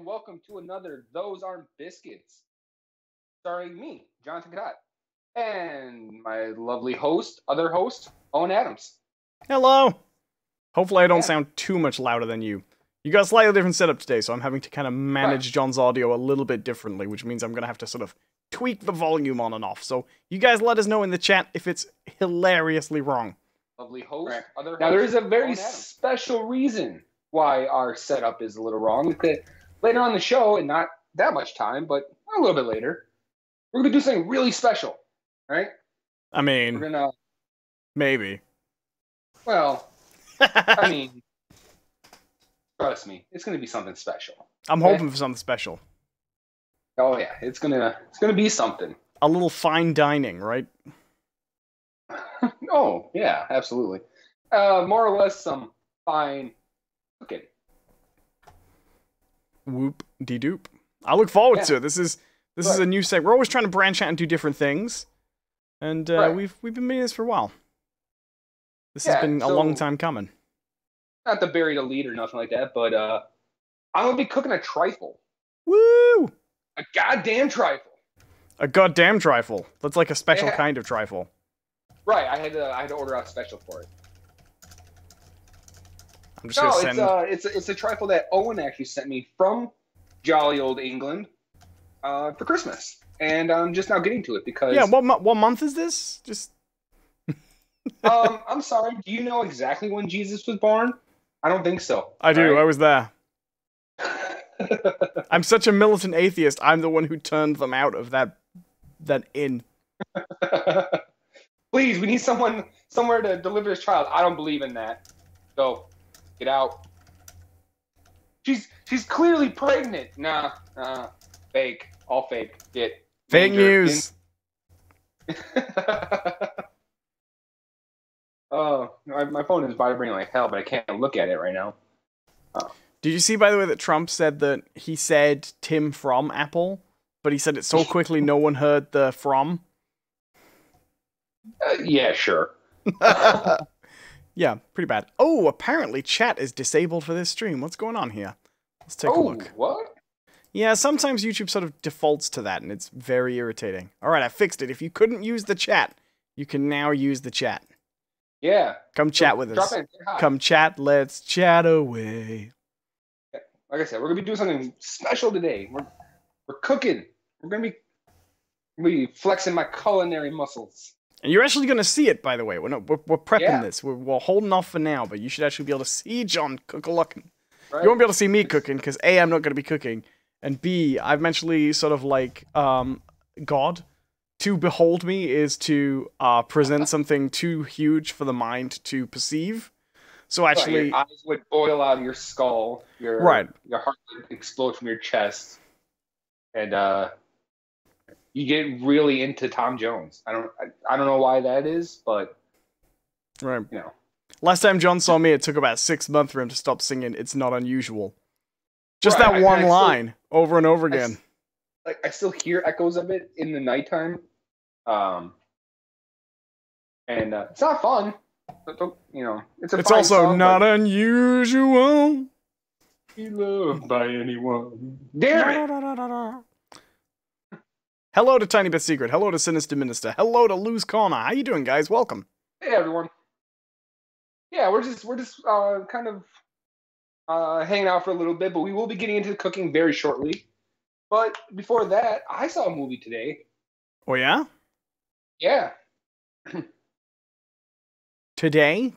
and welcome to another Those Aren't Biscuits, starring me, Jonathan Cadott, and my lovely other host, Owen Adams. Hello! Hopefully I don't Yeah. sound too much louder than you. You got a slightly different setup today, so I'm having to kind of manage John's audio a little bit differently, which means I'm going to have to sort of tweak the volume on and off. So you guys let us know in the chat if it's hilariously wrong. Lovely host, Right. other host. Now, there is a very Owen Adams. special reason why our setup is a little wrong. Because later on the show, and not that much time, but a little bit later, we're going to do something really special, right? I mean, We're going to, maybe. well, I mean, trust me, it's going to be something special. I'm hoping for something special. Oh, yeah, it's gonna be something. A little fine dining, right? Oh, yeah, absolutely. More or less some fine cooking. Whoop-de-doop. I look forward Yeah. to it. This is a new segment. We're always trying to branch out and do different things. And Right. we've been doing this for a while. This Yeah, has been a so- long time coming. Not to bury the lead or nothing like that, but I'm going to be cooking a trifle. Woo! A goddamn trifle. A goddamn trifle. That's like a special Yeah. kind of trifle. Right, I had to order out special for it. I'm just gonna send. It's a trifle that Owen actually sent me from jolly old England for Christmas, and I'm just now getting to it because. Yeah, what month is this? Just I'm sorry. Do you know exactly when Jesus was born? I don't think so. I do. All I right? was there. I'm such a militant atheist. I'm the one who turned them out of that inn. Please, we need somewhere to deliver this child. I don't believe in that. Go, get out. She's clearly pregnant. Nah, fake, all fake. Get Fake danger. news. Oh, my phone is vibrating like hell, but I can't look at it right now. Did you see, by the way, that Trump said that he said Tim from Apple, but he said it so quickly no one heard the from? Yeah, sure. Yeah, pretty bad. Oh, apparently chat is disabled for this stream. What's going on here? Let's take a look. What? Yeah, sometimes YouTube sort of defaults to that, and it's very irritating. Alright, I fixed it. If you couldn't use the chat, you can now use the chat. Yeah. Come chat with Drop us. in, say hi. Come chat, let's chat away. Like I said, we're gonna be doing something special today. We're cooking. We're gonna be flexing my culinary muscles. And you're actually going to see it, by the way. We're prepping Yeah. this. We're holding off for now, but you should actually be able to see John cook-a-looking. Right? You won't be able to see me cooking, because A, I'm not going to be cooking, and B, I've actually sort of like, God. To behold me is to present something too huge for the mind to perceive. So actually... your eyes would boil out of your skull. Your Right. Your heart would explode from your chest, and you get really into Tom Jones. I don't know why that is, but Right. you know. Last time John saw me, it took about 6 months for him to stop singing It's Not Unusual. Just Right, that one I still- line, over and over again. I still hear echoes of it in the nighttime, and it's not fun. But it's a. It's fine also song, not but unusual. be loved by anyone. Damn it! Hello to Tiny Bit Secret. Hello to Sinister Minister. Hello to Loose Corner. How you doing, guys? Welcome. Hey everyone. Yeah, we're just kind of hanging out for a little bit, but we will be getting into the cooking very shortly. But before that, I saw a movie today. Oh yeah? Yeah, Today?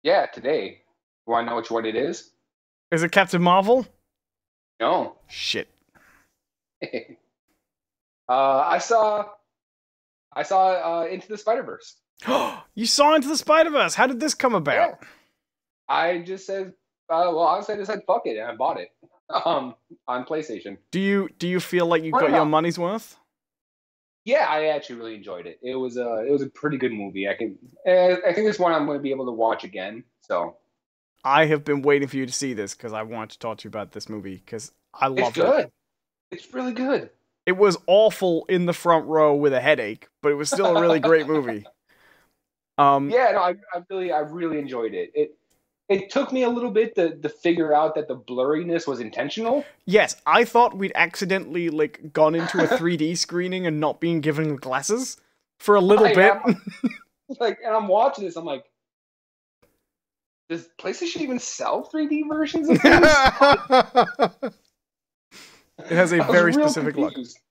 yeah, today. You want to know which one it is? Is it Captain Marvel? No. Shit. I saw Into the Spider-Verse. You saw Into the Spider-Verse. How did this come about? Yeah. I just said, honestly, I just said fuck it, and I bought it on PlayStation. Do you feel like you Why got your not? money's worth? Yeah, I actually really enjoyed it. It was a pretty good movie. I think it's one I'm going to be able to watch again. So I have been waiting for you to see this because I want to talk to you about this movie because I it's love good. it. It's really good. It was awful in the front row with a headache, but it was still a really great movie. Yeah, no, I really enjoyed it. it took me a little bit to figure out that the blurriness was intentional. Yes, I thought we'd accidentally like gone into a 3D screening and not being given glasses for a little bit. And I'm watching this, I'm like, does PlayStation even sell 3D versions of things? It has a very specific confused. look.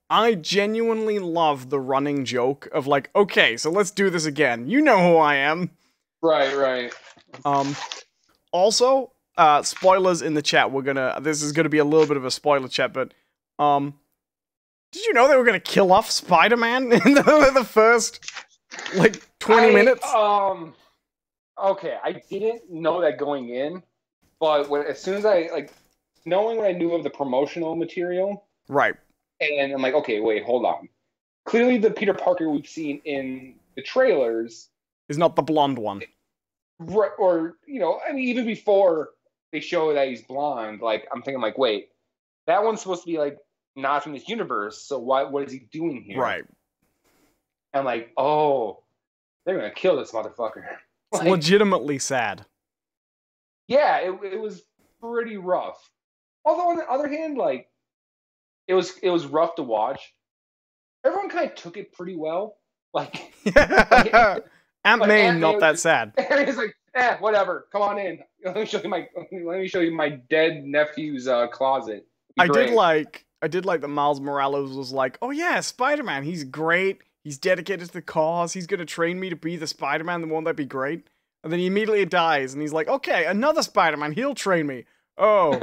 I genuinely love the running joke of like, okay, so let's do this again. You know who I am. Right. Also, spoilers in the chat. This is gonna be a little bit of a spoiler chat, but did you know they were gonna kill off Spider-Man in the first like 20 minutes? Okay, I didn't know that going in, but as soon as I knowing what I knew of the promotional material, right, and I'm like, okay, wait, hold on. Clearly, the Peter Parker we've seen in the trailers is not the blonde one, right? Or I mean, even before they show that he's blonde, like I'm thinking, like, wait, that one's supposed to be like not from this universe, so what is he doing here? Right. And I'm like, oh, they're gonna kill this motherfucker. It's legitimately sad. Yeah, it was pretty rough. Although on the other hand, like it was rough to watch. Everyone kind of took it pretty well. Like Aunt May, not that sad. He's like, whatever. Come on in. Let me show you my dead nephew's closet. I did like that Miles Morales was like, oh yeah, Spider-Man, he's great. He's dedicated to the cause. He's gonna train me to be the Spider-Man. Then won't that be great? And then he immediately dies, and he's like, okay, another Spider-Man. He'll train me. Oh,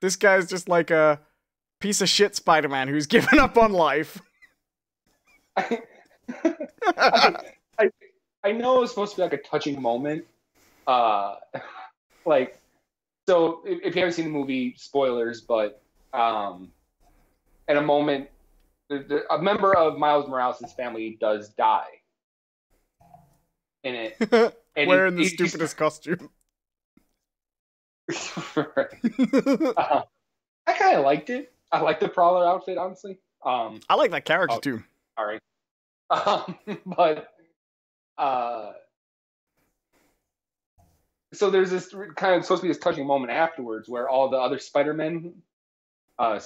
this guy's just like a piece of shit Spider-Man who's given up on life. I know it was supposed to be like a touching moment. So if you haven't seen the movie, spoilers, but in a moment, a member of Miles Morales' family does die in it. And wearing the stupidest costume. I kind of liked it. I liked the Prowler outfit, honestly. I like that character too. Sorry. But so there's this kind of supposed to be this touching moment afterwards where all the other Spider-Mans are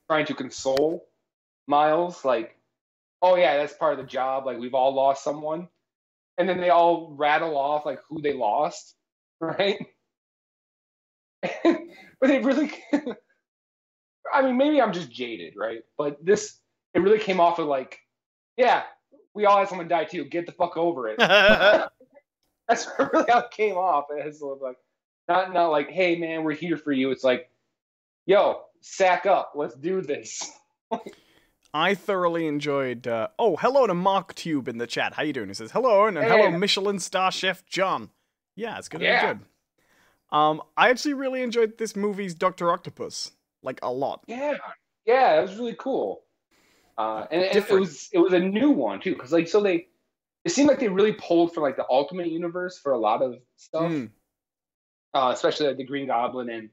trying to console Miles, like, oh yeah, that's part of the job. Like, we've all lost someone. And then they all rattle off, like, who they lost, right? But it really... I mean, maybe I'm just jaded, right? But it really came off of, like, yeah, we all had someone die, too. Get the fuck over it. That's really how it came off. It's like, not like, hey, man, we're here for you. It's like, yo, sack up. Let's do this. I thoroughly enjoyed... hello to Mark Tube in the chat. How you doing? He says, hello, and hello, Michelin star chef John. Yeah, it's good. Yeah. Good. I actually really enjoyed this movie's Dr. Octopus. Like, a lot. Yeah, it was really cool. And it was a new one, too. Because, like, so it seemed like they really pulled for, like, the Ultimate Universe for a lot of stuff. Especially, like, the Green Goblin and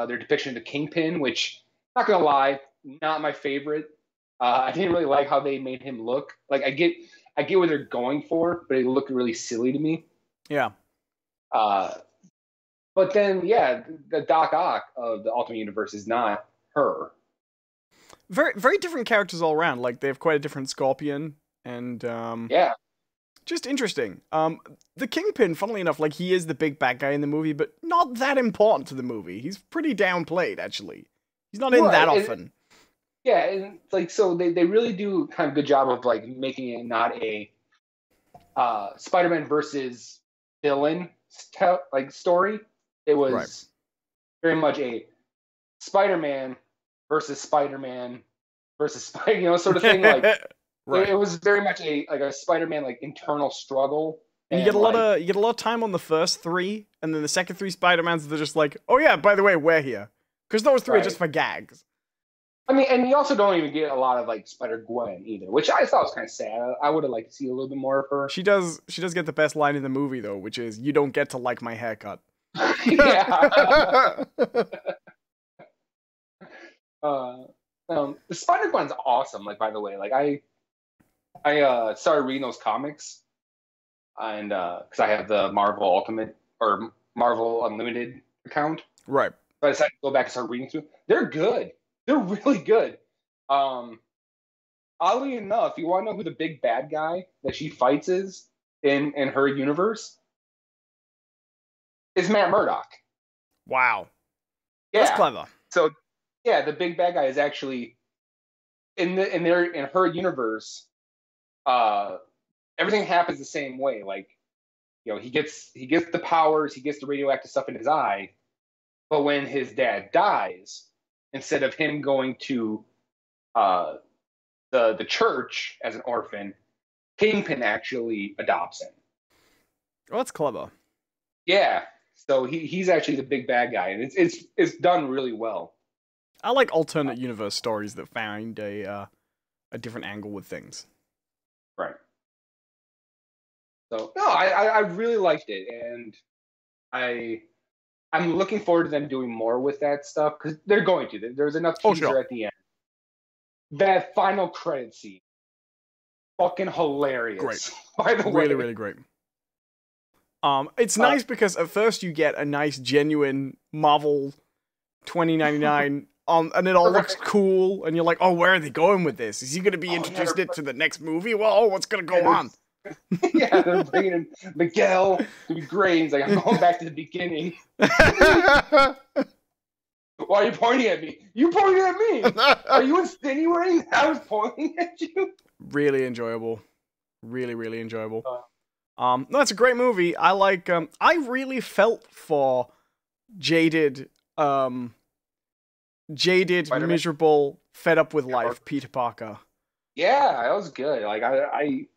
their depiction of the Kingpin, which, not gonna lie, not my favorite. I didn't really like how they made him look. Like, I get what they're going for, but it looked really silly to me. Yeah. But then, yeah, the Doc Ock of the Ultimate Universe is not her. Very, very different characters all around. Like, they have quite a different Scorpion, and yeah, just interesting. The Kingpin, funnily enough, like, he is the big bad guy in the movie, but not that important to the movie. He's pretty downplayed, actually. He's not in that often. Yeah, and like, so they really do kind of good job of like making it not a Spider-Man versus villain story. It was very much a Spider-Man versus Spider-Man versus Spider, sort of thing. Like, it was very much a Spider-Man like internal struggle. And you get a lot of time on the first three, and then the second three Spider-Mans, they're just like, oh yeah, by the way, we're here, because those three are just for gags. I mean, and you also don't even get a lot of like Spider-Gwen either, which I thought was kind of sad. I would have liked to see a little bit more of her. She does get the best line in the movie though, which is, "You don't get to like my haircut." Yeah. The Spider-Gwen's awesome. Like, by the way, like I started reading those comics, and because I have the Marvel Ultimate or Marvel Unlimited account, Right. so I decided to go back and start reading through. They're good. They're really good. Oddly enough, you want to know who the big bad guy that she fights is in her universe? It's Matt Murdock. Wow. That's Yeah. clever. So yeah, the big bad guy is actually in her universe. Everything happens the same way. Like, he gets the powers, he gets the radioactive stuff in his eye, but when his dad dies, instead of him going to the church as an orphan, Kingpin actually adopts him. Oh, that's clever. Yeah, so he's actually the big bad guy, and it's done really well. I like alternate universe stories that find a different angle with things. Right. So no, I really liked it, and I'm looking forward to them doing more with that stuff because they're going to. There's enough teaser at the end. That final credit scene, fucking hilarious. Great. By the way, really, really great. It's nice because at first you get a nice, genuine Marvel 2099, and it all looks cool, and you're like, oh, where are they going with this? Is he going to be introduced to the next movie? Well, what's going to go on? Yeah, they're bringing in Miguel to be great. He's like, I'm going back to the beginning. Why are you pointing at me? You pointed at me. Are you insinuating that I was pointing at you? Really enjoyable. Really, really enjoyable. No, it's a great movie. I like. I really felt for jaded, Spider-Man. Miserable, fed up with life, Peter Parker. Yeah, that was good. Like I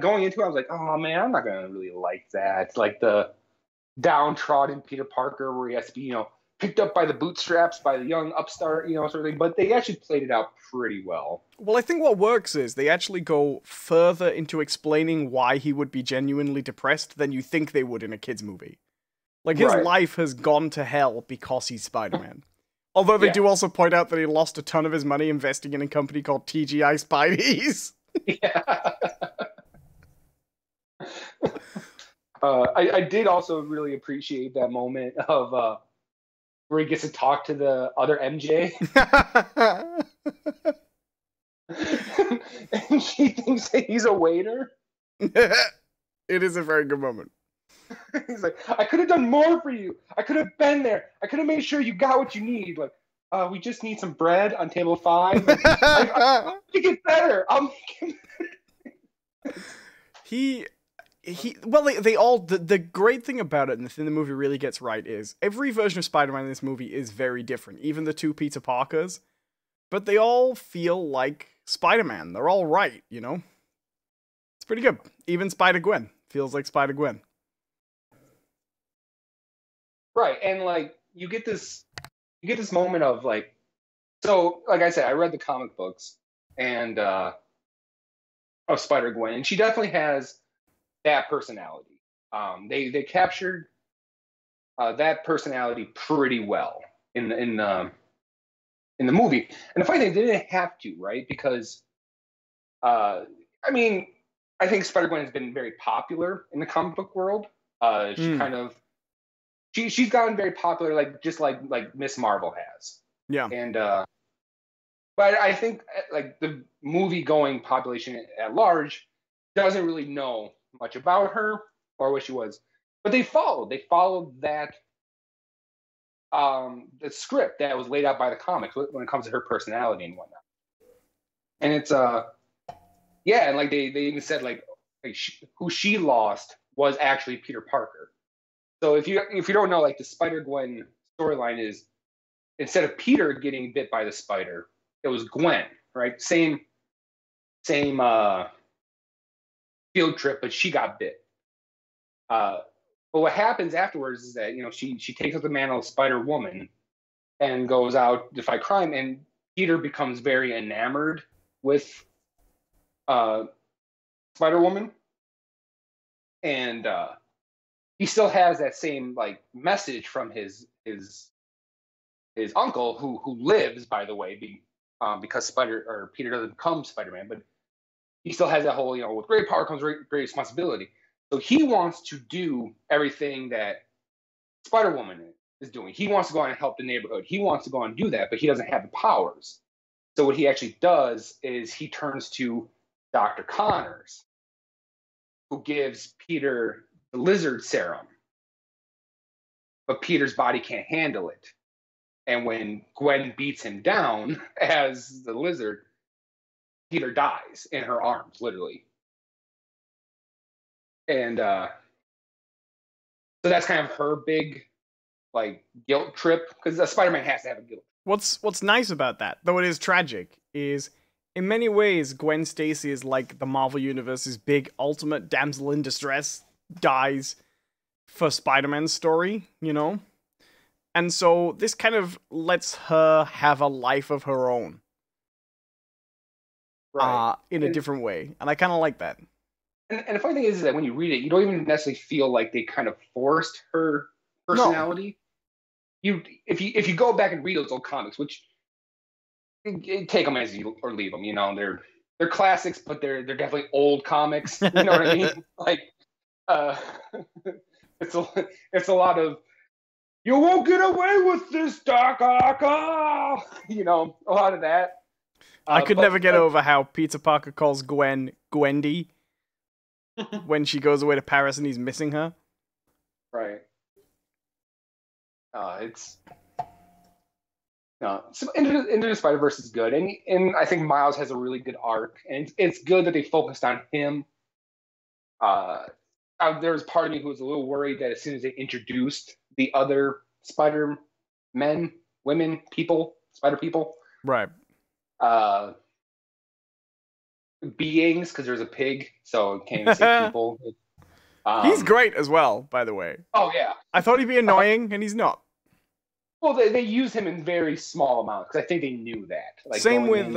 going into it, I was like, oh man, I'm not gonna really like that. Like the downtrodden Peter Parker, where he has to be, picked up by the bootstraps by the young upstart, sort of thing. But they actually played it out pretty well. Well, I think what works is they actually go further into explaining why he would be genuinely depressed than you think they would in a kid's movie. Like, his life has gone to hell because he's Spider-Man. Although they do also point out that he lost a ton of his money investing in a company called TGI Spideys. Yeah. I did also really appreciate that moment of where he gets to talk to the other MJ. And she thinks that he's a waiter. It is a very good moment. He's like, I could have done more for you. I could have been there. I could have made sure you got what you need. Like, we just need some bread on table 5. I'll make it better. I'll make it better. They all, the great thing about it, and the thing the movie really gets right, is every version of Spider-Man in this movie is very different. Even the two Peter Parkers. But they all feel like Spider-Man. They're all right, It's pretty good. Even Spider-Gwen feels like Spider-Gwen. Right, and like you get this moment of like, so like I said, I read the comic books and of Spider-Gwen, and she definitely has that personality. They captured that personality pretty well in the movie. And the funny thing, they didn't have to, right? Because I think Spider-Gwen has been very popular in the comic book world. She's gotten very popular, like Miss Marvel has. Yeah. And but I think like the movie going population at large doesn't really know much about her or what she was. But they followed that the script that was laid out by the comics when it comes to her personality and whatnot. And it's and like they even said who she lost was actually Peter Parker. So if you don't know, like the Spider-Gwen storyline is, instead of Peter getting bit by the spider, it was Gwen, right? Same field trip, but she got bit. But what happens afterwards is that she takes up the mantle of Spider-Woman and goes out to fight crime, and Peter becomes very enamored with Spider-Woman, and he still has that same like message from his uncle who lives, by the way, because Peter doesn't become Spider-Man, but he still has that whole, with great power comes great responsibility. So he wants to do everything that Spider-Woman is doing. He wants to go on and help the neighborhood. He wants to go on and do that, but he doesn't have the powers. So what he actually does is he turns to Dr. Connors, who gives Peter the lizard serum. But Peter's body can't handle it. And when Gwen beats him down as the lizard, Peter dies in her arms, literally. And so that's kind of her big, guilt trip, because Spider-Man has to have a guilt. What's nice about that, though it is tragic, is in many ways Gwen Stacy is like the Marvel Universe's big ultimate damsel in distress, dies for Spider-Man's story, And so this kind of lets her have a life of her own. Right. In a different way. And I kind of like that. And the funny thing is that when you read it, you don't even necessarily feel like they kind of forced her personality. No. If you go back and read those old comics, which take them as you or leave them, they're classics, but they're definitely old comics. You know what I mean? It's a lot of, you won't get away with this, Doc Ock. A lot of that. I could never get over how Peter Parker calls Gwen Gwendy when she goes away to Paris and he's missing her. Right. Into the Spider-Verse is good, and I think Miles has a really good arc, and it's good that they focused on him. There was part of me who was a little worried that as soon as they introduced the other Spider-Men, women, people, Spider people, right, beings, because there's a pig, so it can't even say people. He's great as well, by the way. Oh yeah, I thought he'd be annoying, and he's not. Well, they use him in very small amounts because I think they knew that. Same with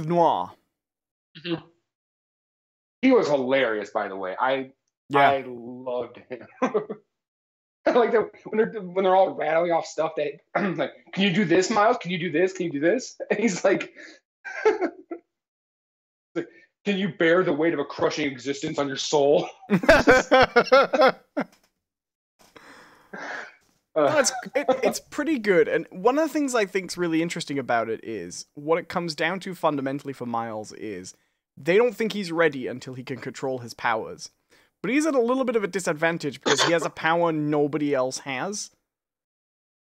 Noir. Mm-hmm. He was hilarious, by the way. I loved him. I like that when they're all rattling off stuff that I'm like, can you do this, Miles? Can you do this? Can you do this? And he's like, can you bear the weight of a crushing existence on your soul? It's pretty good, and one of the things I think's really interesting about it is what it comes down to fundamentally for Miles is they don't think he's ready until he can control his powers, but he's at a little bit of a disadvantage because he has a power nobody else has.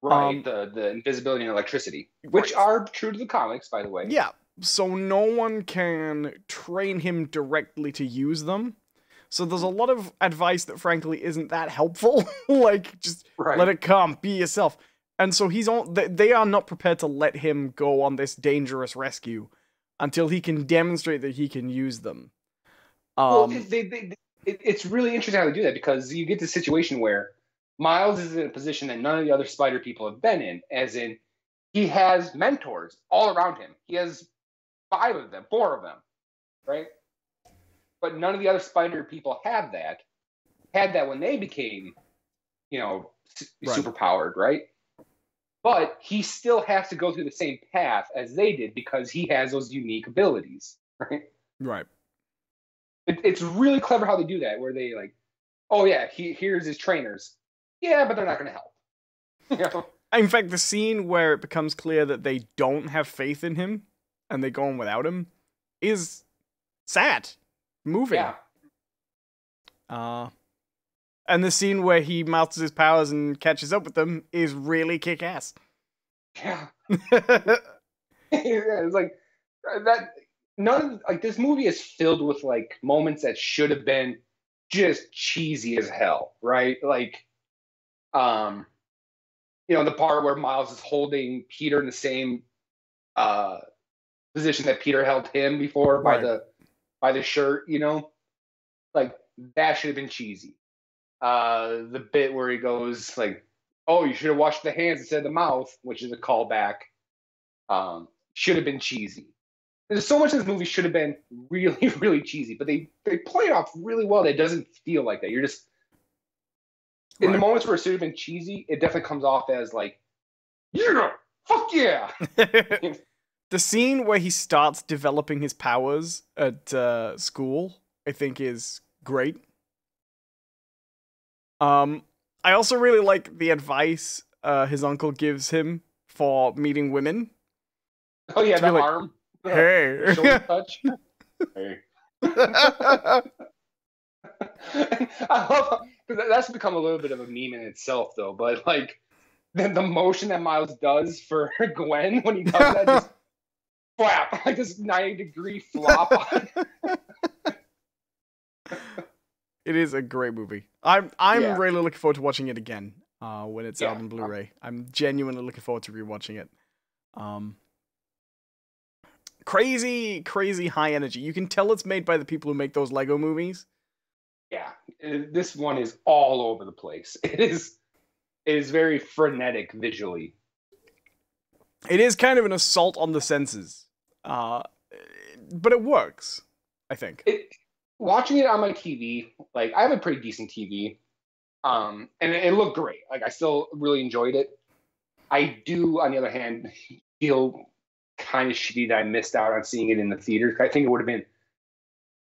Right, the invisibility and electricity, which are true to the comics, by the way. Yeah, so no one can train him directly to use them. So there's a lot of advice that frankly isn't that helpful. Just let it come, be yourself. And so they are not prepared to let him go on this dangerous rescue until he can demonstrate that he can use them. It's really interesting how they do that, because you get the situation where Miles is in a position that none of the other Spider people have been in, as in he has mentors all around him. He has 4 of them, right? But none of the other Spider people had that when they became, superpowered, right? But he still has to go through the same path as they did because he has those unique abilities, right? Right. It's really clever how they do that, where they here's his trainers. Yeah, but they're not going to help. In fact, the scene where it becomes clear that they don't have faith in him and they go on without him is sad. Moving. Yeah. And the scene where he masters his powers and catches up with them is really kick-ass. Yeah. It's like that. This movie is filled with moments that should have been just cheesy as hell, right? The part where Miles is holding Peter in the same position that Peter held him before by the shirt, that should have been cheesy. The bit where he goes oh, you should have washed the hands instead of the mouth, which is a callback, should have been cheesy. There's so much of this movie should have been really, really cheesy, but they play it off really well that it doesn't feel like that. You're just in the moments where it should have been cheesy, it definitely comes off as yeah, fuck yeah. The scene where he starts developing his powers at school, I think, is great. I also really like the advice his uncle gives him for meeting women. Oh yeah, the like, arm. Hey. The shoulder touch. Hey. I love that's become a little bit of a meme in itself, though. But like the motion that Miles does for Gwen when he does that, just flap, like this 90-degree flop. It is a great movie. I'm really looking forward to watching it again when it's out on Blu-ray. I'm genuinely looking forward to rewatching it. Crazy high energy. You can tell it's made by the people who make those Lego movies. Yeah, this one is all over the place. It is very frenetic visually. It is kind of an assault on the senses, but it works, I think. Watching it on my TV, like I have a pretty decent TV, and it looked great. Like I still really enjoyed it. I do, on the other hand, feel kind of shitty that I missed out on seeing it in the theater. I think it would have been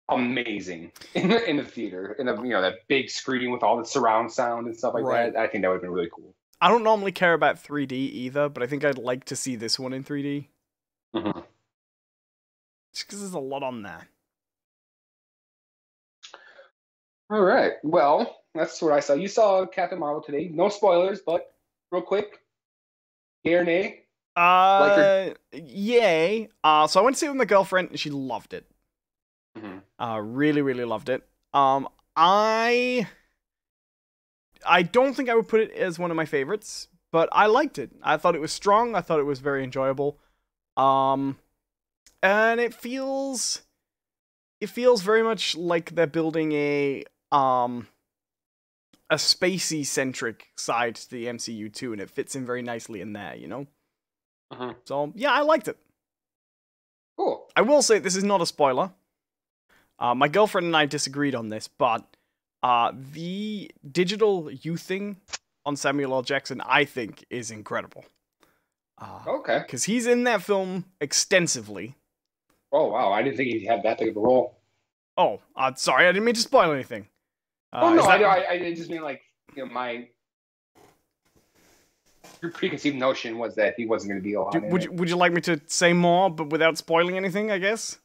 amazing in the theater, in that big screen with all the surround sound and stuff like that. I think that would have been really cool. I don't normally care about 3D either, but I think I'd like to see this one in 3D. Mm-hmm. Just because there's a lot on there. All right. Well, that's what I saw. You saw Captain Marvel today. No spoilers, but real quick, yay or nay? Yay. So I went to see it with my girlfriend, and she loved it. Mm-hmm. Really, really loved it. I don't think I would put it as one of my favorites, but I liked it. I thought it was strong. I thought it was very enjoyable. And it feels very much like they're building a spacey centric side to the MCU too, and it fits in very nicely in there, you know? Uh-huh. So yeah, I liked it. Cool. I will say this is not a spoiler. My girlfriend and I disagreed on this, but the digital youthing on Samuel L. Jackson, I think, is incredible. Okay. Because he's in that film extensively. Oh, wow. I didn't think he'd have that big of a role. Oh, sorry. I didn't mean to spoil anything. No. I just mean, like, my preconceived notion was that he wasn't going to be a lot. Would you like me to say more, but without spoiling anything, I guess?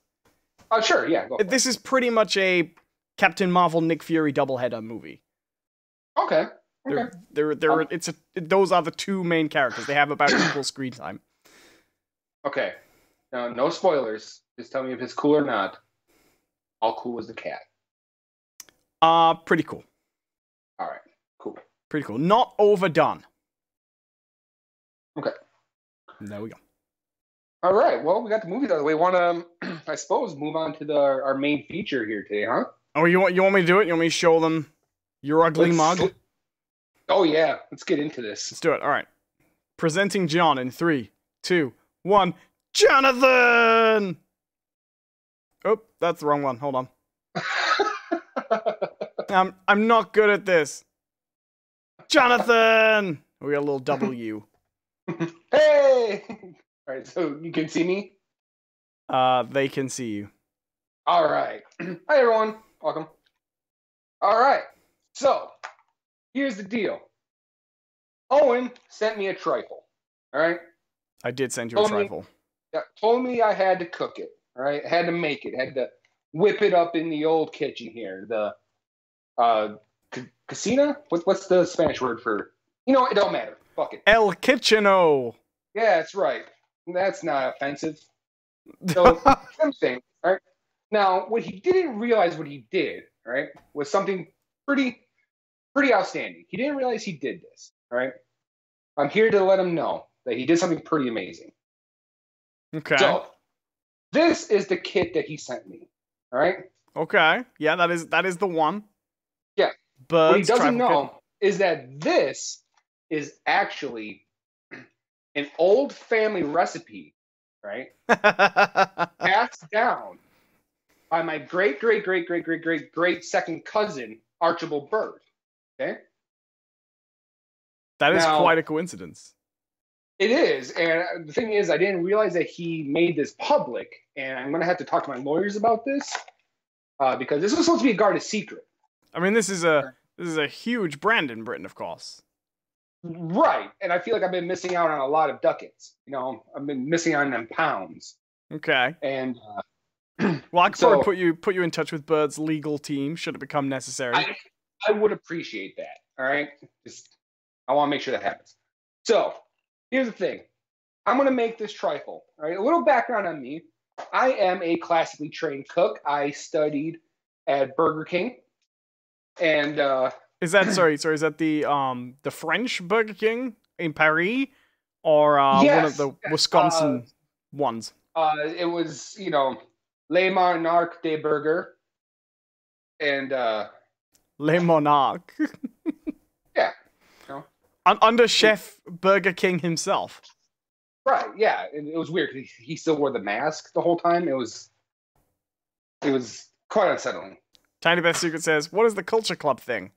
Sure, yeah. This is pretty much a Captain Marvel, Nick Fury doubleheader movie. Okay. Those are the two main characters. They have about equal screen time. Okay. Now, no spoilers. Just tell me if it's cool or not. How cool was the cat? Pretty cool. All right. Cool. Pretty cool. Not overdone. Okay. There we go. All right. Well, we got the movies out of the way. Want to, I suppose, move on to our main feature here today, huh? Oh, you want me to do it? You want me to show them your ugly mug? Oh yeah. Let's get into this. Let's do it. All right. Presenting John in 3, 2, 1. Jonathan! Oh, that's the wrong one. Hold on. I'm not good at this. Jonathan! We got a little W. Hey! All right, so you can see me? They can see you. All right. Hi, everyone. Welcome. All right. So, here's the deal. Owen sent me a trifle. All right? I did send you a trifle. Told me I had to cook it. All right? I had to make it. Had to whip it up in the old kitchen here. The cocina? What's the Spanish word for... You know, it don't matter. Fuck it. El Kitcheno. Yeah, that's right. That's not offensive. So, same thing, right? Now, what he didn't realize what he did, right, was something pretty outstanding. He didn't realize he did this, right? I'm here to let him know that he did something pretty amazing. Okay. So, this is the kit that he sent me, all right? Okay. Yeah, that is the one. Yeah. But what he doesn't know is that this is actually an old family recipe, right? Passed down by my great second cousin, Archibald Bird. Okay? That is quite a coincidence. It is, and the thing is, I didn't realize that he made this public, and I'm gonna have to talk to my lawyers about this because this was supposed to be a guarded secret. I mean, this is a huge brand in Britain, of course. Right, and I feel like I've been missing out on a lot of ducats. You know, I've been missing out on them pounds. Okay. And well, I could probably put you in touch with Bird's legal team should it become necessary. I would appreciate that. All right, I want to make sure that happens. So here's the thing: I'm gonna make this trifle. All right, a little background on me. I am a classically trained cook. I studied at Burger King, and is that is that the French Burger King in Paris, or one of the Wisconsin ones? It was, Les Monarques des Burger, and Les Monarques. Yeah. Under Chef Burger King himself. Right, yeah. It was weird because he still wore the mask the whole time. It was quite unsettling. Tiny Beth Secret says, what is the Culture Club thing?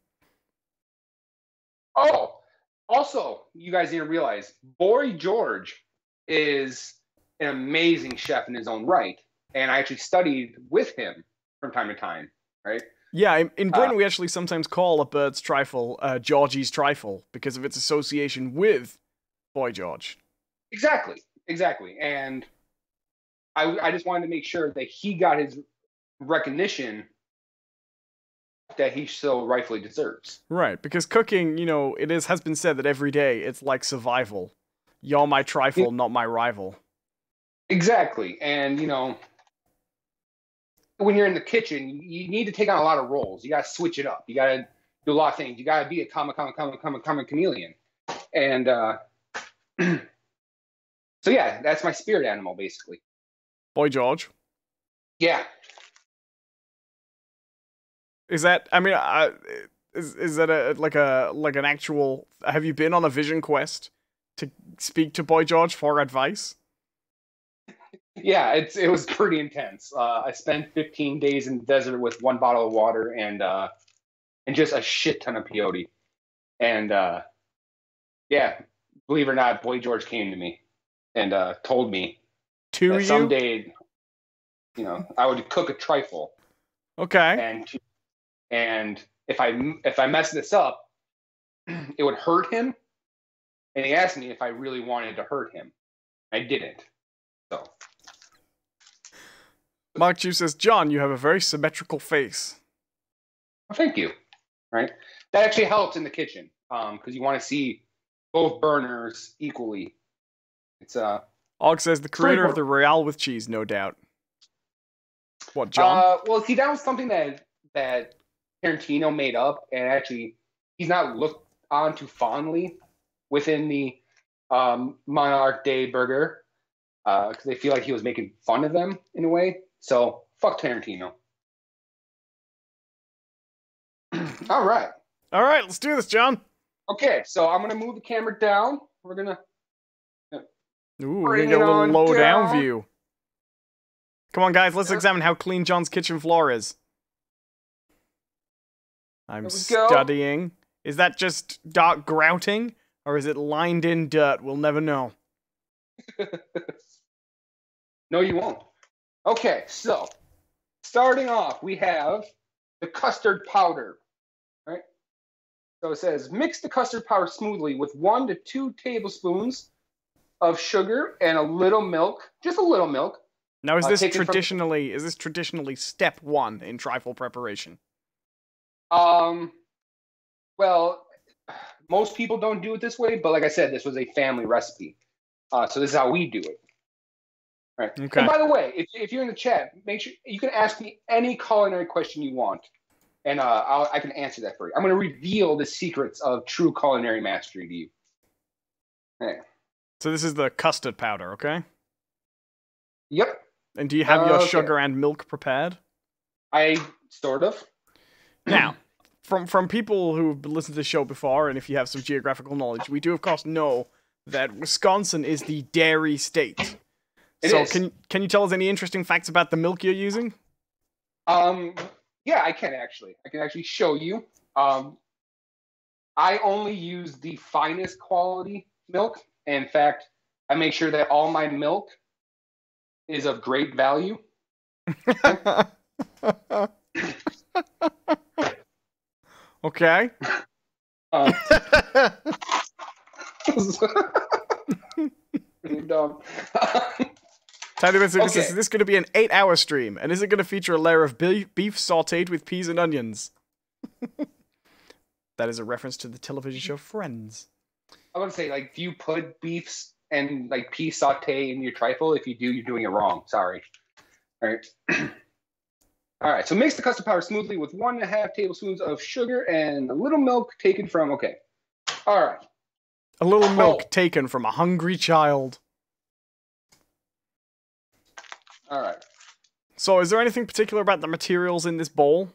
Oh, also, you guys didn't realize, Boy George is an amazing chef in his own right. And I actually studied with him from time to time, right? Yeah, in Britain we actually sometimes call a bird's trifle Georgie's trifle because of its association with Boy George. Exactly. And I just wanted to make sure that he got his recognition that he so rightfully deserves. Right, because cooking, has been said that every day it's like survival. You're my trifle, not my rival. Exactly. And, when you're in the kitchen, you need to take on a lot of roles. You got to switch it up. You got to do a lot of things. You got to be a chameleon. And so, yeah, that's my spirit animal, basically. Boy George? Yeah. Is that, is that like an actual, have you been on a vision quest to speak to Boy George for advice? Yeah, it was pretty intense. I spent 15 days in the desert with one bottle of water and just a shit ton of peyote. And yeah, believe it or not, Boy George came to me and told me that someday, I would cook a trifle. Okay. And if I mess this up, it would hurt him. And he asked me if I really wanted to hurt him. I didn't. So. Mark Chu says, John, you have a very symmetrical face. Well, thank you. Right? That actually helps in the kitchen because you want to see both burners equally. It's Og says, the creator of the Royale with cheese, no doubt. What, John? Well, see, that was something that Tarantino made up, and actually he's not looked on too fondly within the Monarch Day Burger because they feel like he was making fun of them in a way. So, fuck Tarantino. All right, let's do this, John. Okay, so I'm going to move the camera down. We're going to get a little low down view. Come on, guys, let's examine how clean John's kitchen floor is. I'm studying. Is that just dark grouting, or is it lined in dirt? We'll never know. No, you won't. Okay, so starting off, we have the custard powder, right? So it says, mix the custard powder smoothly with 1 to 2 tablespoons of sugar and a little milk, just a little milk. Now, is this traditionally step 1 in trifle preparation? Well, most people don't do it this way, but like I said, this was a family recipe. So this is how we do it. Right. Okay. And by the way, if you're in the chat, make sure you can ask me any culinary question you want, and I can answer that for you. I'm going to reveal the secrets of true culinary mastery to you. Okay. So this is the custard powder, okay? Yep. And do you have your sugar and milk prepared? I sort of. Now, from people who've listened to the show before, and if you have some geographical knowledge, we do of course know that Wisconsin is the dairy state. So can you tell us any interesting facts about the milk you're using? Yeah, I can actually. I can actually show you. I only use the finest quality milk. In fact, I make sure that all my milk is of great value. Okay. You're dumb. Tiny Bits, Okay. is this going to be an 8-hour stream? And is it going to feature a layer of beef sauteed with peas and onions? That is a reference to the television show Friends. I want to say, like, do you put beefs and like pea saute in your trifle? If you do, you're doing it wrong. Sorry. All right. All right. So mix the custard powder smoothly with 1.5 tablespoons of sugar and a little milk taken from. Okay. All right. A little milk taken from a hungry child. All right. So, is there anything particular about the materials in this bowl?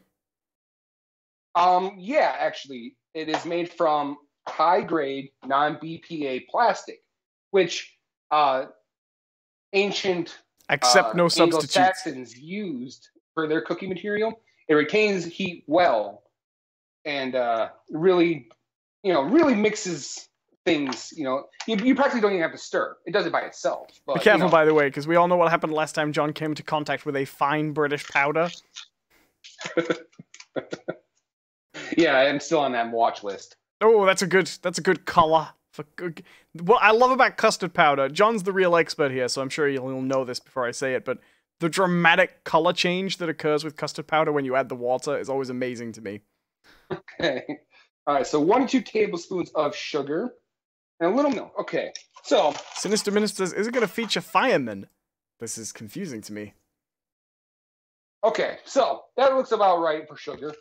Yeah, actually, it is made from high-grade, non-BPA plastic, which ancient Accept no substitutes. Anglo-Saxons used for their cooking material. It retains heat well, and really mixes things. You practically don't even have to stir. It does it by itself. But, Be careful, by the way, because we all know what happened last time John came into contact with a fine British powder. Yeah, I'm still on that watch list. Oh, that's a good color. What I love about custard powder, John's the real expert here, so I'm sure he'll know this before I say it, but the dramatic color change that occurs with custard powder when you add the water is always amazing to me. Okay. All right, so 1 to 2 tablespoons of sugar and a little milk. Okay, so... Sinister Minister says, is it going to feature firemen? This is confusing to me. Okay, so that looks about right for sugar.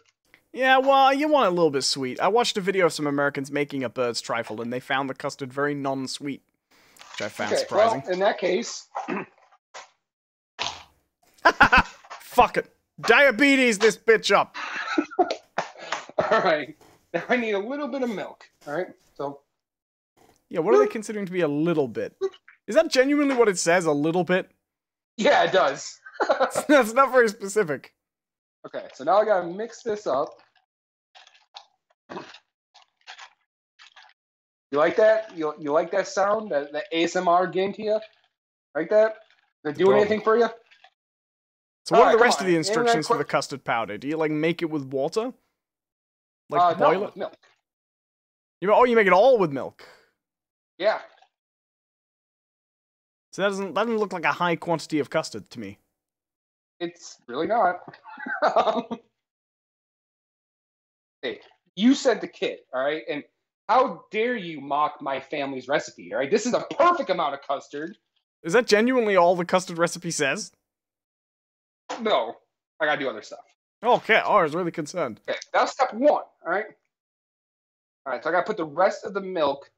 Yeah, well, you want it a little bit sweet. I watched a video of some Americans making a bird's trifle, and they found the custard very non-sweet, which I found surprising. Well, in that case... Fuck it. Diabetes this bitch up. All right. Now I need a little bit of milk. All right, so... Yeah, what are they considering to be a little bit? Is that genuinely what it says, a little bit? Yeah, it does. That's not very specific. Okay, so now I gotta mix this up. You like that? You like that sound? That ASMR getting to you? Like that? Did it do anything for you? So what are the rest of the instructions for the custard powder? Do you, like, make it with water? Like, boil it? Milk. You make it all with milk? Yeah. So that doesn't look like a high quantity of custard to me. It's really not. Hey, you sent the kit, all right? And how dare you mock my family's recipe, all right? This is a perfect amount of custard. Is that genuinely all the custard recipe says? No, I gotta do other stuff. Okay, I was really concerned. Okay, that's step 1, all right? All right, so I gotta put the rest of the milk.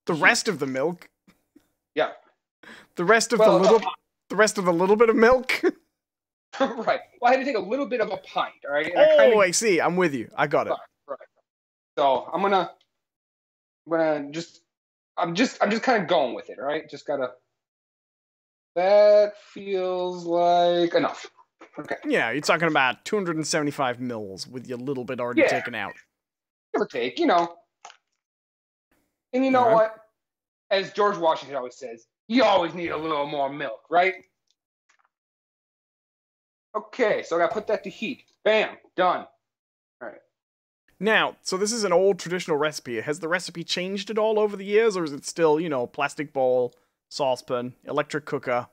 The rest of the milk? Yeah. The rest of the little bit of milk? Right. Well, I had to take a little bit of a pint, all right? And I see. I'm with you. I got it. Right. So I'm just kind of going with it, all right? Just gotta. That feels like enough. Okay. Yeah, you're talking about 275 mils with your little bit already taken out. Give or take, And you know what? As George Washington always says, you always need a little more milk, right? Okay, so I gotta put that to heat. Bam, done. All right. Now, so this is an old traditional recipe. Has the recipe changed at all over the years, or is it still, plastic bowl, saucepan, electric cooker,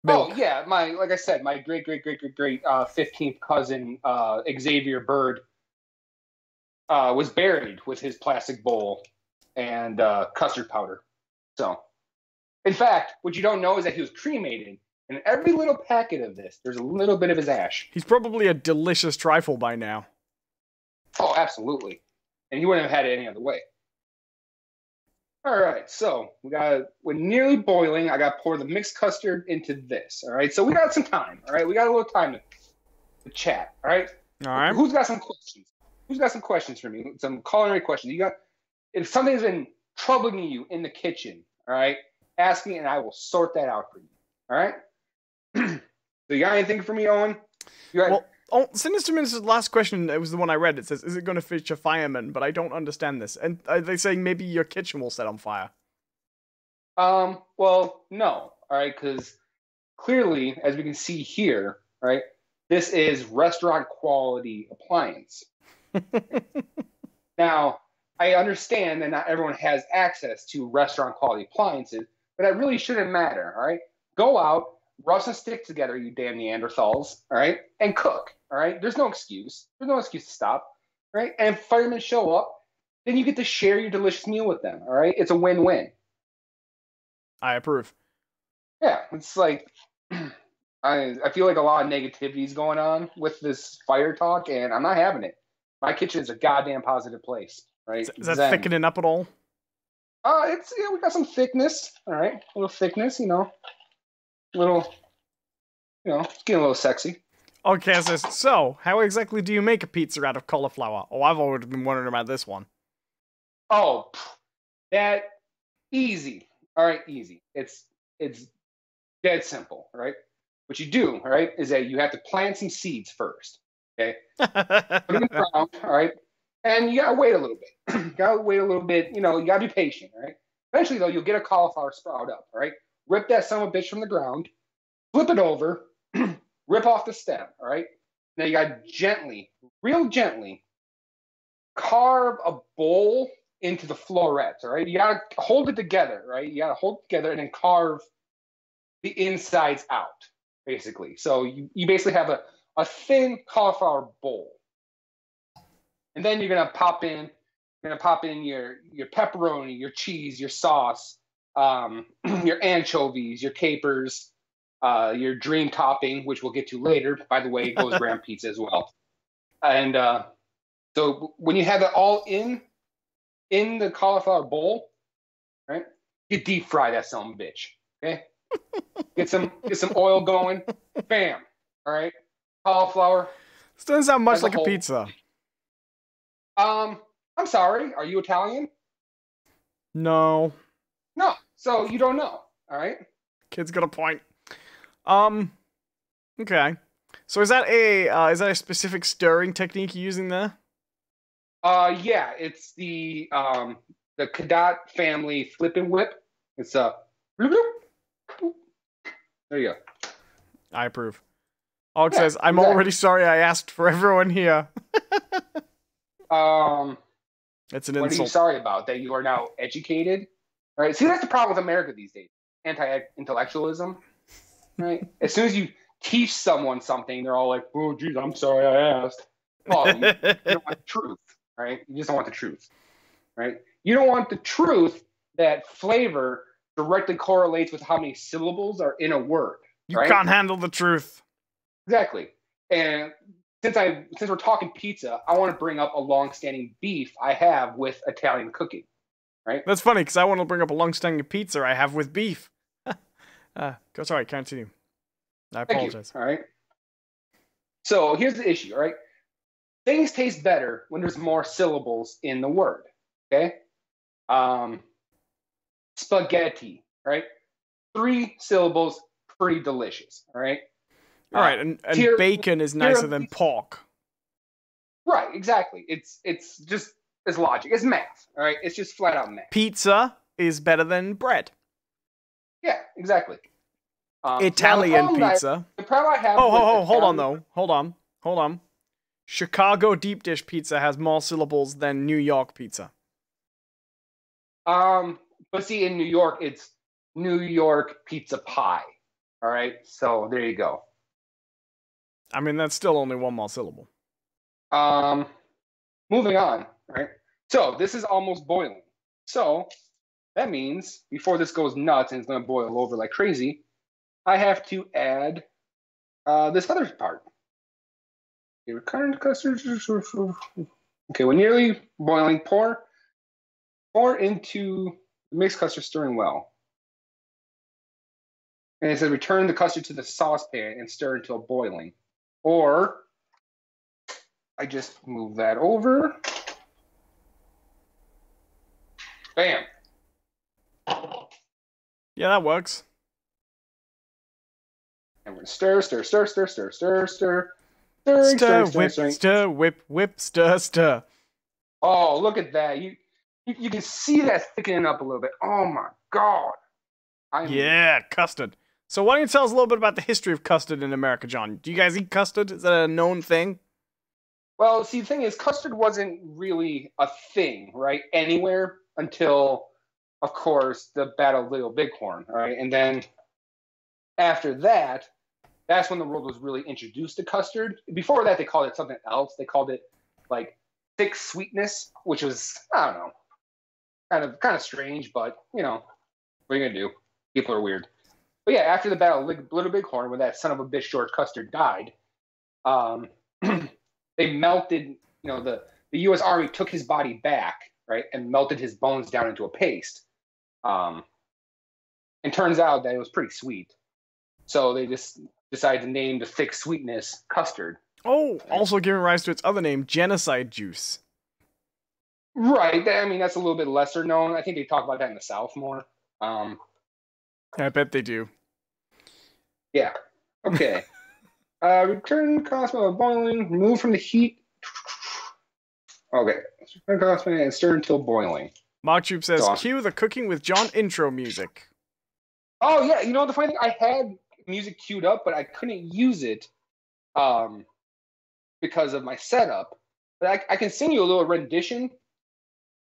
milk? Oh yeah, like I said, my great 15th cousin Xavier Bird was buried with his plastic bowl and custard powder. So, in fact, what you don't know is that he was cremated. And in every little packet of this, there's a little bit of his ash. He's probably a delicious trifle by now. Oh, absolutely. And he wouldn't have had it any other way. All right, so we're nearly boiling. I got to pour the mixed custard into this. All right, so we got some time. All right, we got a little time to chat. All right. All right. Who's got some questions? Who's got some questions for me? Some culinary questions. If something's been troubling you in the kitchen, all right, ask me and I will sort that out for you. All right. So you got anything for me, Owen? Sinister Minister's last question, it was the one I read. It says, is it going to feature firemen? But I don't understand this. And are they saying maybe your kitchen will set on fire? Well, no. All right, because clearly, as we can see here, right, this is restaurant quality appliance. Now, I understand that not everyone has access to restaurant quality appliances, but that really shouldn't matter. All right, go out, rub some stick together, you damn Neanderthals. All right, and cook. All right, there's no excuse. There's no excuse to stop. All right, and if firemen show up, then you get to share your delicious meal with them. All right, it's a win-win. I approve. Yeah, it's like I feel like a lot of negativity is going on with this fire talk, and I'm not having it. My kitchen is a goddamn positive place, right? Is that thickening up at all? It's we got some thickness, all right, a little thickness, little, it's getting a little sexy. Okay, so how exactly do you make a pizza out of cauliflower? Oh, I've always been wondering about this one. Oh, that easy. All right, easy. It's dead simple, right? What you do, all right, is that you have to plant some seeds first, okay? Put them in the ground, all right? And you gotta wait a little bit. You gotta be patient, all right? Eventually, though, you'll get a cauliflower sprout up, all right? Rip that son of a bitch from the ground, flip it over, rip off the stem, all right? Now you gotta real gently, carve a bowl into the florets, all right? You gotta hold it together, right? You gotta hold it together and then carve the insides out, basically. So you basically have a thin cauliflower bowl. And then you're gonna pop in your pepperoni, your cheese, your sauce, your anchovies, your capers, your dream topping, which we'll get to later. By the way, it goes graham pizza as well. And so when you have it all in the cauliflower bowl, right? You deep fry that son of a bitch. Okay? Get some oil going. Bam. All right. Cauliflower. This doesn't sound much like a pizza. I'm sorry. Are you Italian? No. No. So you don't know. All right. Kid's got a point. Okay. So is that a specific stirring technique you're using there? Yeah. It's the Cadet family flip and whip. It's a. There you go. I approve. Og says, I'm already sorry I asked for everyone here. It's an insult. What are you sorry about? That you are now educated? Right? See, that's the problem with America these days. Anti-intellectualism. Right? As soon as you teach someone something, they're all like, oh, geez, I'm sorry I asked. Oh, you don't want the truth. Right? You just don't want the truth. Right? You don't want the truth that flavor directly correlates with how many syllables are in a word. You can't handle the truth. Exactly. And since we're talking pizza, I want to bring up a long-standing beef I have with Italian cooking. Right? That's funny because I want to bring up a long-standing pizza I have with beef. Sorry, continue. I apologize. All right. So here's the issue. All right. Things taste better when there's more syllables in the word. Okay. Spaghetti, right? 3 syllables, pretty delicious, all right? All right, and bacon is nicer than pork. Right, exactly. It's logic. It's math, all right? It's just flat out math. Pizza is better than bread. Yeah, exactly. Italian pizza. The problem I have. Hold on. Chicago deep dish pizza has more syllables than New York pizza. But see, in New York, it's New York pizza pie. All right, so there you go. I mean, that's still only one more syllable. Moving on. All right. So this is almost boiling. So that means before this goes nuts and it's going to boil over like crazy, I have to add this other part. Your current custard. Okay, when nearly boiling, pour into the mixed custard, stirring well. And it says return the custard to the saucepan and stir until boiling. Or I just move that over. Bam. Yeah, that works. And we're going to stir. Stir, whip, stir. Oh, look at that. You can see that thickening up a little bit. Oh my God. Yeah, custard. So why don't you tell us a little bit about the history of custard in America, John? Do you guys eat custard? Is that a known thing? Well, see, the thing is, custard wasn't really a thing, right, anywhere until, of course, the Battle of Little Bighorn, right? And then after that, that's when the world was really introduced to custard. Before that, they called it something else. They called it, like, thick sweetness, which was, I don't know, kind of strange, but, you know, what are you going to do? People are weird. But yeah, after the Battle of Little Bighorn, when that son of a bitch George Custer died, they melted, you know, the U.S. Army took his body back, right, and melted his bones down into a paste. And turns out that it was pretty sweet. So they just decided to name the thick sweetness custard. Oh, also giving rise to its other name, genocide juice. Right. I mean, that's a little bit lesser known. I think they talk about that in the South more. I bet they do. Yeah. Okay. Return Cosmo of boiling. Remove from the heat. Okay. Return Cosmo and stir until boiling. Mark Troop says, cue the Cooking with John intro music. Oh, yeah. You know, the funny thing, I had music queued up, but I couldn't use it because of my setup. But I can sing you a little rendition.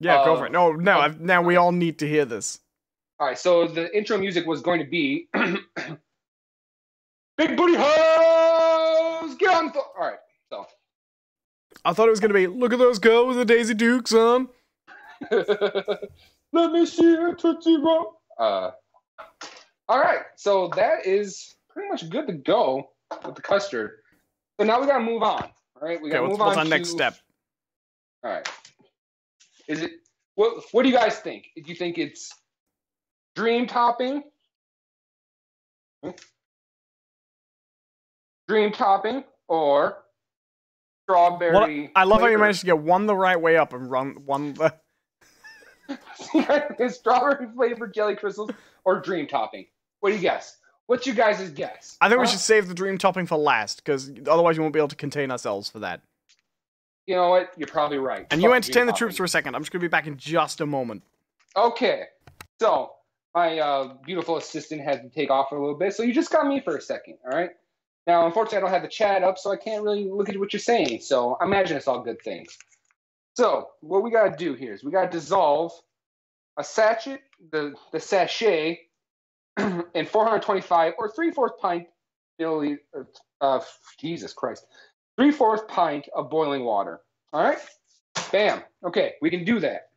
Yeah, go for it. No, now we all need to hear this. All right, so the intro music was going to be Big Booty Hoes, get on the floor. All right, so. I thought it was going to be, look at those girls with the Daisy Dukes on. Let me see a Tootsie Roll. All right, so that is pretty much good to go with the custard. So now we got to move on. All right, we got to move on. What's our next step? All right. Is it, what do you guys think? Do you think it's dream topping? Dream topping or strawberry? I love how you managed to get one the right way up and one the... Strawberry flavored jelly crystals or dream topping? What do you guess? What's your guys' guess? I think we should save the dream topping for last, because otherwise you won't be able to contain ourselves for that. You know what? You're probably right. And you entertain the troops for a second. I'm just going to be back in just a moment. Okay. So, my beautiful assistant had to take off for a little bit, so you just got me for a second, all right? Now, unfortunately, I don't have the chat up, so I can't really look at what you're saying, so I imagine it's all good things. So, what we got to do here is we got to dissolve a sachet, the sachet, in 425 or 3/4 pint milliliter, Jesus Christ, 3/4 pint of boiling water. All right? Bam. Okay, we can do that.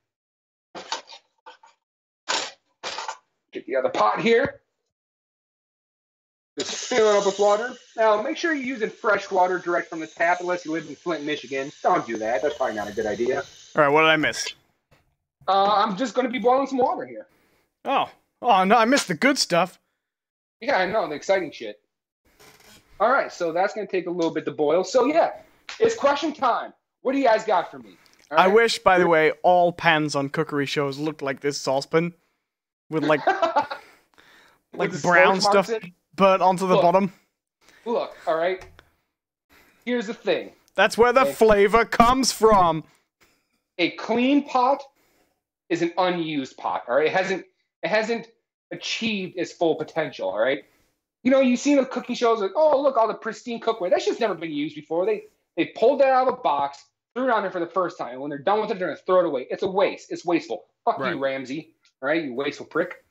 Get the other pot here. Just fill it up with water. Now, make sure you're using fresh water direct from the tap, unless you live in Flint, Michigan. Don't do that. That's probably not a good idea. All right, what did I miss? I'm just going to be boiling some water here. Oh, no, I missed the good stuff. Yeah, I know, the exciting shit. All right, so that's going to take a little bit to boil. So, yeah, it's question time. What do you guys got for me? Right? I wish, by the way, all pans on cookery shows looked like this saucepan. With, like, like brown stuff burnt onto the bottom. Look, all right? Here's the thing. That's where the flavor comes from. A clean pot is an unused pot, all right? It hasn't achieved its full potential, all right? You know, you've seen the cooking shows like, oh, look, all the pristine cookware. That's just never been used before. They pulled that out of a box, threw it on there for the first time. And when they're done with it, they're going to throw it away. It's a waste. It's wasteful. Fuck you, Ramsay. All right, you wasteful prick.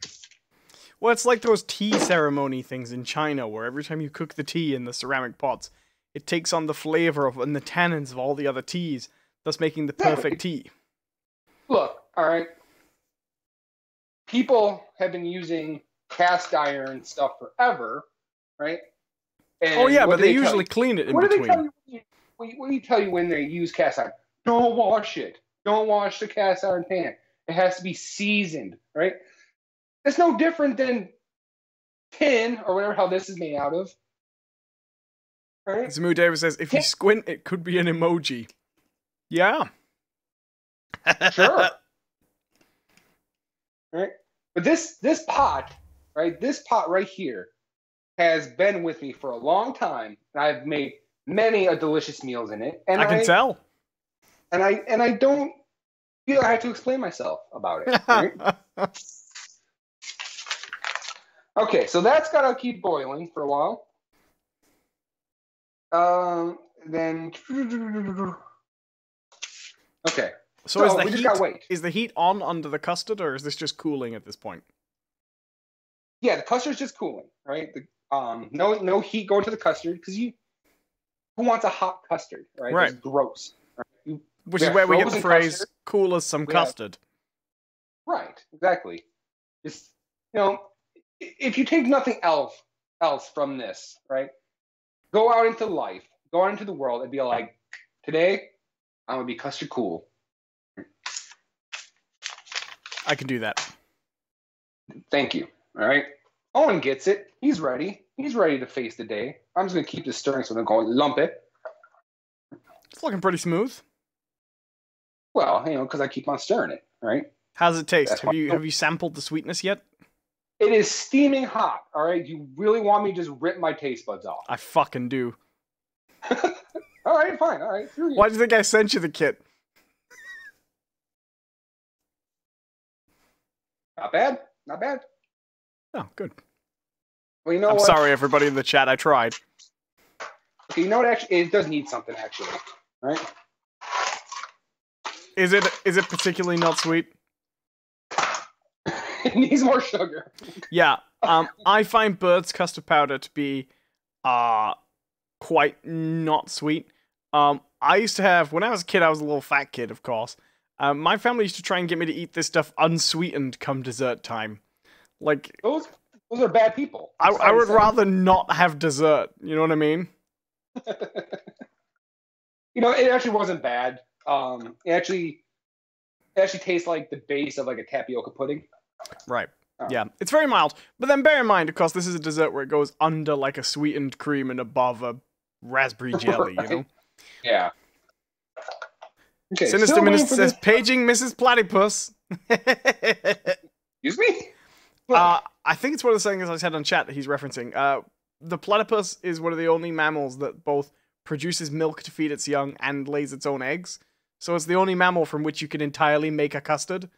Well, it's like those tea ceremony things in China, where every time you cook the tea in the ceramic pots, it takes on the flavor of and the tannins of all the other teas, thus making the perfect tea. Look, all right. People have been using cast iron stuff forever, right? And but they usually clean it in between. What do you tell you when they use cast iron? Don't wash it. Don't wash the cast iron pan. It has to be seasoned, right? It's no different than tin or whatever hell this is made out of. Right? Zamu Davis says, if you squint, it could be an emoji. Yeah. Sure. Right? But this pot, right? This pot right here has been with me for a long time. And I've made many a delicious meals in it. And I can tell. And I don't feel I have to explain myself about it. Right? Okay, so that's gotta keep boiling for a while. Then. Okay. So is the we just heat gotta wait. is the heat on under the custard, or is this just cooling at this point? Yeah, the custard's just cooling, right? No heat going to the custard because who wants a hot custard, right? Right. It's gross. Right? Which is where we get the frozen phrase custard. "cool as some custard." Right, exactly. Just if you take nothing else from this, right? Go out into life, go out into the world, and be like, today I'm gonna be custard cool. I can do that. Thank you. All right. Owen gets it. He's ready. He's ready to face the day. I'm just gonna keep this stirring, so I'm gonna go lump it. It's looking pretty smooth. Well, because I keep on stirring it. Right. How does it taste? That's Have you sampled the sweetness yet? It is steaming hot. All right. You really want me to just rip my taste buds off? I fucking do. All right. Fine. All right. Why do you think I sent you the kit? Not bad. Not bad. Oh, good. Well, you know I'm what? sorry, everybody in the chat. I tried. Okay, you know what? Actually, it does need something. Actually, right? Is it particularly not sweet? It needs more sugar. Yeah. I find Bird's custard powder to be quite not sweet. I used to have, when I was a kid, I was a little fat kid, of course. My family used to try and get me to eat this stuff unsweetened come dessert time. Like, those are bad people. I would rather not have dessert. You know what I mean? It actually wasn't bad. It actually tastes like the base of like a tapioca pudding. Right. Yeah, it's very mild. But then bear in mind, of course, this is a dessert where it goes under like a sweetened cream and above a raspberry jelly, Right. you know? Yeah. Okay, Sinister Minister says, paging Mrs. Platypus. Excuse me? I think it's one of the things I said on chat that he's referencing. The platypus is one of the only mammals that both produces milk to feed its young and lays its own eggs. So it's the only mammal from which you can entirely make a custard.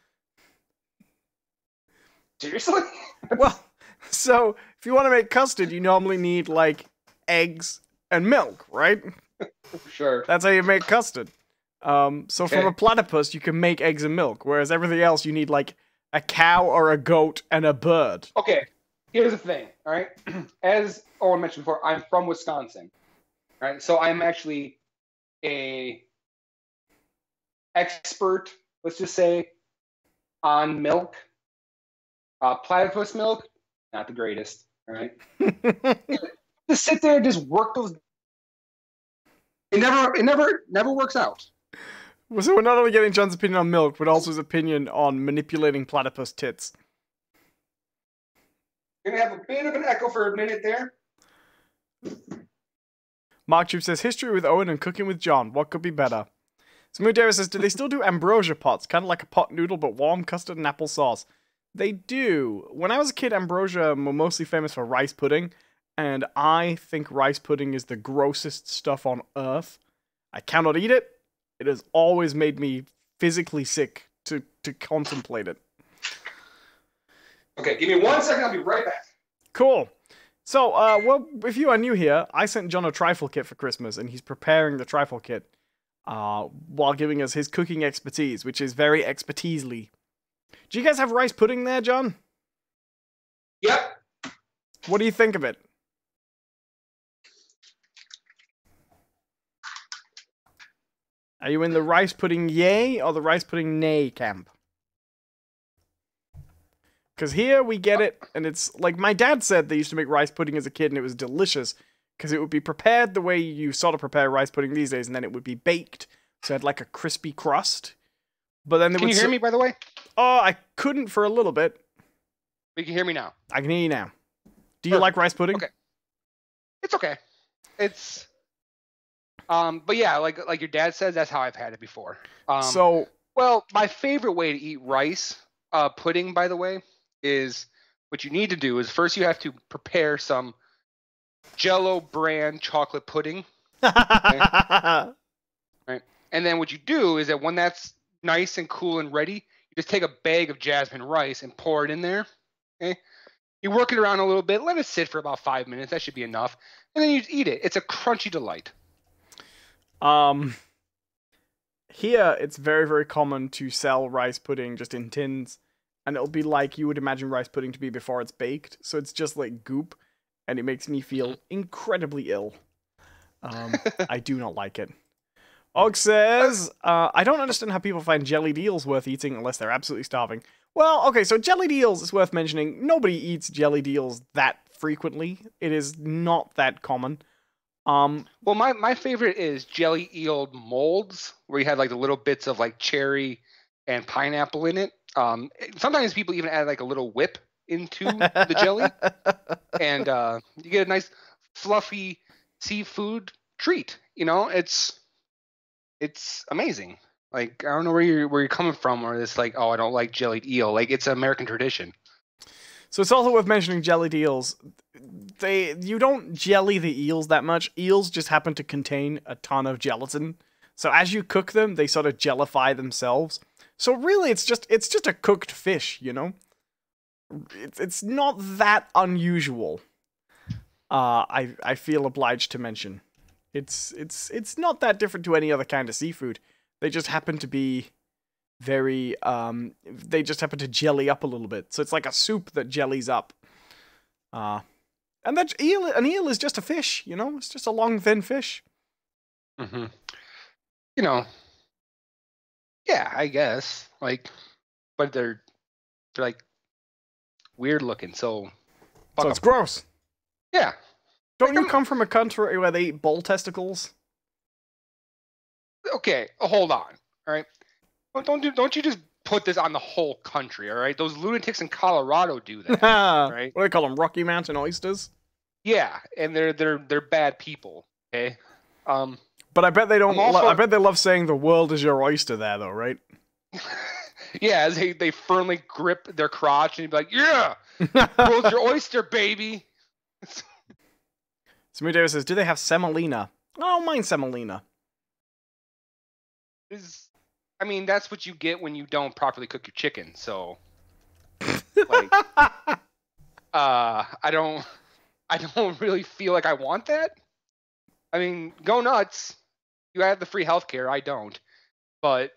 Seriously? Well, so if you want to make custard, you normally need, like, eggs and milk, right? Sure. That's how you make custard. So from a platypus, you can make eggs and milk, whereas everything else you need, like, a cow or a goat and a bird. Okay, here's the thing, all right? As Owen mentioned before, I'm from Wisconsin, right? So I'm actually a expert, let's just say, on milk. Platypus milk, not the greatest, all right? Just sit there and just work those. It never works out. So we're not only getting John's opinion on milk, but also his opinion on manipulating platypus tits. Gonna have a bit of an echo for a minute there. Mark Troop says, history with Owen and cooking with John. What could be better? Smooth Dara says, do they still do ambrosia pots? Kind of like a pot noodle, but warm, custard and apple sauce. They do. When I was a kid, ambrosia were mostly famous for rice pudding, and I think rice pudding is the grossest stuff on earth. I cannot eat it. It has always made me physically sick to contemplate it. Okay, give me 1 second. I'll be right back. Cool. So, well, if you are new here, I sent John a Trifle kit for Christmas, and he's preparing the Trifle kit while giving us his cooking expertise, which is very expertise-ly. Do you guys have rice pudding there, John? Yep. What do you think of it? Are you in the rice pudding yay or the rice pudding nay camp? Because here we get it, and it's like my dad said they used to make rice pudding as a kid, and it was delicious because it would be prepared the way you sort of prepare rice pudding these days, and then it would be baked, so it had like a crispy crust. But then Can you hear me, by the way? Oh, I couldn't for a little bit. You can hear me now. I can hear you now. Do you like rice pudding? Okay. It's okay. It's but yeah, like your dad says, that's how I've had it before. Well, my favorite way to eat rice pudding, by the way, is what you need to do is first you have to prepare some Jell-O brand chocolate pudding. Okay? Right. And then what you do is that when that's nice and cool and ready, you just take a bag of jasmine rice and pour it in there. Okay. You work it around a little bit, let it sit for about 5 minutes. That should be enough, and then you eat it. It's a crunchy delight. Here it's very, very common to sell rice pudding just in tins, and it'll be like you would imagine rice pudding to be before it's baked. So it's just like goop, and it makes me feel incredibly ill. I do not like it. Og says, I don't understand how people find jellied eels worth eating unless they're absolutely starving. Well, okay, so jellied eels is worth mentioning. Nobody eats jellied eels that frequently. It is not that common. Well, my favorite is jelly eel molds, where you had like the little bits of like cherry and pineapple in it. Sometimes people even add like a little whip into the jelly, and you get a nice fluffy seafood treat. You know, it's amazing. Like, I don't know where you're coming from, or this like, oh, I don't like jellied eel. Like, it's an American tradition. So it's also worth mentioning jellied eels. You don't jelly the eels that much. Eels just happen to contain a ton of gelatin. So as you cook them, they sort of jellify themselves. So really, it's just a cooked fish, you know? It's not that unusual. I feel obliged to mention. It's not that different to any other kind of seafood. They just happen to be very they just happen to jelly up a little bit. So it's like a soup that jellies up. And an eel is just a fish, you know? It's just a long, thin fish. Mm-hmm. You know, yeah, I guess. Like, but they're like weird looking, so it's gross. Yeah. Don't you come from a country where they eat bull testicles? Okay, hold on. All right. Don't you just put this on the whole country, all right? Those lunatics in Colorado do that, right? What do they call them? Rocky Mountain oysters? Yeah, and they're bad people, okay? But I bet they don't. I bet they love saying the world is your oyster there, though, right? Yeah, as they firmly grip their crotch and be like, "Yeah, world's your oyster, baby." Samir Davis says, "Do they have semolina?" I don't mind semolina. I mean, that's what you get when you don't properly cook your chicken. So, like, I don't really feel like I want that. I mean, go nuts. You have the free healthcare. I don't. But,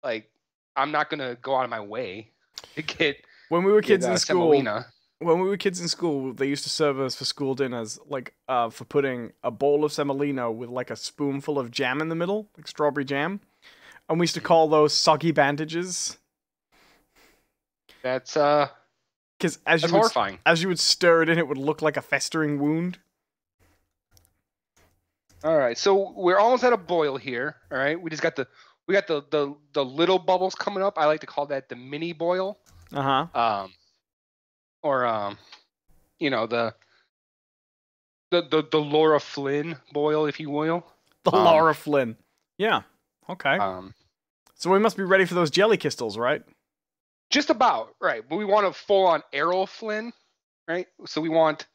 like, I'm not gonna go out of my way to get. When we were kids in school, semolina. When we were kids in school, they used to serve us for school dinners, like, for putting a bowl of semolina with, like, a spoonful of jam in the middle, like strawberry jam. And we used to call those soggy bandages. That's, because that's horrifying. As you would stir it in, it would look like a festering wound. All right, so we're almost at a boil here. All right, we got the little bubbles coming up. I like to call that the mini boil. Or you know, the Laura Flynn boil, if you will. The Laura Flynn. Yeah. Okay. So we must be ready for those jelly crystals, right? Just about, right. But we want a full-on Errol Flynn, right? So we want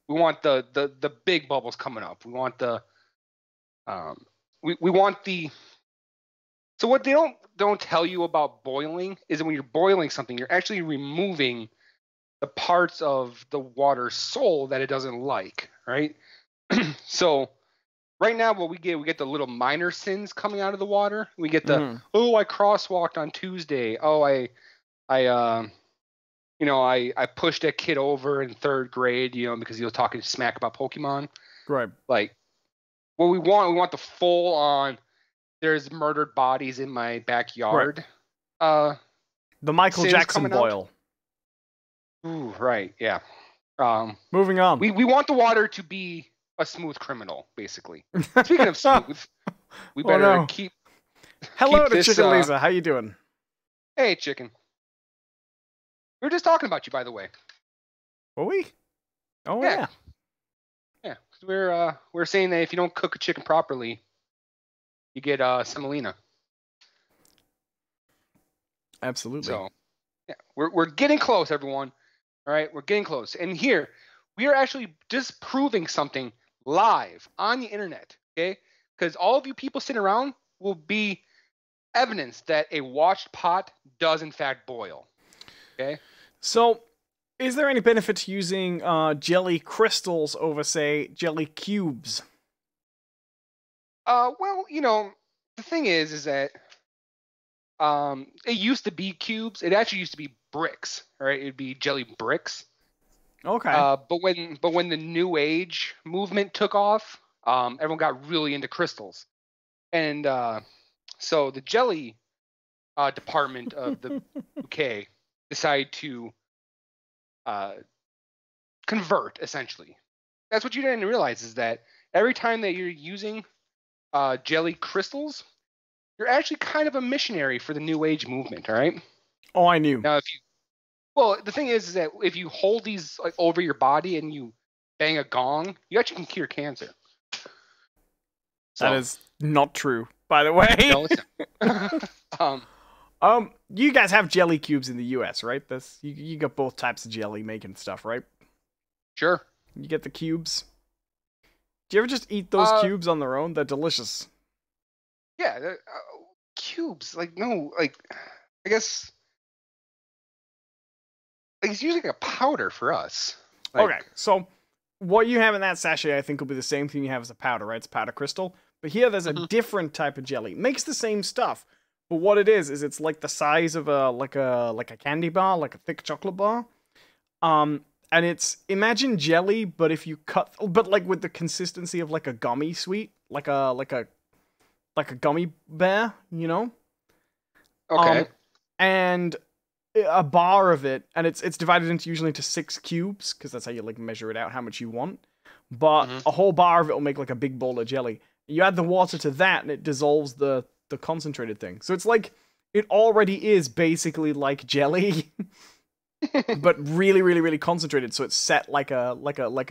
the big bubbles coming up. We want the we want the. So what they don't tell you about boiling is that when you're boiling something, you're actually removing the parts of the water's soul that it doesn't like, right? So right now, what we get the little minor sins coming out of the water. We get the I crosswalked on Tuesday. Oh, I pushed a kid over in 3rd grade, you know, because he was talking smack about Pokemon. Right. Like, what we want the full on. There's murdered bodies in my backyard. Right. The Michael Jackson boil. Ooh, right, yeah. Moving on. We want the water to be a smooth criminal, basically. Speaking of smooth, we better keep. Hello keep to this, Chicken Lisa. How you doing? Hey, Chicken. We were just talking about you, by the way. Were we? Oh yeah. Yeah, because we're saying that if you don't cook a chicken properly, you get semolina. Absolutely. So, yeah, we're getting close, everyone. All right, we're getting close. And here, we are actually disproving something live on the internet, okay? Because all of you people sitting around will be evidence that a washed pot does in fact boil, okay? So, Is there any benefit to using jelly crystals over, say, jelly cubes? Well, the thing is that it used to be cubes. It actually used to be bricks, right? It'd be jelly bricks. Okay. But when the New Age movement took off, everyone got really into crystals, and so the jelly department of the UK decided to convert. Essentially, that's what you didn't realize is that every time that you're using jelly crystals, you're actually kind of a missionary for the New Age movement. All right. Oh, I knew. Now, well, the thing is that if you hold these like over your body and you bang a gong, you actually can cure cancer. So, That is not true, by the way. no, listen. You guys have jelly cubes in the US, right? You got both types of jelly making stuff, right? Sure. You get the cubes. Do you ever just eat those cubes on their own? They're delicious. Yeah, cubes. Like no, like I guess like it's usually like a powder for us. Like, Okay, so what you have in that sachet, I think, will be the same thing you have as a powder, right? It's a powder crystal. But here, there's a different type of jelly. Makes the same stuff, but what it is it's like the size of a candy bar, like a thick chocolate bar. And it's imagine jelly, but if you but like with the consistency of like a gummy sweet, like a gummy bear, you know? Okay. And a bar of it, and it's divided usually into 6 cubes, because that's how you like measure it out how much you want. But a whole bar of it will make like a big bowl of jelly. You add the water to that, and it dissolves the concentrated thing. So it's like it already is basically like jelly, but really, really, really concentrated. So it's set like a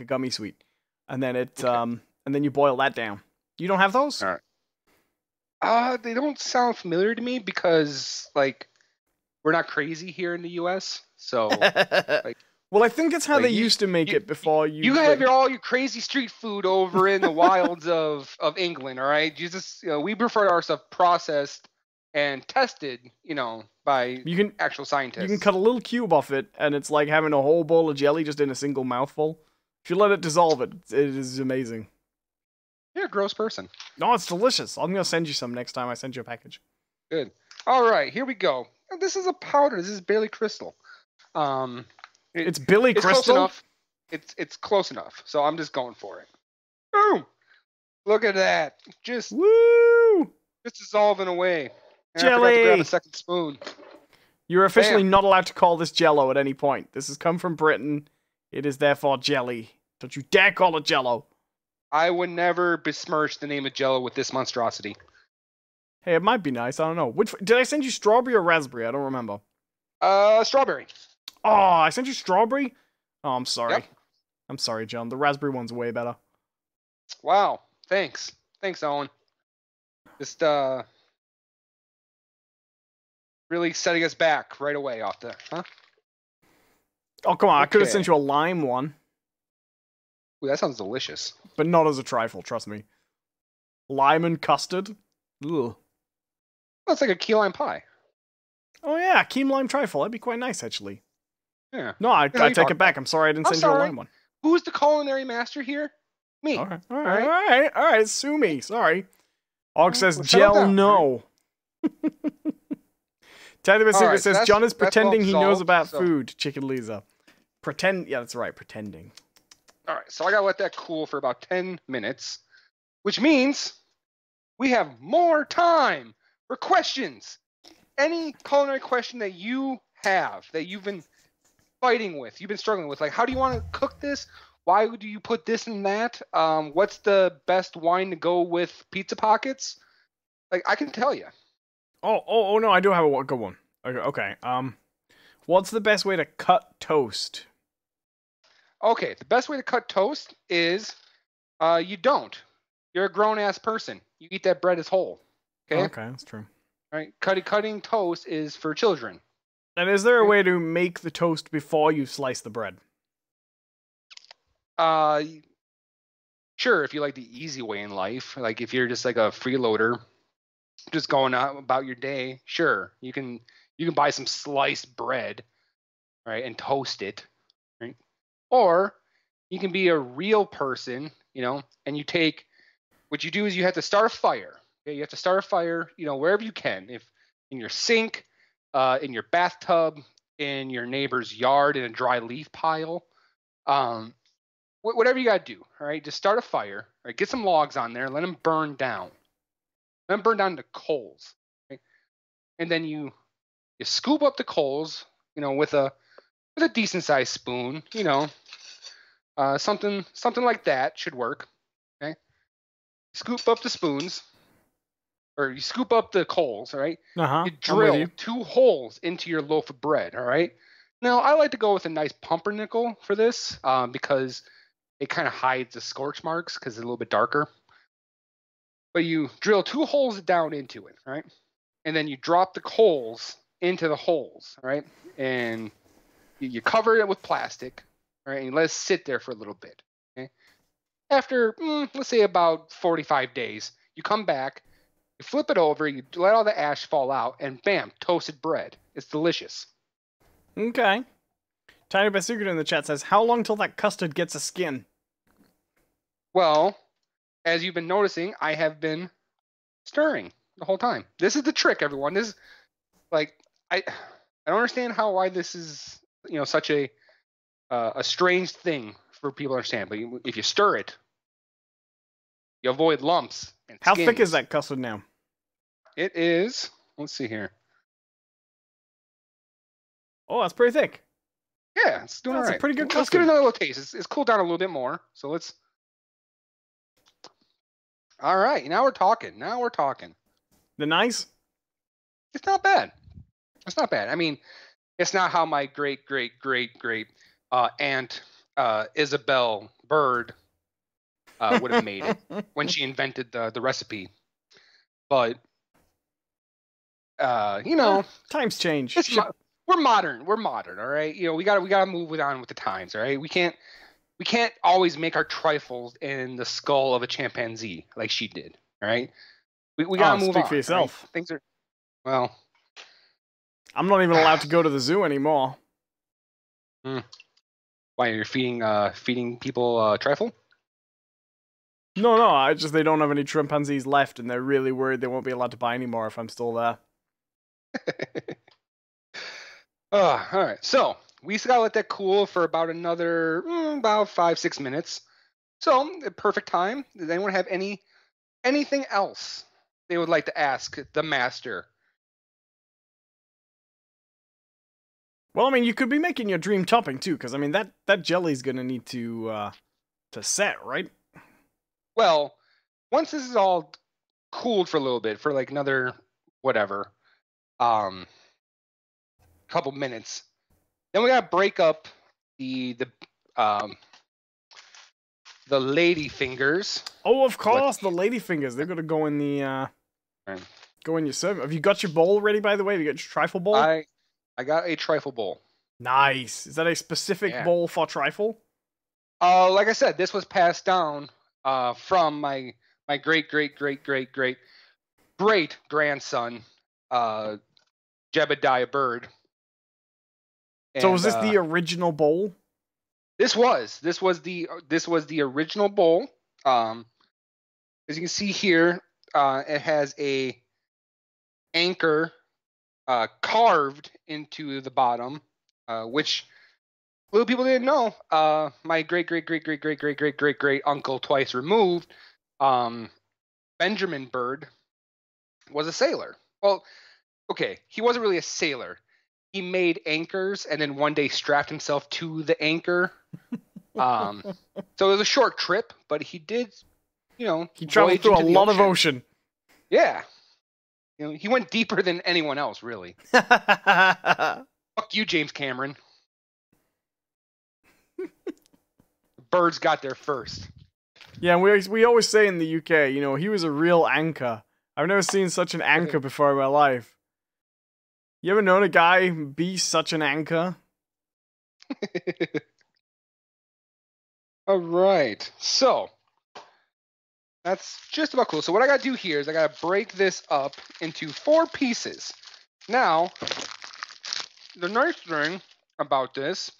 gummy sweet, and then and then you boil that down. You don't have those? All right. They don't sound familiar to me because like we're not crazy here in the U.S. So like. Well, I think it's how Like, they used to make it before you. You have all your crazy street food over in the wilds of England, all right? We prefer our stuff processed and tested, by actual scientists. You can cut a little cube off it, and it's like having a whole bowl of jelly just in a single mouthful. If you let it dissolve, it is amazing. You're a gross person. No, it's delicious. I'm gonna send you some next time I send you a package. Good. All right, here we go. This is a powder. This is barely crystal. It's Billy Crystal. Crystal. Close enough. It's close enough. So I'm just going for it. Boom! Look at that. Just dissolving away. And Jelly. I forgot to grab a second spoon. You're officially not allowed to call this Jello at any point. This has come from Britain. It is therefore jelly. Don't you dare call it Jello. I would never besmirch the name of Jello with this monstrosity. Hey, it might be nice. I don't know. Did I send you strawberry or raspberry? I don't remember. Strawberry. Oh, I sent you strawberry? Oh, I'm sorry. Yep. I'm sorry, John. The raspberry one's way better. Wow. Thanks. Thanks, Owen. Just, really setting us back right away off the, huh? Oh, come on. I could have sent you a lime one. Ooh, that sounds delicious. But not as a trifle, trust me. Lime and custard? Ugh. That's like a key lime pie. Oh, yeah. Key lime trifle. That'd be quite nice, actually. Yeah. No, I take it back. I'm sorry I didn't send you a lime one. Who's the culinary master here? Me. All right. Sue me. Sorry. Og says, gel no. Tell you the secret says, John is pretending he knows about food. Chicken Lisa. Yeah, that's right. Pretending. All right. So I got to let that cool for about 10 minutes, which means we have more time for questions. Any culinary question that you have, that you've been fighting with, you've been struggling with, like how do you want to cook this? Why do you put this and that? What's the best wine to go with pizza pockets? Like I can tell you. Oh no, I do have a good one. Okay. What's the best way to cut toast? Okay, the best way to cut toast is you don't. You're a grown ass person. You eat that bread as whole. Okay, that's true. All right, cutting toast is for children. And is there a way to make the toast before you slice the bread? Sure, if you like the easy way in life, like if you're just like a freeloader, just going out about your day, sure, you can buy some sliced bread, right, and toast it. right? Or you can be a real person, and you take, what you do is you have to start a fire. Okay? You have to start a fire, wherever you can. If in your sink, in your bathtub, in your neighbor's yard, in a dry leaf pile, whatever you got to do, all right? Just start a fire, right? Get some logs on there, let them burn down. Let them burn down to coals, right? And then you scoop up the coals, with a decent sized spoon, something like that should work. Okay, scoop up the spoons, or you scoop up the coals. All right, you drill 2 holes into your loaf of bread. All right. Now I like to go with a nice pumpernickel for this, because it kind of hides the scorch marks because it's a little bit darker. But you drill 2 holes down into it, right? And then you drop the coals into the holes, right? And you cover it with plastic, right? And you let it sit there for a little bit. Okay. After, let's say about 45 days, you come back, you flip it over, you let all the ash fall out, and bam, toasted bread. It's delicious. Okay. Tiny Best Secret in the chat says, how long till that custard gets a skin? Well, as you've been noticing, I have been stirring the whole time. This is the trick, everyone. This is, like, I don't understand why this is, such a strange thing for people to understand. But if you stir it, you avoid lumps and How skins. thick is that custard now? It is, let's see here. Oh, that's pretty thick. Yeah, it's doing all right. That's a pretty good Let's custard. get another little taste. It's cooled down a little bit more. So let's. All right, now we're talking. The nice? It's not bad. It's not bad. I mean, it's not how my great aunt Isabel Bird would have made it when she invented the recipe. But times change. We're modern. All right. We gotta move on with the times. All right. We can't always make our trifles in the skull of a chimpanzee like she did. All right. We gotta move on. Speak for yourself. Right? Things are, well. I'm not even allowed to go to the zoo anymore. Why, you're feeding people trifle? No. They don't have any chimpanzees left, and they're really worried they won't be allowed to buy any more if I'm still there. All right. So we just gotta let that cool for about another about 5-6 minutes. So perfect time. Does anyone have anything else they would like to ask the master? Well, I mean, you could be making your dream topping too, because I mean that jelly's gonna need to set, right? Well, once this is all cooled for a little bit, for like another whatever, couple minutes, then we gotta break up the lady fingers. Oh, of course, the lady fingers. They're gonna go in the go in your serve. Have you got your bowl ready, by the way? Have you got your trifle bowl? I got a trifle bowl. Nice. Is that a specific bowl for trifle? Like I said, this was passed down from my great grandson, Jebediah Bird. And, so was this the original bowl? This was the original bowl. As you can see here, it has a anchor carved into the bottom, which little people didn't know. My great uncle twice removed, Benjamin Bird, was a sailor. Well, okay, he wasn't really a sailor. He made anchors and then one day strapped himself to the anchor. So it was a short trip, but he did, he traveled through a lot of ocean. Yeah. He went deeper than anyone else, really. Fuck you, James Cameron. Birds got there first. Yeah, we always say in the UK, he was a real anchor. I've never seen such an anchor before in my life. You ever known a guy be such an anchor? All right, so that's just about cool. So what I gotta do here is I gotta break this up into 4 pieces. Now, the nice thing about this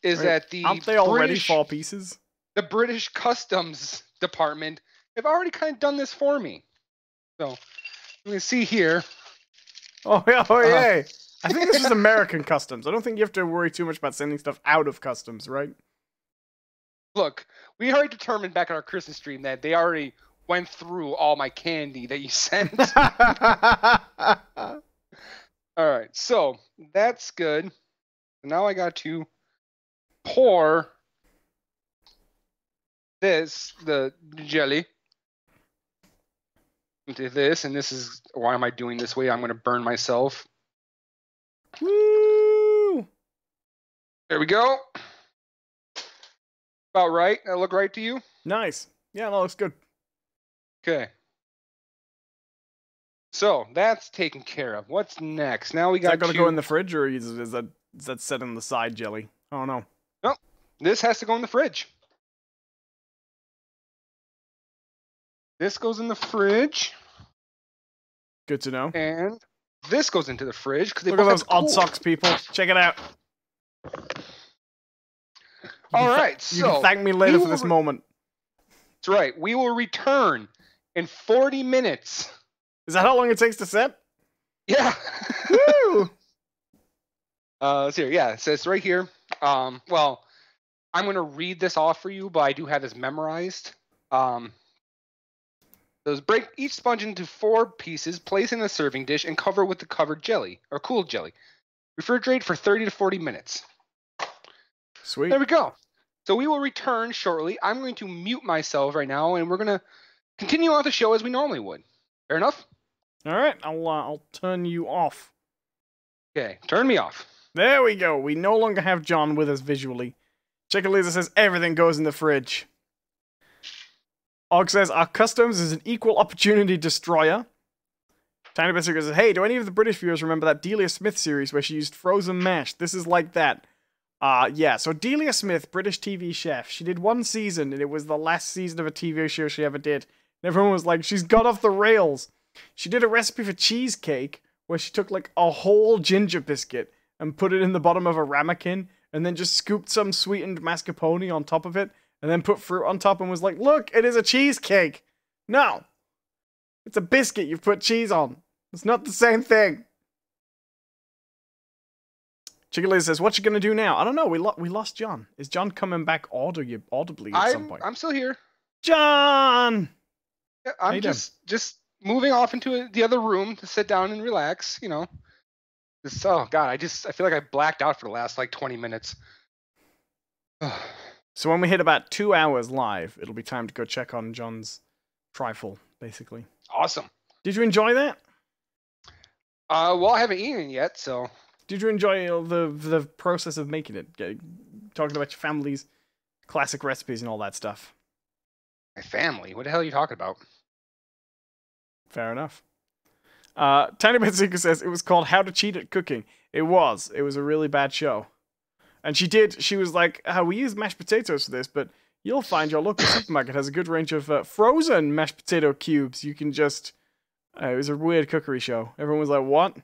is that the aren't they already British, 4 pieces? the British Customs Department have already kind of done this for me. So you can see here. Oh yeah. I think this is American customs. I don't think you have to worry too much about sending stuff out of customs, right? Look, we already determined back on our Christmas stream that they already went through all my candy that you sent. All right, so that's good. Now I got to pour the jelly, into this, and this is, why am I doing this way? I'm going to burn myself. Woo! There we go. About right. That look right to you? Nice. Yeah, that looks good. Okay. So that's taken care of. What's next? Now we got. Is that gonna go in the fridge, or is that set on the side jelly? I don't know. Nope. This has to go in the fridge. This goes in the fridge. Good to know. And this goes into the fridge because look at those odd socks, people. Check it out. All right, you can thank me later for this moment. That's right. We will return in 40 minutes. Is that how long it takes to set? Yeah. Woo! Let's see. Yeah, it says right here. Well, I'm going to read this off for you, but I do have this memorized. Those break each sponge into 4 pieces, place in a serving dish, and cover with the covered jelly, or cooled jelly. Refrigerate for 30 to 40 minutes. Sweet. There we go. So we will return shortly. I'm going to mute myself right now, and we're going to continue on the show as we normally would. Fair enough? All right, I'll turn you off. Okay, turn me off. There we go. We no longer have John with us visually. Chickalisa says everything goes in the fridge. Og says our customs is an equal opportunity destroyer. Tiny Bissinger says, hey, do any of the British viewers remember that Delia Smith series where she used frozen mash? This is like that. Yeah, so Delia Smith, British TV chef, she did 1 season, and it was the last season of a TV show she ever did. And everyone was like, she's got off the rails. She did a recipe for cheesecake where she took like a whole ginger biscuit and put it in the bottom of a ramekin, and then just scooped some sweetened mascarpone on top of it, and then put fruit on top and was like, look, it is a cheesecake. No. It's a biscuit you've put cheese on. It's not the same thing. Chickalisa says, what you gonna do now? I don't know, we lost John. Is John coming back audibly at some point? I'm still here. John! Yeah, I'm just moving off into the other room to sit down and relax, you know. Oh god, I feel like I blacked out for the last like 20 minutes. So when we hit about 2 hours live, it'll be time to go check on John's Trifle, basically. Awesome. Did you enjoy that? Well, I haven't eaten it yet, so. Did you enjoy the process of making it? Talking about your family's classic recipes and all that stuff. My family? What the hell are you talking about? Fair enough. Tiny Benzica says it was called How to Cheat at Cooking. It was a really bad show. And she was like, we use mashed potatoes for this, but you'll find your local supermarket has a good range of frozen mashed potato cubes. You can just... it was a weird cookery show. Everyone was like, what?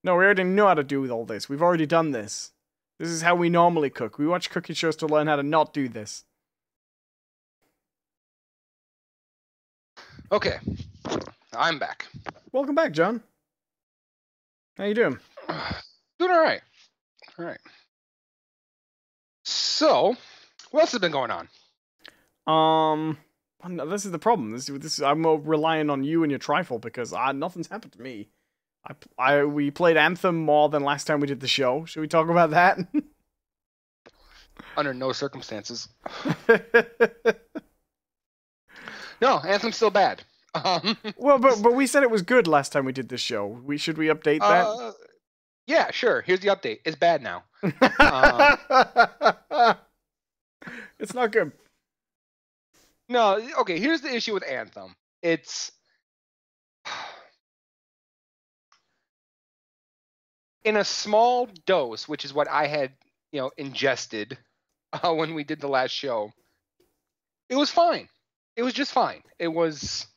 No, we already know how to do all this. We've already done this. This is how we normally cook. We watch cooking shows to learn how to not do this. Okay. I'm back. Welcome back, John. How you doing? Doing all right. All right. So, what else has been going on? No, this is the problem. I'm more relying on you and your Trifle because nothing's happened to me. We played Anthem more than last time we did the show. Should we talk about that? Under no circumstances. No, Anthem's still bad. Well, but we said it was good last time we did this show. Should we update that? Yeah, sure. Here's the update. It's bad now. It's not good. No, okay, here's the issue with Anthem. It's... in a small dose, which is what I had, ingested when we did the last show, it was fine. It was just fine. It was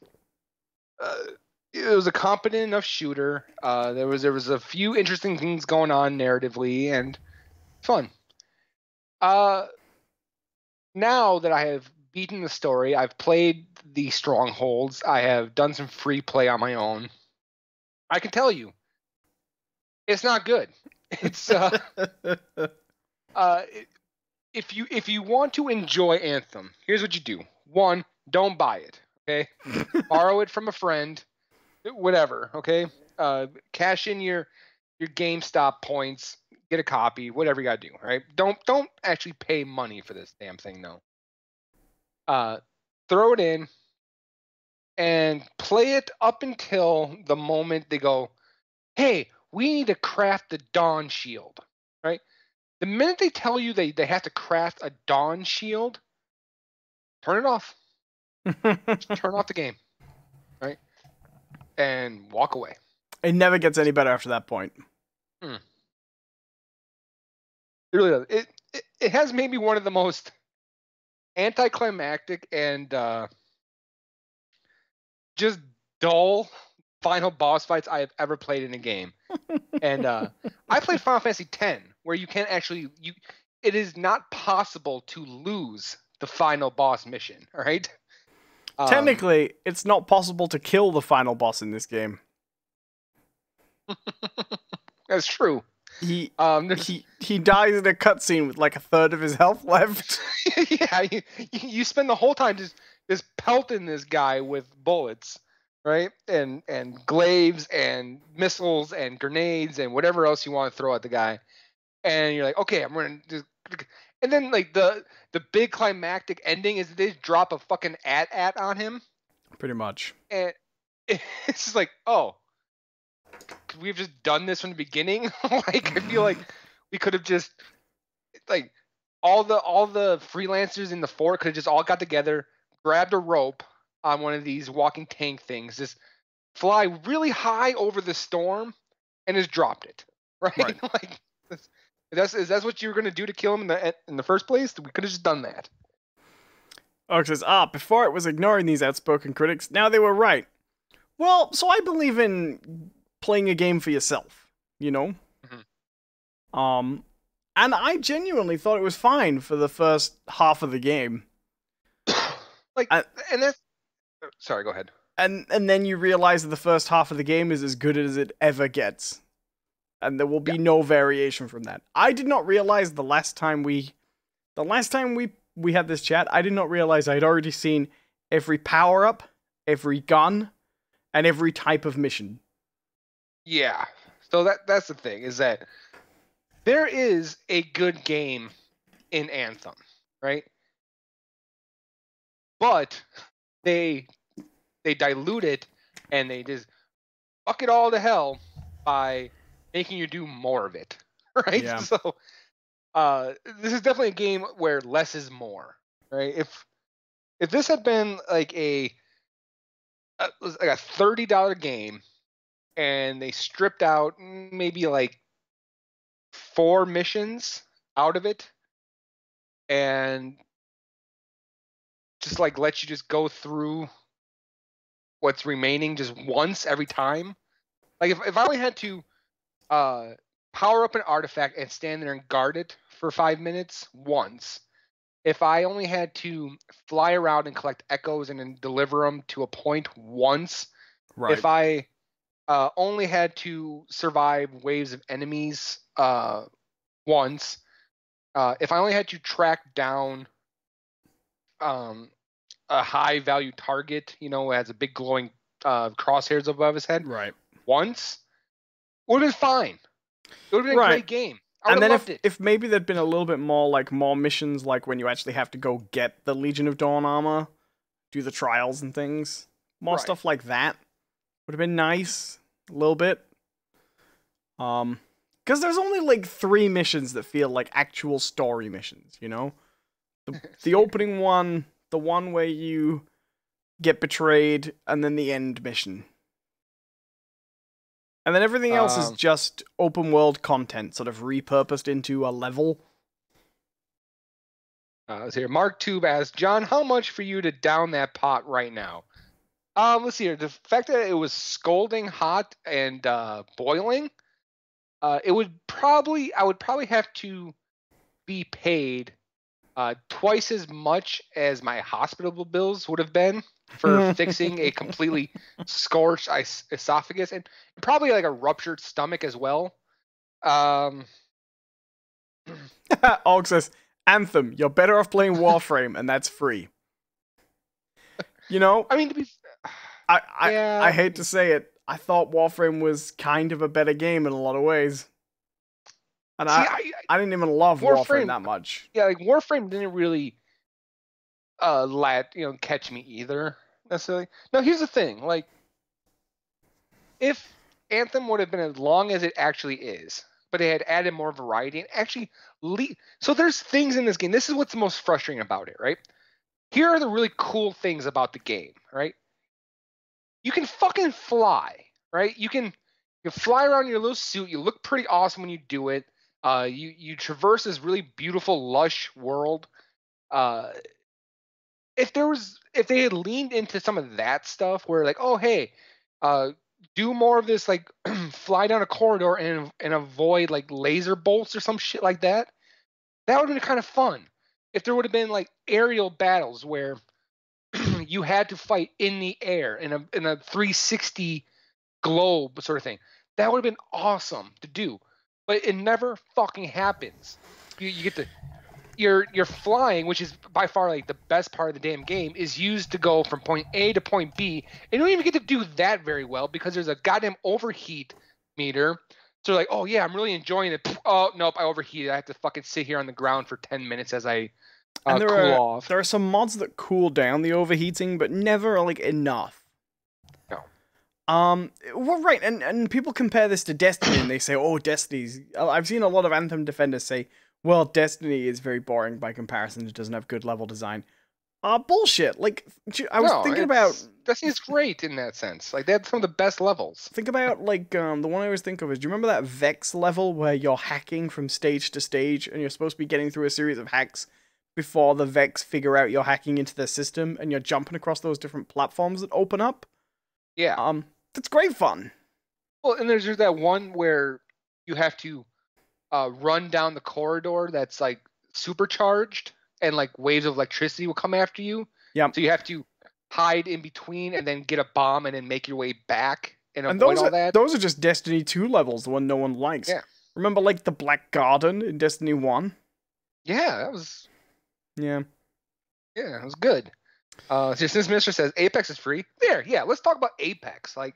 a competent enough shooter. There was a few interesting things going on narratively and fun. Now that I have beaten the story, I've played the strongholds, I have done some free play on my own. I can tell you, it's not good. It's if you want to enjoy Anthem, here's what you do. 1, don't buy it. Okay, borrow it from a friend, whatever. Okay, cash in your GameStop points, get a copy, whatever you gotta do. Right? Don't actually pay money for this damn thing, though. Throw it in and play it up until the moment they go, hey, we need to craft the Dawn Shield, right? The minute they tell you they have to craft a Dawn Shield, turn it off. Turn off the game, right? And walk away. It never gets any better after that point. It really does. It has maybe one of the most anticlimactic and just dull final boss fights I have ever played in a game. And I played Final Fantasy X, where you can't actually it is not possible to lose the final boss mission. All right. Technically, it's not possible to kill the final boss in this game. That's true. He dies in a cutscene with like a third of his health left. Yeah, you spend the whole time just pelting this guy with bullets, right? And glaives and missiles and grenades and whatever else you want to throw at the guy. And you're like, okay, I'm gonna just. And then like the big climactic ending is they just drop a fucking at on him. Pretty much. And it's just like, oh, could we have just done this from the beginning? Like, I feel like we could have just like all the freelancers in the fort could have just all got together, grabbed a rope on one of these walking tank things, just fly really high over the storm, and just dropped it. Right? Like, is that what you were gonna do to kill him in the first place? We could have just done that. Oh, it says, before it was ignoring these outspoken critics, now they were right. Well, so I believe in playing a game for yourself, you know? Mm-hmm. And I genuinely thought it was fine for the first half of the game. Sorry, go ahead. And then you realize that the first half of the game is as good as it ever gets. And there will be no variation from that. I did not realize the last time we had this chat, I did not realize I had already seen every power-up, every gun, and every type of mission. Yeah. So that's the thing, is that there is a good game in Anthem, right? But they dilute it and they just fuck it all to hell by making you do more of it, right? Yeah. So this is definitely a game where less is more, right? If this had been like a $30 game and they stripped out maybe like 4 missions out of it and just like let you just go through what's remaining just once every time. Like if I only had to power up an artifact and stand there and guard it for 5 minutes once. If I only had to fly around and collect echoes and then deliver them to a point once. Right. If I only had to survive waves of enemies once. If I only had to track down a high value target, who has a big glowing crosshairs above his head, right, once, would have been fine. It would have been a great game. I would have loved it. If maybe there'd been a little bit more missions, like when you actually have to go get the Legion of Dawn armor, do the trials and things, more stuff like that would have been nice. A little bit. Because there's only like 3 missions that feel like actual story missions, The opening one, the one where you get betrayed, and then the end mission. And then everything else is just open world content, sort of repurposed into a level. Let's hear. Mark Tube asks, John, how much for you to down that pot right now? Let's see here. The fact that it was scalding hot and boiling, I would probably have to be paid twice as much as my hospital bills would have been for fixing a completely scorched esophagus and probably like a ruptured stomach as well. Og says, Anthem, you're better off playing Warframe, and that's free. You know, I mean, I hate to say it, I thought Warframe was kind of a better game in a lot of ways. And I didn't even love Warframe that much. Yeah, like Warframe didn't really catch me either necessarily. No, here's the thing, like if Anthem would have been as long as it actually is, but they had added more variety and actually so there's things in this game. This is what's the most frustrating about it, right? Here are the really cool things about the game, right? You can fucking fly, right? You can fly around in your little suit. You look pretty awesome when you do it. You traverse this really beautiful, lush world. If they had leaned into some of that stuff, where like, oh hey, do more of this, like fly down a corridor and avoid like laser bolts or some shit like that, that would have been kind of fun. If there would have been like aerial battles where you had to fight in the air in a 360 globe sort of thing, that would have been awesome to do. But it never fucking happens. You get to you're flying, which is by far like the best part of the damn game, is used to go from point A to point B. And you don't even get to do that very well because there's a goddamn overheat meter. So like, oh yeah, I'm really enjoying it. Oh nope, I overheated. I have to fucking sit here on the ground for 10 minutes as I cool off. There are some mods that cool down the overheating, but never like enough. No. Well, right, and people compare this to Destiny, and they say, oh, Destiny's... I've seen a lot of Anthem defenders say, well, Destiny is very boring by comparison. It doesn't have good level design. Bullshit. Like, I was thinking about... Destiny's great in that sense. Like, they had some of the best levels. Think about, like, the one I always think of is, do you remember that Vex level where you're hacking from stage to stage, and you're supposed to be getting through a series of hacks before the Vex figure out you're hacking into their system, and you're jumping across those different platforms that open up? Yeah. That's great fun. Well, and there's that one where you have to run down the corridor that's like supercharged, and like waves of electricity will come after you. Yeah. So you have to hide in between and then get a bomb and then make your way back and avoid all that. Those are just Destiny 2 levels, the one no one likes. Yeah. Remember like the Black Garden in Destiny 1? Yeah, that was... Yeah. Yeah, it was good. Since Mister says Apex is free, yeah, let's talk about Apex. Like,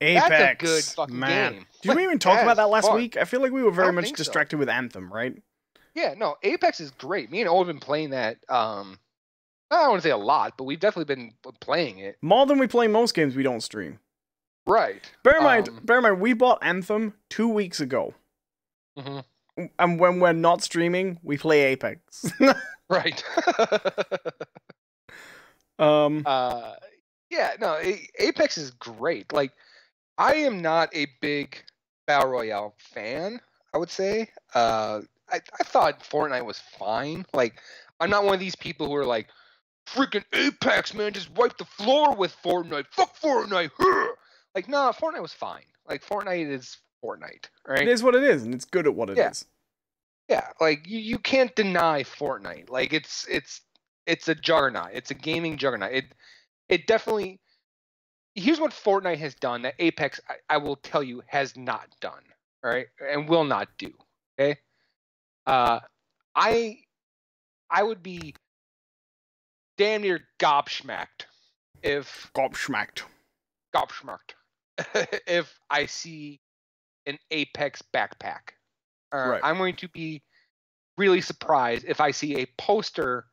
Apex, that's a good fucking game. Did we even talk about that last fun. week? I feel like we were very much distracted with Anthem, right? Yeah, no, Apex is great. Me and Owen have been playing that, I don't want to say a lot, but we've definitely been playing it. More than we play most games we don't stream. Right. Bear in mind, we bought Anthem 2 weeks ago. Mm-hmm. And when we're not streaming, we play Apex. Right. Yeah, no, Apex is great. Like, I am not a big Battle Royale fan, I would say. I thought Fortnite was fine. Like, I'm not one of these people who are like, freaking Apex, man, just wipe the floor with Fortnite. Fuck Fortnite. Like, nah, Fortnite was fine. Like, Fortnite is Fortnite, right? It is what it is, and it's good at what it is. Yeah, like, you can't deny Fortnite. Like, it's a juggernaut. It's a gaming juggernaut. It definitely... Here's what Fortnite has done that Apex, I will tell you, has not done, all right? And will not do, okay? I would be damn near gobsmacked if if I see an Apex backpack. Right. I'm going to be really surprised if I see a poster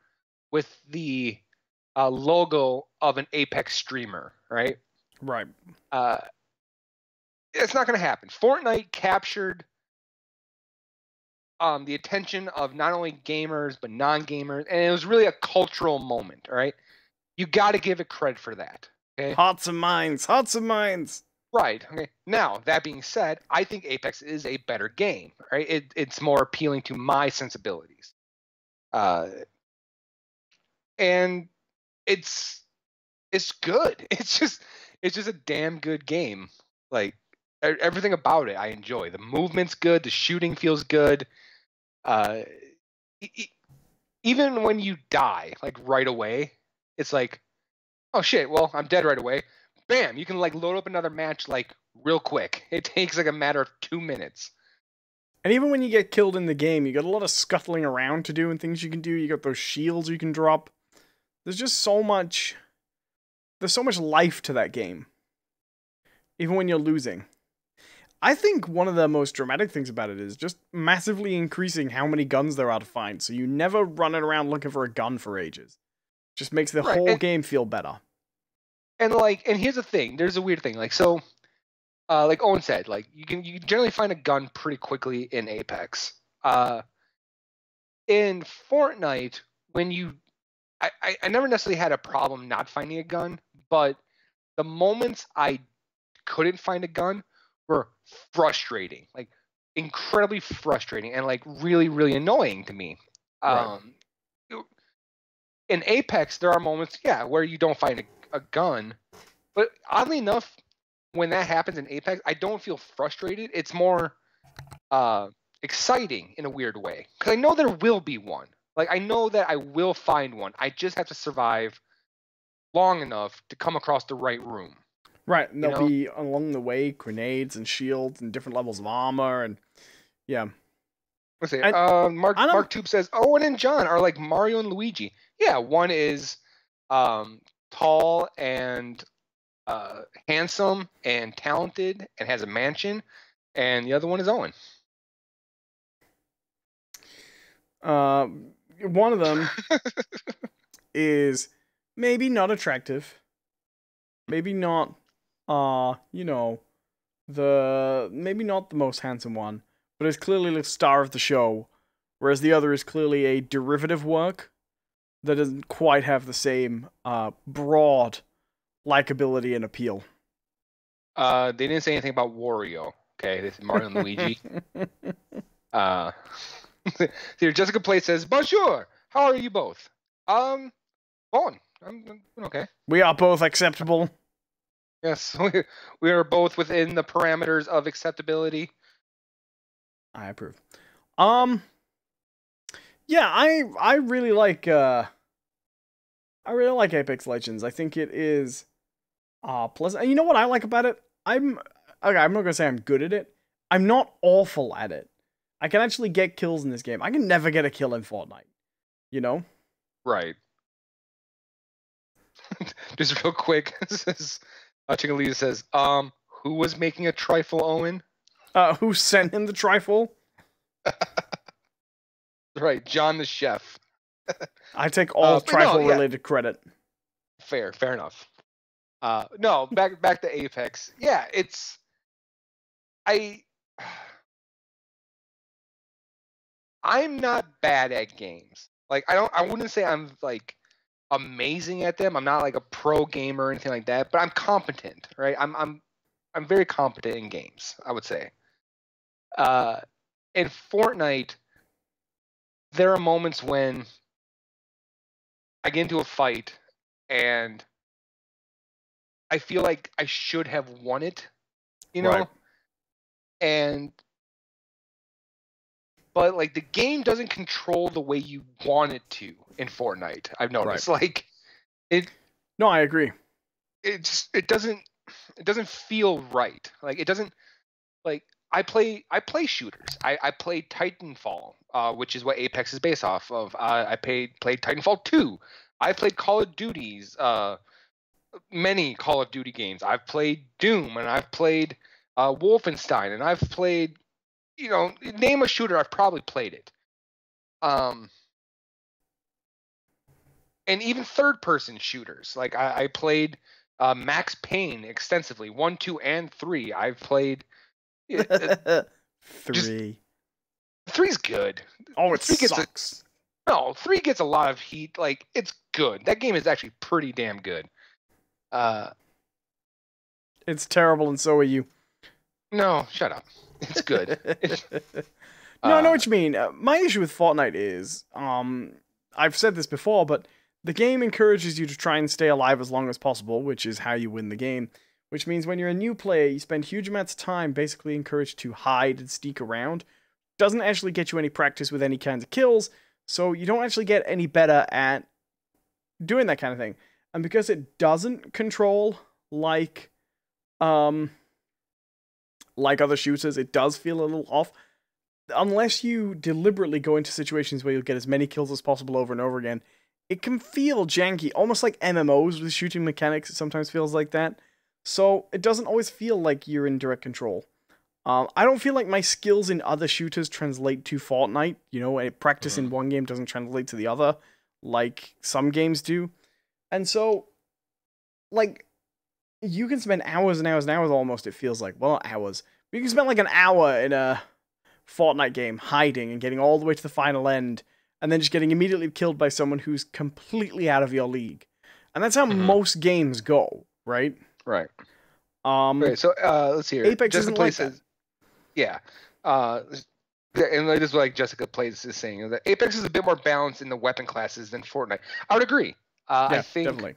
with the logo of an Apex streamer, right? Right. It's not going to happen. Fortnite captured the attention of not only gamers but non-gamers, and it was really a cultural moment. All right, you got to give it credit for that. Okay, hearts and minds. Right. Okay. Now that being said, I think Apex is a better game. Right, it's more appealing to my sensibilities, and it's good. It's just a damn good game. Like, everything about it I enjoy. The movement's good, the shooting feels good. even when you die, like right away, it's like, oh shit, well, I'm dead right away. Bam, you can like load up another match like real quick. It takes like a matter of 2 minutes. And even when you get killed in the game, you got a lot of scuttling around to do and things you can do. You got those shields you can drop. There's just so much... There's so much life to that game. Even when you're losing. I think one of the most dramatic things about it is just massively increasing how many guns there are to find. So you never running around looking for a gun for ages. Just makes the whole game feel better. And here's the thing. There's a weird thing. Like, so... like Owen said, like you can generally find a gun pretty quickly in Apex. In Fortnite, when I never necessarily had a problem not finding a gun, but the moments I couldn't find a gun were frustrating, like incredibly frustrating and like really, really annoying to me. Right. In Apex, there are moments, where you don't find a gun, but oddly enough, when that happens in Apex, I don't feel frustrated. It's more exciting in a weird way. Because I know there will be one. Like, I know that I will find one. I just have to survive long enough to come across the right room. Right, and there'll be, along the way, grenades and shields and different levels of armor, and yeah. Let's see. Mark Tube says, Owen and John are like Mario and Luigi. Yeah, one is tall and... handsome and talented and has a mansion, and the other one is Owen. One of them is maybe not attractive, maybe not, maybe not the most handsome one, but is clearly the star of the show, whereas the other is clearly a derivative work that doesn't quite have the same broad likability and appeal. They didn't say anything about Wario. Okay, this is Mario and Luigi. Here, Jessica Plate says, "Bonjour. How are you both?" Fine. I'm doing okay. We are both acceptable. Yes, we are both within the parameters of acceptability. I approve. Yeah, I really like Apex Legends. I think it is pleasant. And you know what I like about it? I'm not gonna say I'm good at it. I'm not awful at it. I can actually get kills in this game. I can never get a kill in Fortnite. You know? Right. Just real quick, Chingalita says, who was making a trifle, Owen? Who sent him the trifle? Right, John the chef. I take all trifle-related credit. Fair enough. No, back to Apex. Yeah, I'm not bad at games. Like I wouldn't say I'm like amazing at them. I'm not like a pro gamer or anything like that, but I'm competent, right? I'm very competent in games, I would say. In Fortnite, there are moments when I get into a fight and I feel like I should have won it, you know? Right. But like the game doesn't control the way you want it to in Fortnite. I've noticed. Right. Like it. No, I agree. It doesn't feel right. Like it doesn't. Like I play shooters. I played Titanfall, which is what Apex is based off of. I played Titanfall 2. I played Call of Duties. Many Call of Duty games. I've played Doom, and I've played Wolfenstein, and I've played, name a shooter, I've probably played it. And even third-person shooters. Like I played Max Payne extensively, 1, 2, and 3. I've played 3. 3's good. Oh, it sucks. No, 3 gets a lot of heat. Like it's good. That game is actually pretty damn good. It's terrible, and so are you. No, shut up. It's good. No, I know what you mean. My issue with Fortnite is, I've said this before, but the game encourages you to try and stay alive as long as possible, which is how you win the game. Which means when you're a new player, you spend huge amounts of time basically encouraged to hide and sneak around. Doesn't actually get you any practice with any kinds of kills, So you don't actually get any better at doing that kind of thing. And because it doesn't control like other shooters, it does feel a little off. Unless you deliberately go into situations where you'll get as many kills as possible over and over again, it can feel janky, almost like MMOs with shooting mechanics. It sometimes feels like that. So it doesn't always feel like you're in direct control. I don't feel like my skills in other shooters translate to Fortnite. You know, practice in one game doesn't translate to the other, like some games do. And so, like, you can spend hours and hours and hours almost, it feels like. Well, not hours. But you can spend like an hour in a Fortnite game hiding and getting all the way to the final end, and then just getting immediately killed by someone who's completely out of your league. And that's how most games go, right? Right. Right, so let's hear. Apex Jessica isn't Plays like that. says, yeah. And this is what like Jessica Plays is saying, is that Apex is a bit more balanced in the weapon classes than Fortnite. I would agree. I think definitely.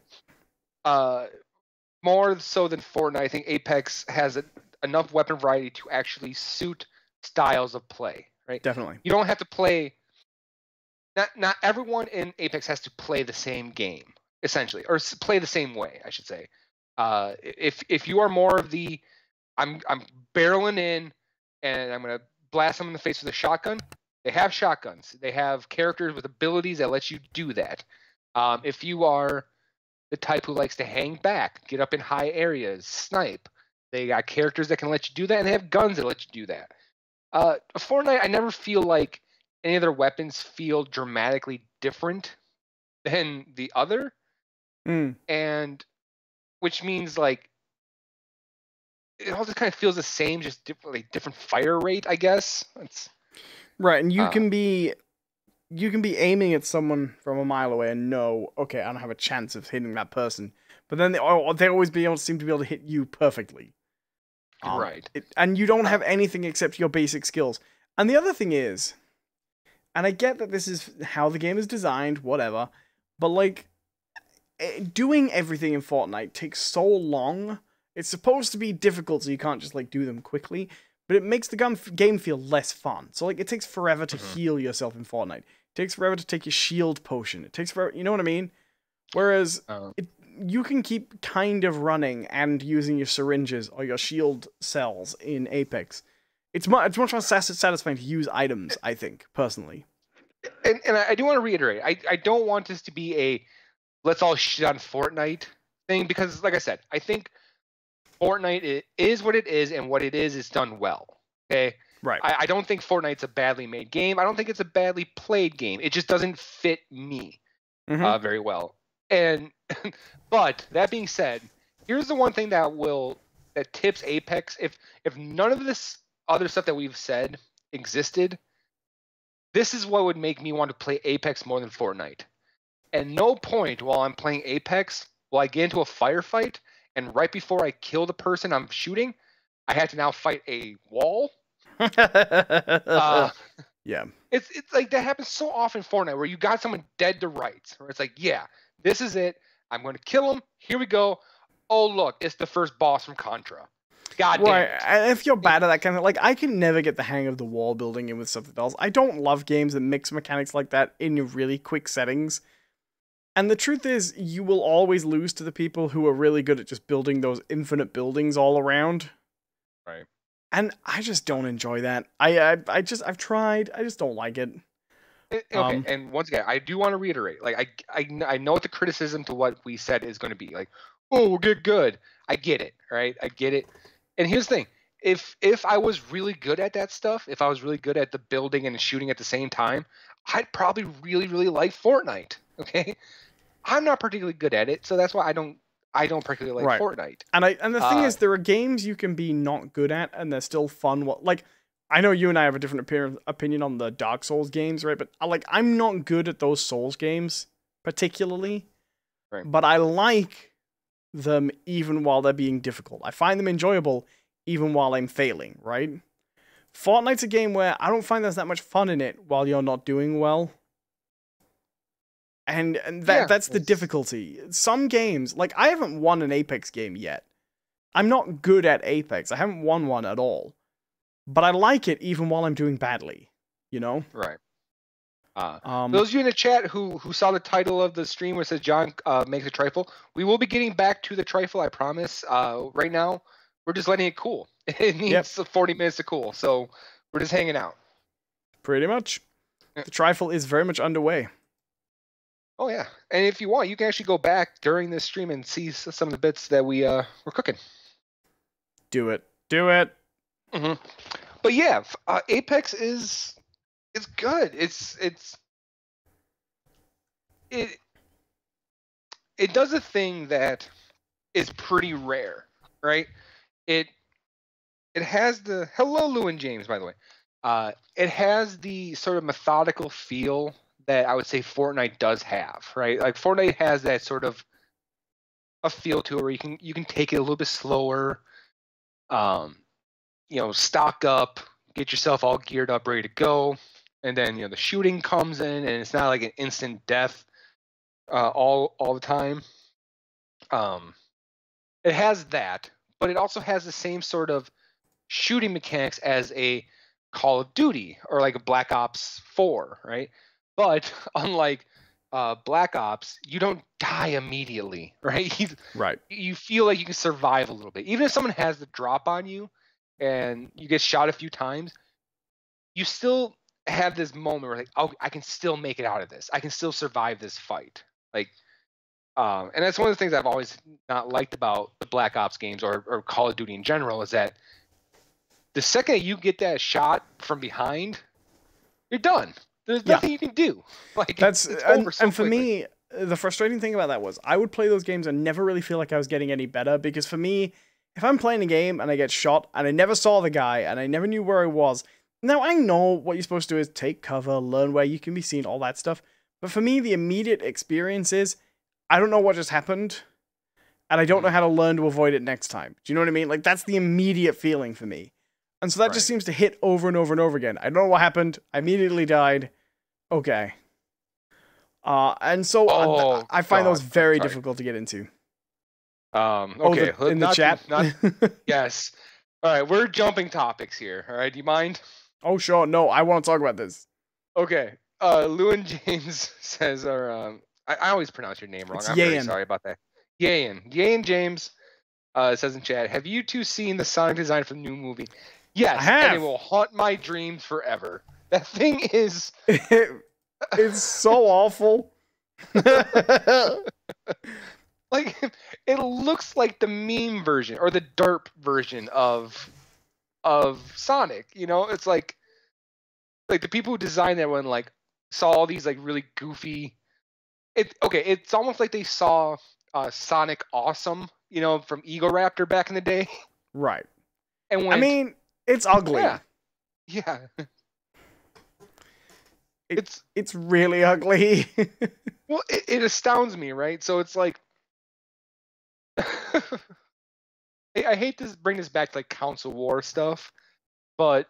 More so than Fortnite, I think Apex has enough weapon variety to actually suit styles of play, right? Definitely. You don't have to play. Not everyone in Apex has to play the same game, essentially, or play the same way, I should say. If you are more of the, I'm barreling in, and I'm gonna blast someone in the face with a shotgun. They have shotguns. They have characters with abilities that let you do that. If you are the type who likes to hang back, get up in high areas, snipe, they got characters that can let you do that, and they have guns that let you do that. Fortnite, I never feel like any of their weapons feel dramatically different than the other, and which means like it all just kind of feels the same, just different fire rate, I guess. It's right, and you can be aiming at someone from a mile away and know, okay, I don't have a chance of hitting that person, but then they always seem to be able to hit you perfectly. Right. And you don't have anything except your basic skills. And the other thing is, and I get that this is how the game is designed, whatever, but like, doing everything in Fortnite takes so long. It's supposed to be difficult, so you can't just like do them quickly, but it makes the game feel less fun. So like, it takes forever to heal yourself in Fortnite. It takes forever to take your shield potion. It takes forever, you know what I mean? Whereas you can keep kind of running and using your syringes or your shield cells in Apex. It's much more satisfying to use items, I think, personally. And I do want to reiterate, I don't want this to be a let's all shit on Fortnite thing, because like I said, I think Fortnite is what it is, and what it is done well. Okay? Right. I don't think Fortnite's a badly made game. I don't think it's a badly played game. It just doesn't fit me very well. And but that being said, here's the one thing that tips Apex. If none of this other stuff that we've said existed, this is what would make me want to play Apex more than Fortnite. At no point while I'm playing Apex will I get into a firefight, and right before I kill the person I'm shooting, I have to now fight a wall. Yeah. It's like that happens so often in Fortnite, where you got someone dead to rights, where it's like, yeah, this is it. I'm going to kill him. Here we go. Oh, look, it's the first boss from Contra. God damn it. And if you're bad at that kind of, like, I can never get the hang of the wall building in with something else. I don't love games that mix mechanics like that in really quick settings. And the truth is, you will always lose to the people who are really good at just building those infinite buildings all around. Right. And I just don't enjoy that. I've tried. I just don't like it. Okay, and once again, I do want to reiterate. Like, I know what the criticism to what we said is going to be. Like, oh, we'll get good. I get it, right? I get it. And here's the thing: if I was really good at that stuff, if I was really good at the building and shooting at the same time, I'd probably really, really like Fortnite. Okay, I'm not particularly good at it, so that's why I don't particularly like Fortnite. And the thing is, there are games you can be not good at, and they're still fun. Like, I know you and I have a different opinion on the Dark Souls games, right? But I'm not good at those Souls games particularly, right? But I like them even while they're being difficult. I find them enjoyable even while I'm failing, right? Fortnite's a game where I don't find there's that much fun in it while you're not doing well. And that's the difficulty. Some games, like, I haven't won an Apex game yet. I'm not good at Apex. I haven't won one at all. But I like it even while I'm doing badly, you know? Right. For those of you in the chat who saw the title of the stream where it says John makes a trifle, we will be getting back to the trifle, I promise. Right now, we're just letting it cool. It needs 40 minutes to cool, so we're just hanging out. Pretty much. The trifle is very much underway. Oh yeah, and if you want, you can actually go back during this stream and see some of the bits that we're cooking. Do it. Do it. Mm-hmm. But yeah, Apex is good. It does a thing that is pretty rare, right? It has the hello Lou and James, by the way. It has the sort of methodical feel that I would say Fortnite does have, right? Like Fortnite has that sort of a feel to it where you can take it a little bit slower, stock up, get yourself all geared up, ready to go, and then the shooting comes in, and it's not like an instant death all the time. It has that, but it also has the same sort of shooting mechanics as a Call of Duty or like a Black Ops 4, right? But unlike Black Ops, you don't die immediately, right? Right. You feel like you can survive a little bit. Even if someone has the drop on you and you get shot a few times, you still have this moment where like, oh, I can still make it out of this. I can still survive this fight. Like, and that's one of the things I've always not liked about the Black Ops games or Call of Duty in general is that the second you get that shot from behind, you're done. There's nothing you can do. Like that's it's over so and for quickly. me, the frustrating thing about that was I would play those games and never really feel like I was getting any better because for me, if I'm playing a game and I get shot and I never saw the guy and I never knew where I was, now I know what you're supposed to do is take cover, learn where you can be seen, all that stuff. But for me, the immediate experience is I don't know what just happened, and I don't know how to learn to avoid it next time. Do you know what I mean? Like that's the immediate feeling for me. And so that just seems to hit over and over and over again. I don't know what happened. I immediately died. Okay. And so I find those very difficult to get into. Okay. In the chat? Yes. All right, we're jumping topics here. All right, do you mind? Oh, sure. No, I want to talk about this. Okay. Lou and James says, I always pronounce your name wrong. I'm very sorry about that. Yayan James says in chat, have you two seen the Sonic design for the new movie? Yes, I have. And it will haunt my dreams forever. That thing is... It's so awful. Like, it looks like the meme version or the derp version of Sonic. It's like the people who designed that one like saw all these like really goofy. It's almost like they saw Sonic Awesome, from Ego Raptor back in the day. Right. And I mean, it's ugly. Yeah. It's really ugly. Well, it astounds me, right? So it's like, I hate to bring this back to like Council War stuff, but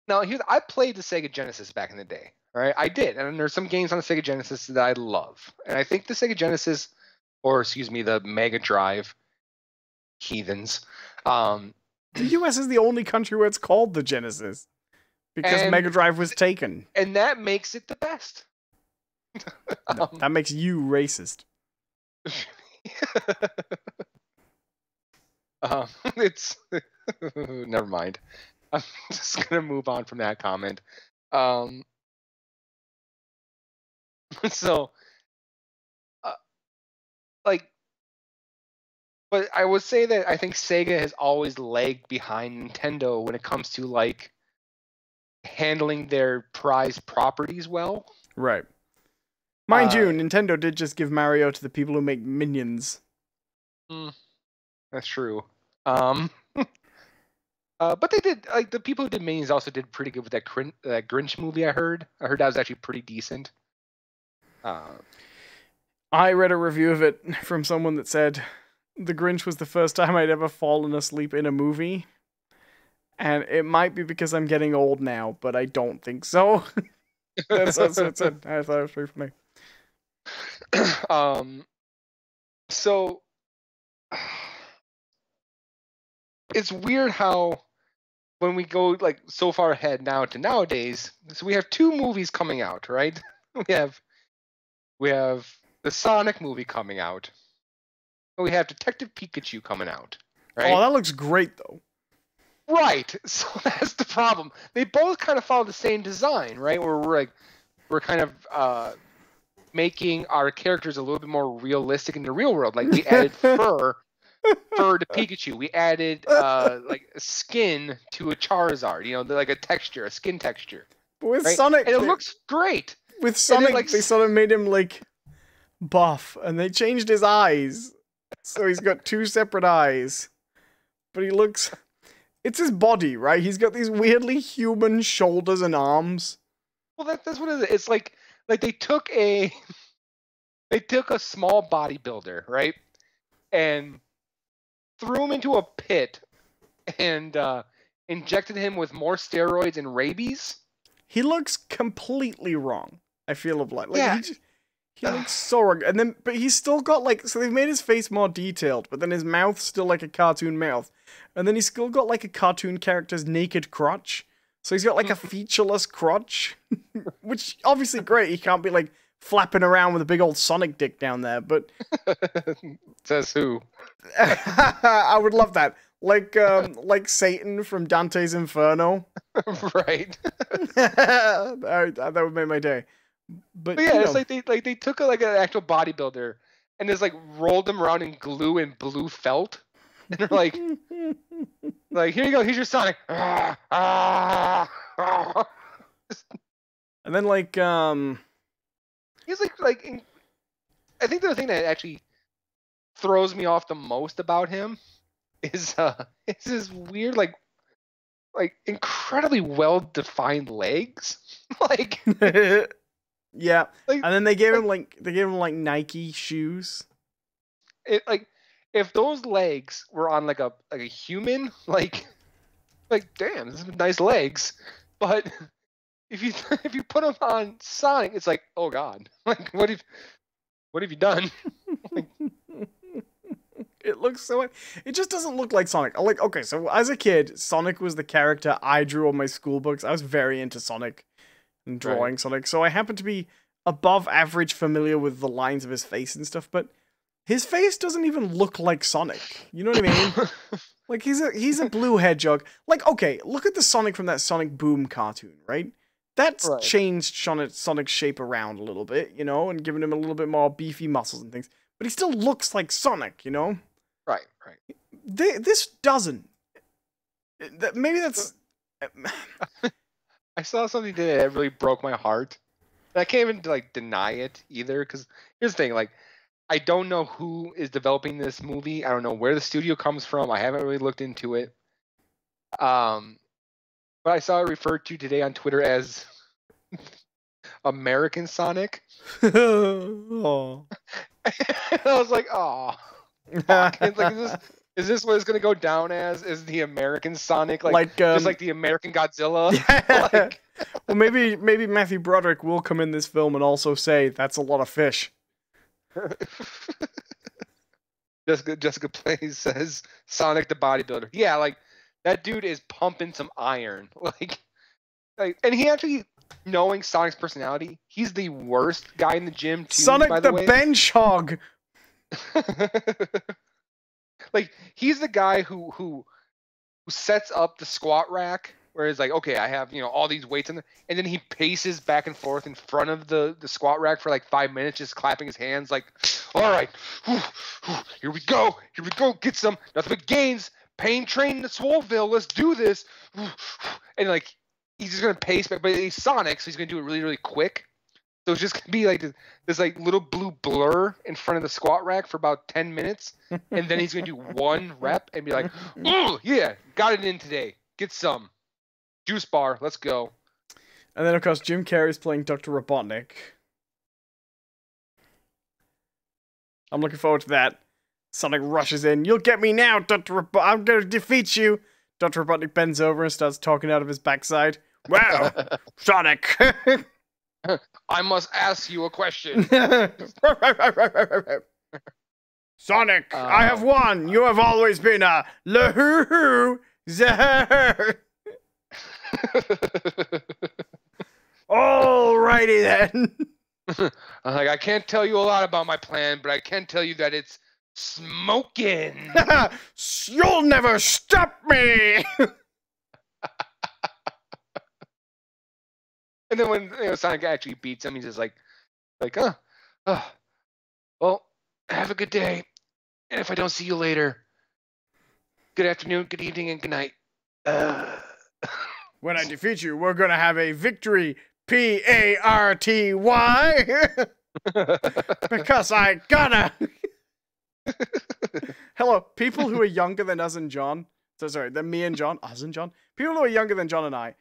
now I played the Sega Genesis back in the day, right? I did, and there's some games on the Sega Genesis that I love, and I think the Sega Genesis, or excuse me, the Mega Drive, heathens. The U.S. is the only country where it's called the Genesis. Because Mega Drive was taken. And that makes it the best. No, that makes you racist. It's... Never mind. I'm just going to move on from that comment. But I would say that I think Sega has always lagged behind Nintendo when it comes to, like, handling their prized properties well. Right. Mind you, Nintendo did just give Mario to the people who make Minions. That's true. But they did, like, the people who did Minions also did pretty good with that Grinch movie. I heard that was actually pretty decent. I read a review of it from someone that said the Grinch was the first time I'd ever fallen asleep in a movie. And it might be because I'm getting old now, but I don't think so. That's what it said. I thought it was pretty funny. So it's weird how when we go like so far ahead now to nowadays, so we have 2 movies coming out, right? We have the Sonic movie coming out. And we have Detective Pikachu coming out, right? Oh, that looks great though. Right. So that's the problem. They both kind of follow the same design, right? Where we're kind of making our characters a little bit more realistic in the real world. Like we added fur to Pikachu. We added like a skin to a Charizard. You know, like a texture, a skin texture. But with Right? Sonic, And it looks great. with Sonic, like, they sort of made him like buff, and they changed his eyes, so he's got 2 separate eyes. But he looks. It's his body, right? He's got these weirdly human shoulders and arms. Well, that's what it is. It's like they took a small bodybuilder, right, and threw him into a pit and injected him with more steroids and rabies. He looks completely wrong. I feel of like Yeah. he looks so wrong. And then, but he's still got like, so they've made his face more detailed, but then his mouth's still like a cartoon mouth, and then he's still got like a cartoon character's naked crotch. So he's got like a featureless crotch, which obviously great. He can't be like flapping around with a big old Sonic dick down there, but Says who? I would love that. Like Satan from Dante's Inferno. Right. That would make my day. But yeah, you it's know. like they took like an actual bodybuilder and just like rolled him around in glue and blue felt, and they're like, here you go, here's your Sonic. And then He's I think the thing that actually throws me off the most about him is his weird like incredibly well defined legs. Like yeah. like- And then they gave him like Nike shoes. it like if those legs were on like a human, like damn, this is nice legs. But if you put them on Sonic, it's like, oh god, like what have you done? It looks so. It just doesn't look like Sonic. Like, okay, so as a kid, Sonic was the character I drew on my school books. I was very into Sonic and drawing Sonic, so I happen to be above average familiar with the lines of his face and stuff. But his face doesn't even look like Sonic. You know what I mean? Like he's a blue hedgehog. Like, okay, look at the Sonic from that Sonic Boom cartoon, right? That's Right. changed Sonic's shape around a little bit, you know, and given him a little bit more beefy muscles and things. But he still looks like Sonic, you know? Right. This doesn't. Maybe that's. I saw something today that really broke my heart. And I can't even like deny it either, because here's the thing: like, I don't know who is developing this movie. I don't know where the studio comes from. I haven't really looked into it. But I saw it referred to today on Twitter as American Sonic. Oh. And I was like, oh. It's like, is this what it's gonna go down as? Is the American Sonic just like the American Godzilla? Like, well, maybe Matthew Broderick will come in this film and also say that's a lot of fish. Jessica plays says Sonic the bodybuilder. Yeah, like that dude is pumping some iron. Like, and he actually, knowing Sonic's personality, he's the worst guy in the gym too. Sonic by the the way. bench hog. Like he's the guy who sets up the squat rack where it's like, okay, I have all these weights in there, and then he paces back and forth in front of the squat rack for like 5 minutes, just clapping his hands like, all right, here we go, get some nothing but gains, pain train to Swoleville, let's do this, and like he's just gonna pace back, but he's Sonic, so he's gonna do it really really quick. So it's just gonna be like this like little blue blur in front of the squat rack for about 10 minutes, and then he's gonna do one rep and be like, "Oh yeah, got it in today. Get some juice bar. Let's go." And then of course Jim Carrey's playing Dr. Robotnik. I'm looking forward to that. Sonic rushes in. You'll get me now, Dr. Robotnik. I'm gonna defeat you. Dr. Robotnik bends over and starts talking out of his backside. Wow, Sonic. I must ask you a question. Sonic, I have won. You have always been a loser. Alrighty then. I'm like, I can't tell you a lot about my plan, but I can tell you that it's smoking. You'll never stop me. And then when Sonic actually beats him, he's just like, well, have a good day. And if I don't see you later, good afternoon, good evening, and good night. When I defeat you, we're gonna have a victory. Party. Because I gotta. Hello, people who are younger than us and John. So sorry, than me and John. Us and John. People who are younger than John and I.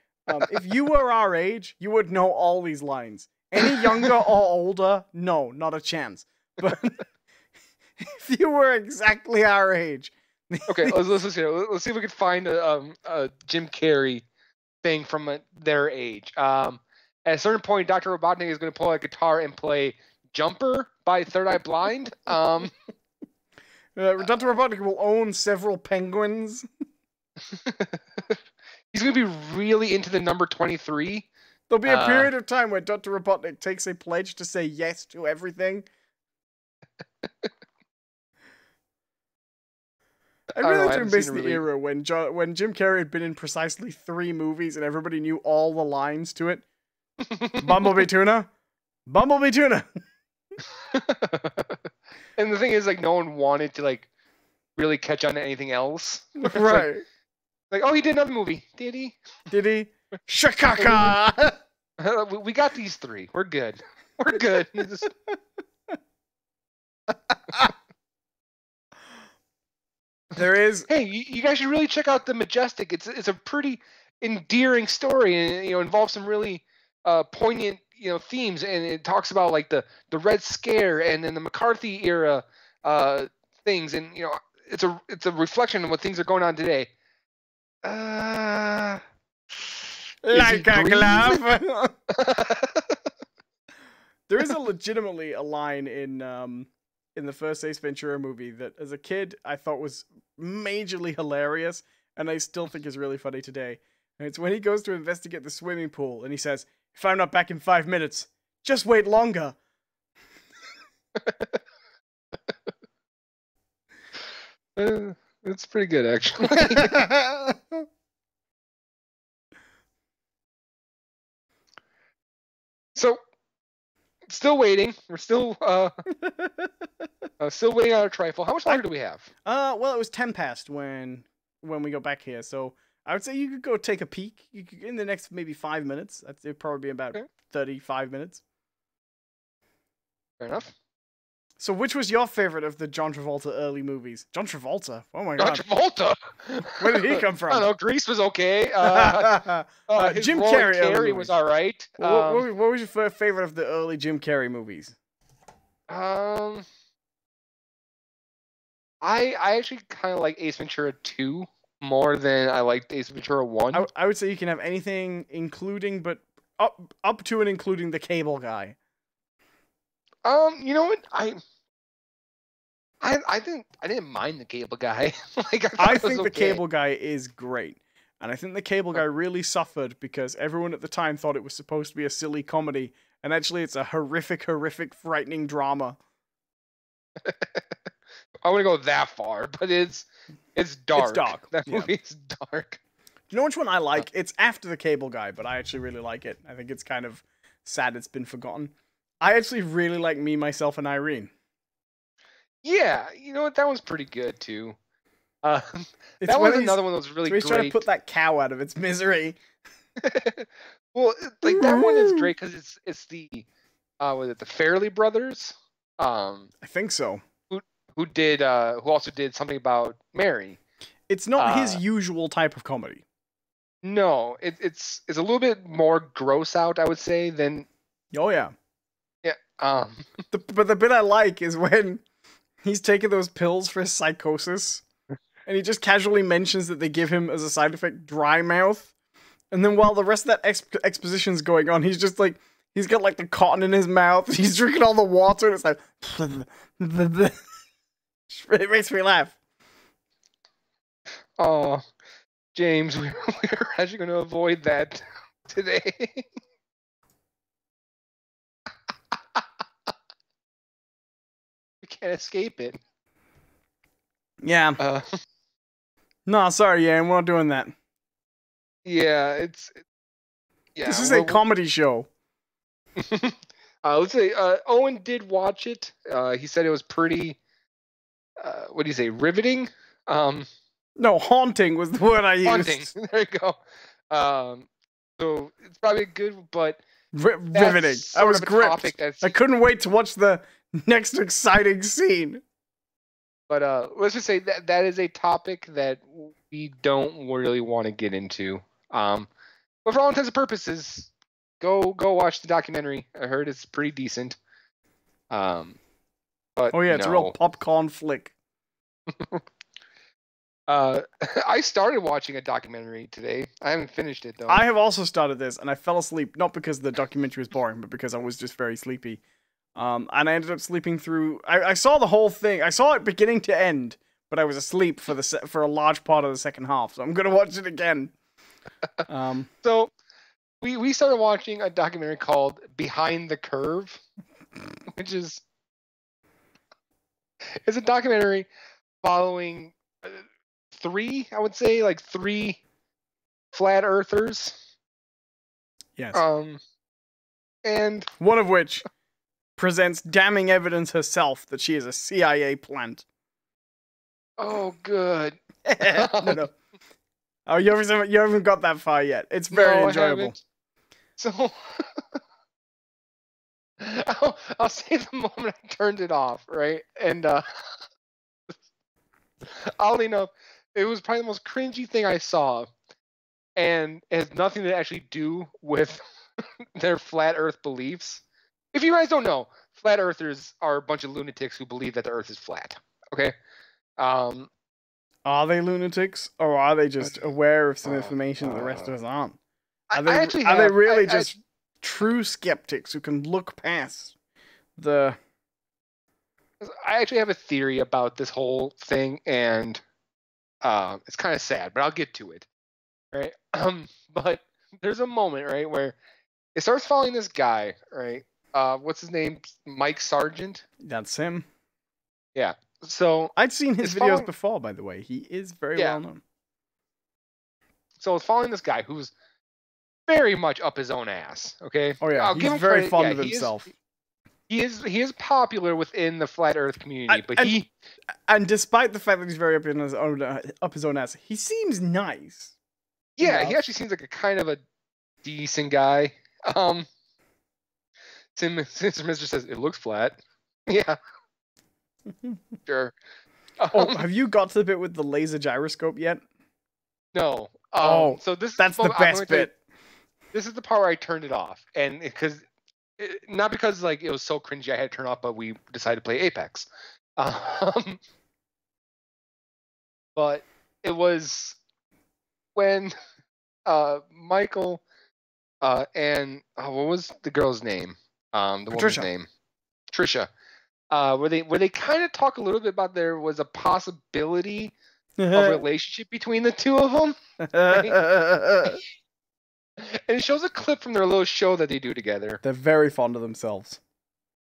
If you were our age, you would know all these lines. Any younger or older, no, not a chance. But if you were exactly our age. Okay, let's see if we can find a Jim Carrey thing from their age. At a certain point, Dr. Robotnik is going to pull out a guitar and play "Jumper" by Third Eye Blind. Dr. Robotnik will own several penguins. He's going to be really into the number 23. There'll be a period of time where Dr. Robotnik takes a pledge to say yes to everything. I really do miss the era when Jim Carrey had been in precisely 3 movies and everybody knew all the lines to it. Bumblebee tuna. Bumblebee tuna. And the thing is, like, no one wanted to, like, really catch on to anything else. Right. Like, oh, he did another movie. Did he? Did he? Shakaka! We got these 3. We're good. We're good. There is. Hey, you guys should really check out The Majestic. It's a pretty endearing story, and involves some really poignant themes, and it talks about like the Red Scare and then the McCarthy era things, and it's a reflection of what things are going on today. Like a glove. There is legitimately a line in the first Ace Ventura movie that, as a kid, I thought was majorly hilarious, and I still think is really funny today. And it's when he goes to investigate the swimming pool, and he says, "If I'm not back in 5 minutes, just wait longer." It's pretty good, actually. So, still waiting. We're still still waiting on our Trifle. How much longer do we have? Well, it was 10 past when we got back here, so I would say you could go take a peek. You could, in the next maybe 5 minutes. It'd probably be about 35 minutes. Fair enough. So, which was your favorite of the John Travolta early movies? John Travolta? Oh my god. John Travolta? Where did he come from? I don't know. Grease was okay. Jim Carrey was all right. What was your favorite of the early Jim Carrey movies? I actually kind of like Ace Ventura 2 more than I liked Ace Ventura 1. I would say you can have anything, including, but up to and including the cable guy. You know what? I didn't mind the cable guy. I think the cable guy is great. And I think the cable guy really suffered because everyone at the time thought it was supposed to be a silly comedy, and actually it's a horrific, frightening drama. I wouldn't go that far, but it's dark. It's dark. That movie is dark. Do you know which one I like? It's after the cable guy, but I actually really like it. I think it's kind of sad it's been forgotten. I actually really like Me, Myself, and Irene. Yeah, you know what? That one's pretty good, too. That was another one that was really great. He's trying to put that cow out of its misery. Well, like, that one is great because it's the, was it the Farrelly brothers? I think so. Who also did something about Mary. It's not his usual type of comedy. No, it's a little bit more gross out, I would say, than... Oh, yeah. Yeah. But the bit I like is when he's taking those pills for his psychosis, and he just casually mentions that they give him, as a side effect, dry mouth. And then while the rest of that exposition's going on, he's just like, he's got like the cotton in his mouth, he's drinking all the water, and it's like... It makes me laugh. Oh, James, we're actually going to avoid that today. We can't escape it. Yeah. No, sorry, yeah, we're not doing that. Yeah, This is a comedy show. Let's say Owen did watch it. He said it was pretty. What do you say? Riveting. No, haunting was the word I used. Haunting. There you go. So it's probably good, but riveting. I was gripped. I couldn't wait to watch the next exciting scene. But let's just say that is a topic that we don't really want to get into. But for all intents and purposes, go watch the documentary. I heard it's pretty decent. But oh yeah, it's a real popcorn flick. I started watching a documentary today. I haven't finished it though. I have also started this, and I fell asleep not because the documentary was boring, but because I was just very sleepy. And I ended up sleeping through. I saw the whole thing. I saw it beginning to end, but I was asleep for a large part of the second half. So I'm gonna watch it again. So we started watching a documentary called Behind the Curve, which is it's a documentary following three flat earthers. Yes. And one of which presents damning evidence herself that she is a CIA plant. Oh, good. No. Oh, you haven't got that far yet. It's very enjoyable. So, I'll say the moment I turned it off, right? And oddly enough, it was probably the most cringy thing I saw, and it has nothing to actually do with their flat Earth beliefs. If you guys don't know, flat earthers are a bunch of lunatics who believe that the Earth is flat. Okay. Are they lunatics, or are they just aware of some information that the rest of us aren't? Are they really just true skeptics who can look past the... I actually have a theory about this whole thing, and it's kind of sad, but I'll get to it. Right? But there's a moment, right, where it starts following this guy, right? What's his name? Mike Sargent? That's him. Yeah. So I'd seen his videos before, by the way. He is very well known. So it's following this guy who's very much up his own ass. Okay. Oh yeah, he's very fond of himself. He is popular within the flat Earth community, and despite the fact that he's very up his own ass, he seems nice. Yeah, he actually seems like a kind of a decent guy. Mr. says it looks flat. Yeah. Sure. Have you got to the bit with the laser gyroscope yet? No. So that's the best bit. This is the part where I turned it off, and not because like it was so cringy I had to turn it off, but we decided to play Apex. But it was when Michael and what was the girl's name? The woman's name, Trisha. Where they kind of talk a little bit about there was a possibility of a relationship between the two of them. Right? And it shows a clip from their little show that they do together. They're very fond of themselves.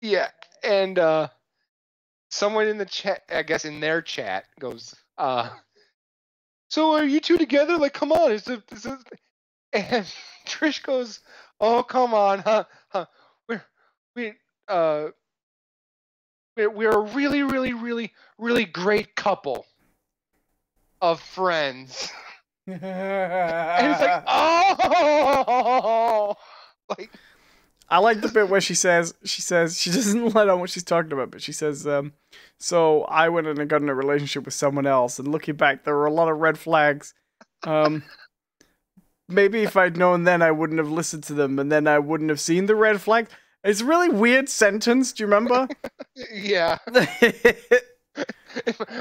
Yeah, and someone in the chat, I guess in their chat, goes, "So are you two together? Like, come on, is it?" And Trish goes, "Oh, come on, huh? We're a really, really, really, really great couple of friends." And it's like, oh, like. I like the bit where she says she doesn't let on what she's talking about, but she says, "So I went and got in a relationship with someone else, and looking back, there were a lot of red flags. Maybe if I'd known then, I wouldn't have listened to them, and then I wouldn't have seen the red flags." It's a really weird sentence. Do you remember? Yeah.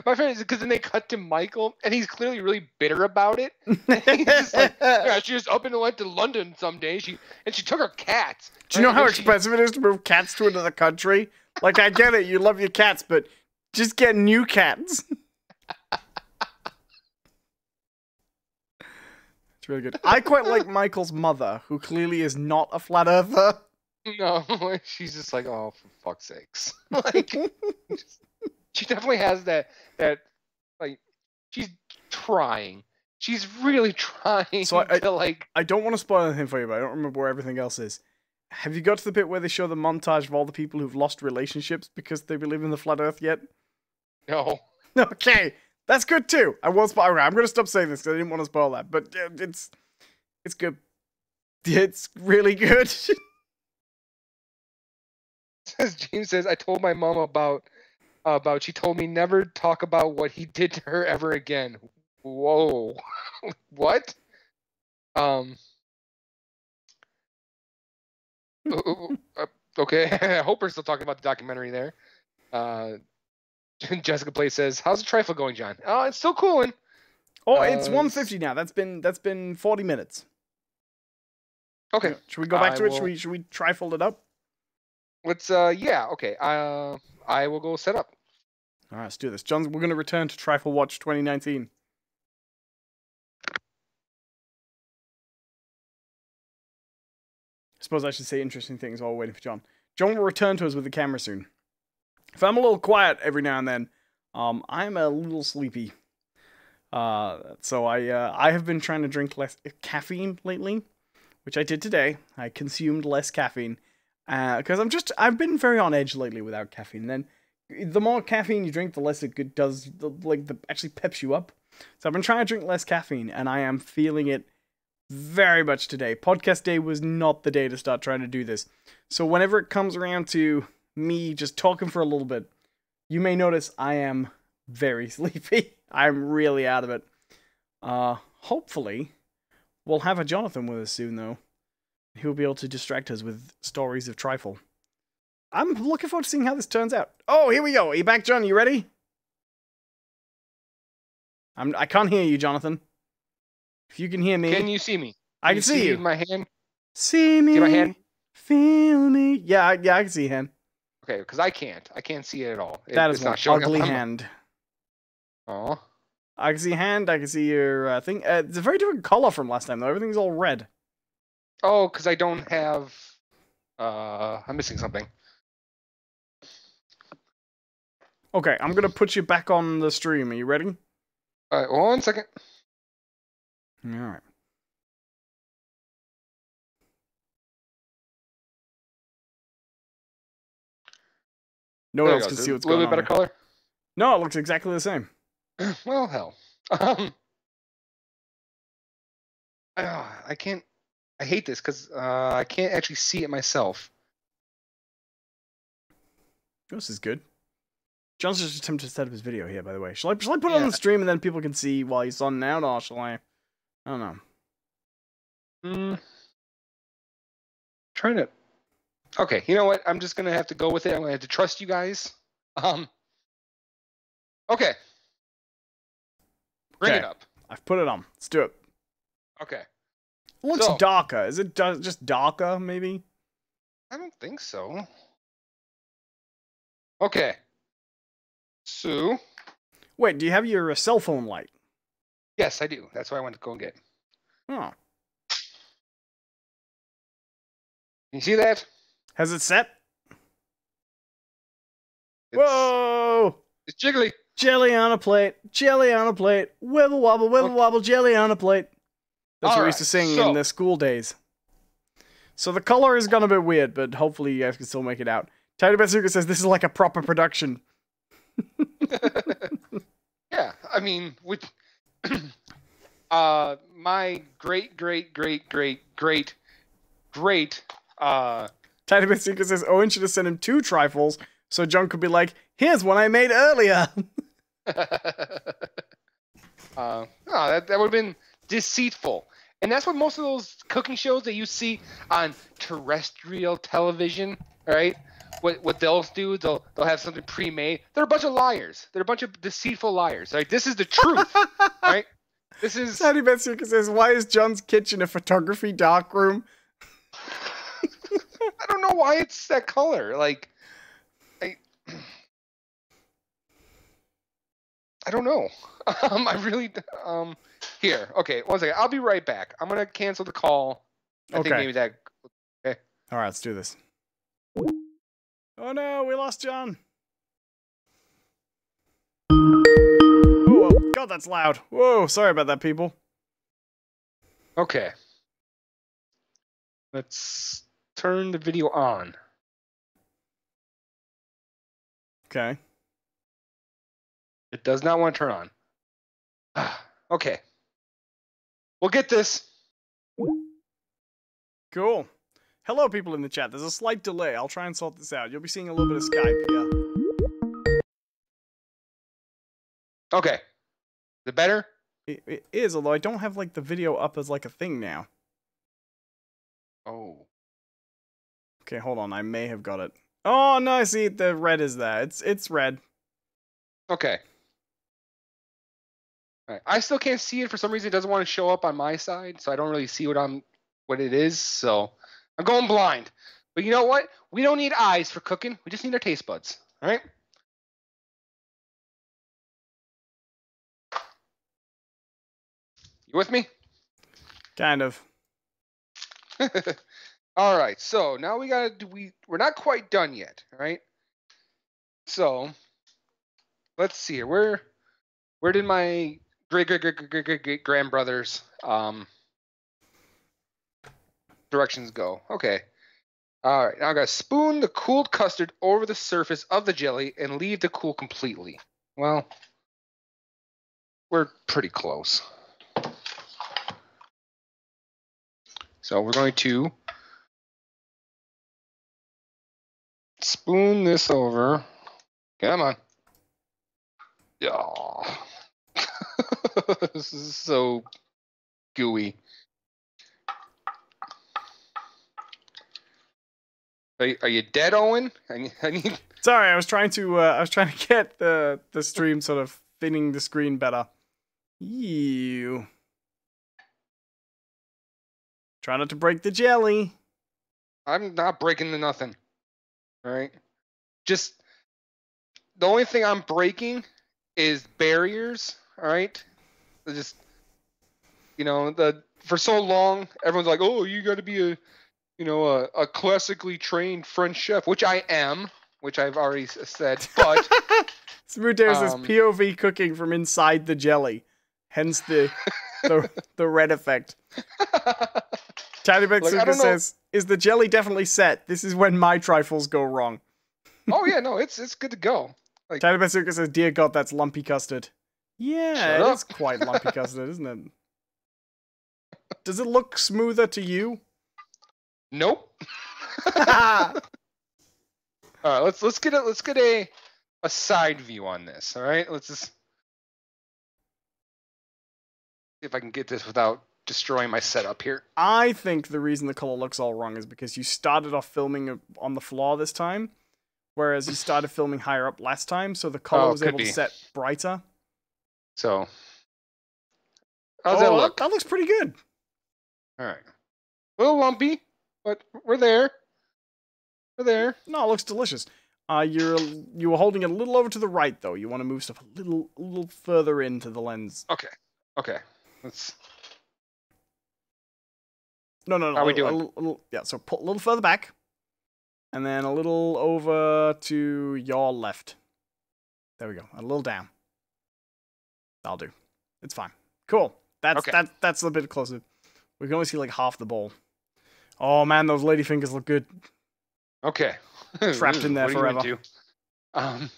My friend is because then they cut to Michael, and he's clearly really bitter about it. He's just like, yeah, she just up and went to London someday. She took her cats. Do you know how expensive it is to move cats to another country? Like, I get it, you love your cats, but just get new cats. really good. I quite like Michael's mother, who clearly is not a flat earther. No, she's just like, oh, for fuck's sakes. Like, she definitely has that, like, she's trying. She's really trying So to, like... I don't want to spoil anything for you, but I don't remember where everything else is. Have you got to the bit where they show the montage of all the people who've lost relationships because they believe in the flat earth yet? No. Okay, that's good too. I'm going to stop saying this because I didn't want to spoil that, but it's good. It's really good. James says, I told my mom about she told me never talk about what he did to her ever again. Whoa. What? Okay. I hope we're still talking about the documentary there. Jessica Play says, how's the trifle going, John? Oh, it's still cooling. Oh, it's 1:50 now. That's been 40 minutes. Okay. Should we go back to it? Should we trifle it up? Let's yeah, okay. I will go set up. All right, let's do this. John, we're going to return to Trifle Watch 2019. I suppose I should say interesting things while we're waiting for John. John will return to us with the camera soon. If I'm a little quiet every now and then, I'm a little sleepy. So I have been trying to drink less caffeine lately, which I did today. I consumed less caffeine because I've been very on edge lately without caffeine. And then the more caffeine you drink, the less it does, actually peps you up. So I've been trying to drink less caffeine, and I am feeling it very much today. Podcast day was not the day to start trying to do this. So whenever it comes around to me just talking for a little bit, you may notice I am very sleepy. I'm really out of it. Hopefully, we'll have a Jonathan with us soon, though. He'll be able to distract us with stories of Trifle. I'm looking forward to seeing how this turns out. Oh, here we go. Are you back, John? You ready? I can't hear you, Jonathan. If you can hear me... Can you see me? I can see you. My hand? See me. See my hand? Feel me. Yeah, I can see him. Okay, because I can't. I can't see it at all. That is an ugly hand. Oh. I can see your hand. I can see your thing. It's a very different color from last time, though. Everything's all red. Oh, because I don't have... I'm missing something. Okay, I'm going to put you back on the stream. Are you ready? All right, 1 second. All right. No one else can see what's going on. A little bit better color? No, it looks exactly the same. Well, hell. I can't... I hate this because I can't actually see it myself. This is good. John's just attempting to set up his video here, by the way. Shall I put it on the stream and then people can see while he's on now, or shall I? I don't know. Trying to... Okay, you know what? I'm just going to have to go with it. I'm going to have to trust you guys. Okay. Bring it up. I've put it on. Let's do it. Okay. It looks darker. Is it just darker, maybe? I don't think so. Okay. So... Wait, do you have your cell phone light? Yes, I do. That's what I went to go and get. Oh. You see that? Has it set? Whoa! It's jiggly. Jelly on a plate. Jelly on a plate. Wibble wobble, wibble wobble, jelly on a plate. That's what we used to sing in the school days. So the color is gonna be weird, but hopefully you guys can still make it out. Tiny Betsuka says this is like a proper production. Yeah, I mean, with my great Tiny Betsuka says Owen should have sent him 2 trifles so John could be like, here's one I made earlier. No, that would have been deceitful. And that's what most of those cooking shows that you see on terrestrial television, right? What they'll do, they'll have something pre-made. They're a bunch of liars. They're a bunch of deceitful liars. Right? This is the truth, right? This is... Tiny Betsuka says, why is John's kitchen a photography darkroom? I don't know why it's that color. Like, I don't know. I really here. Okay, one second. I'll be right back. I'm gonna cancel the call. I think Okay. maybe that. Okay. All right, let's do this. Oh no, we lost John. Oh, God, that's loud. Whoa, sorry about that, people. Okay. Let's turn the video on. Okay. It does not want to turn on. Okay. We'll get this. Cool. Hello, people in the chat. There's a slight delay. I'll try and sort this out. You'll be seeing a little bit of Skype here. Okay. Is it better? It is, although I don't have like the video up as like a thing now. Oh. Okay, hold on. I may have got it. Oh no, I see the red is there. It's red. Okay. All right. I still can't see it for some reason. It doesn't want to show up on my side, so I don't really see what it is. So I'm going blind. But you know what? We don't need eyes for cooking. We just need our taste buds. All right. You with me? Kind of. All right. So now we gotta do. We're not quite done yet. All right. So let's see here. Where did my great grandbrother's directions go? Okay. All right. Now I gotta spoon the cooled custard over the surface of the jelly and leave to cool completely. Well, we're pretty close. So we're going to spoon this over. Come on. Oh. This is so gooey. Are you dead, Owen? I need... Sorry, I was trying to get the stream sort of thinning the screen better. Ew. Try not to break the jelly. I'm not breaking the nothing. All right. Just the only thing I'm breaking is barriers. All right. Just for so long everyone's like, oh, you got to be a classically trained French chef, which I am, which I've already said. But Smoothers is POV cooking from inside the jelly, hence the red effect. Tiny Bit Suka says, "Is the jelly definitely set? This is when my trifles go wrong." Oh yeah, no, it's good to go. Like, Tiny Bit Suka says, "Dear God, that's lumpy custard." Yeah, it is quite lumpy custard, isn't it? Does it look smoother to you? Nope. All right, let's get a side view on this. All right, let's just see if I can get this without destroying my setup here. I think the reason the color looks all wrong is because you started off filming on the floor this time, whereas you started filming higher up last time, so the color was able to set brighter. So, how's that look? That looks pretty good. All right, a little lumpy, but we're there. We're there. No, it looks delicious. You were holding it a little over to the right, though. You want to move stuff a little further into the lens. Okay. Let's. No. How are we doing? Yeah, so pull a little further back, and then a little over to your left. There we go. A little down. That'll do. It's fine. Cool. That's a bit closer. We can only see like half the bowl. Oh man, those lady fingers look good. Okay. Trapped in there forever. China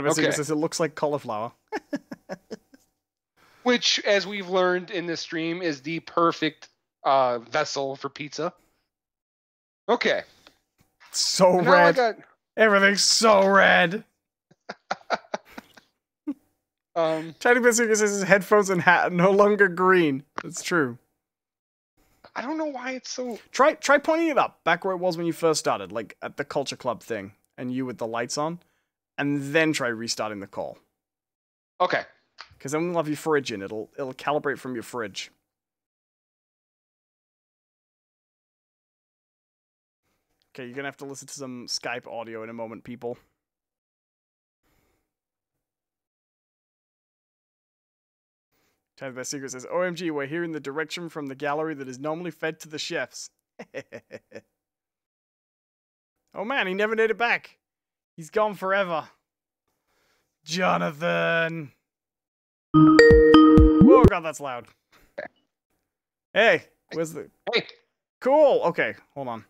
Basic says it looks like cauliflower. Which, as we've learned in this stream, is the perfect vessel for pizza. Okay. So red. Everything's so red. Tiny Basic says his headphones and hat are no longer green. That's true. I don't know why it's so... Try pointing it up, back where it was when you first started, like at the Culture Club thing, and you with the lights on, and then try restarting the call. Okay. Because then we'll have your fridge in. It'll calibrate from your fridge. Okay, you're gonna have to listen to some Skype audio in a moment, people. China's Best Secret says, OMG, we're hearing the direction from the gallery that is normally fed to the chefs. Oh man, he never made it back. He's gone forever. Jonathan. Whoa, God, that's loud. Hey, where's the... Hey. Cool. Okay, hold on.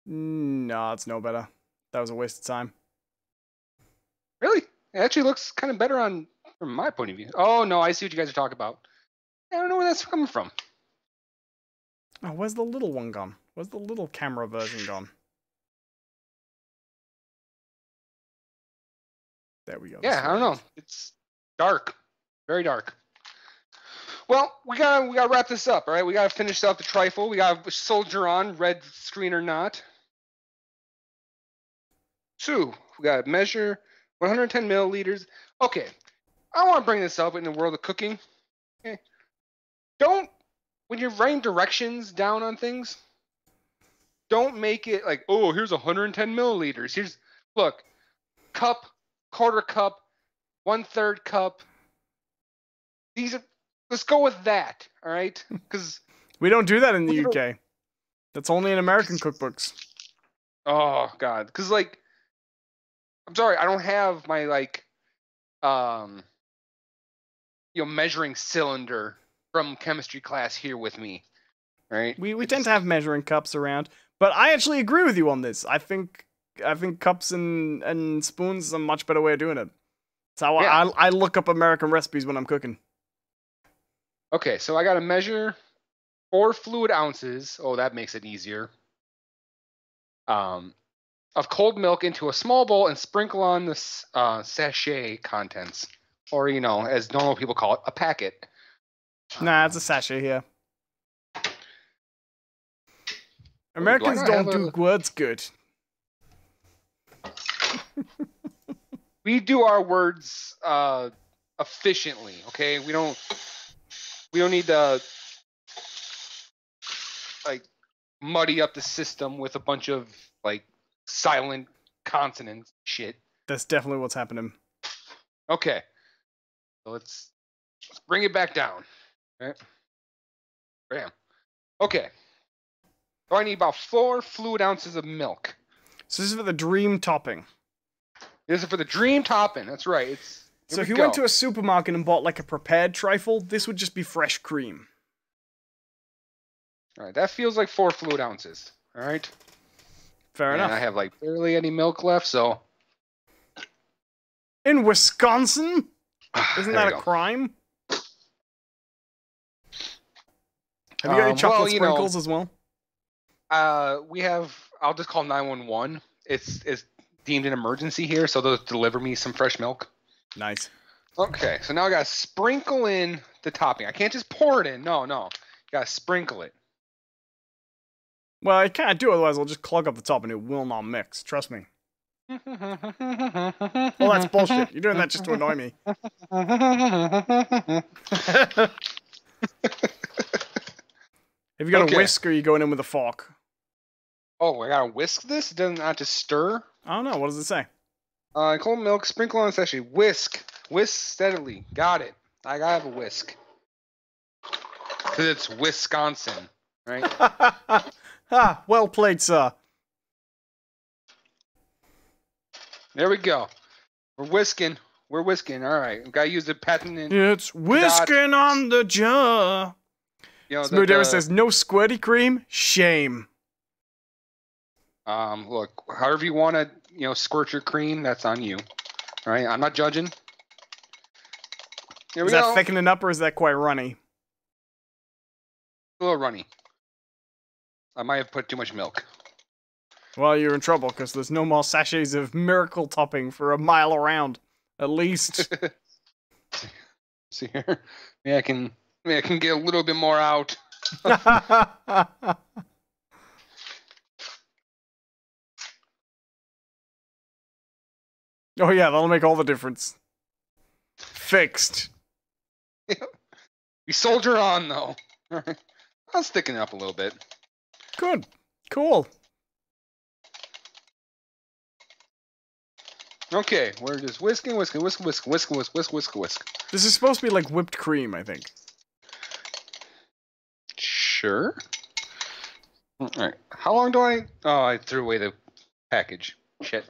No, it's no better. That was a waste of time. Really? It actually looks kind of better from my point of view. Oh, no, I see what you guys are talking about. I don't know where that's coming from. Oh, where's the little one gone? Where's the little camera version gone? There we go. Yeah, I don't know. It's dark. Very dark. Well, we gotta wrap this up, all right? We gotta finish up the trifle. We gotta soldier on, red screen or not. 2, we gotta measure 110 milliliters. Okay, I want to bring this up in the world of cooking. Okay. When you're writing directions down on things, don't make it like, oh, here's 110 milliliters. Look, cup, quarter cup, 1/3 cup. Let's go with that, all right? Because we don't do that in the UK. That's only in American cookbooks. Oh God, because like, I'm sorry, I don't have my measuring cylinder from chemistry class here with me, right? We tend to have measuring cups around, but I actually agree with you on this. I think cups and spoons is a much better way of doing it. It's how I look up American recipes when I'm cooking. Okay, so I gotta measure 4 fluid ounces. Oh, that makes it easier. Of cold milk into a small bowl and sprinkle on the sachet contents, or as normal people call it, a packet. Nah, it's a sachet here. Americans don't do words good. We do our words efficiently, okay? We don't need to muddy up the system with a bunch of silent consonant shit. That's definitely what's happening. Okay. So let's bring it back down. All right. Bam. Okay. So I need about 4 fluid ounces of milk. So this is for the dream topping. This is for the dream topping. That's right. So if you went to a supermarket and bought a prepared trifle, this would just be fresh cream. All right. That feels like 4 fluid ounces. All right. Fair enough. I have barely any milk left, so. In Wisconsin? Isn't that a crime? Have you got any chocolate sprinkles as well? We have. I'll just call 911. It's deemed an emergency here, so they'll deliver me some fresh milk. Nice. Okay, so now I gotta sprinkle in the topping. I can't just pour it in. No. You gotta sprinkle it. Well, I can't do it, otherwise I'll just clog up the top and it will not mix. Trust me. Well, that's bullshit. You're doing that just to annoy me. Have you got a whisk or are you going in with a fork? Oh, I gotta whisk this? It doesn't have to stir? I don't know. What does it say? Cold milk, sprinkle on sachet. Whisk. Whisk steadily. Got it. I gotta have a whisk. Because it's Wisconsin, right? Ha! Well played, sir. There we go. We're whisking. All right. We've got to use the patent. It's whisking on the jar. Smooth says, no squirty cream? Shame. Look, however you want to, squirt your cream, that's on you. All right? I'm not judging. Is that thickening up or is that quite runny? A little runny. I might have put too much milk. Well, you're in trouble because there's no more sachets of miracle topping for a mile around, at least. See here, I can get a little bit more out. Oh yeah, that'll make all the difference. Fixed. We soldier on though. I'll thicken it up a little bit. Good. Cool. Okay, we're just whisking. This This is supposed to be like whipped cream, I think. Sure. All right. How long do I? Oh, I threw away the package. Shit.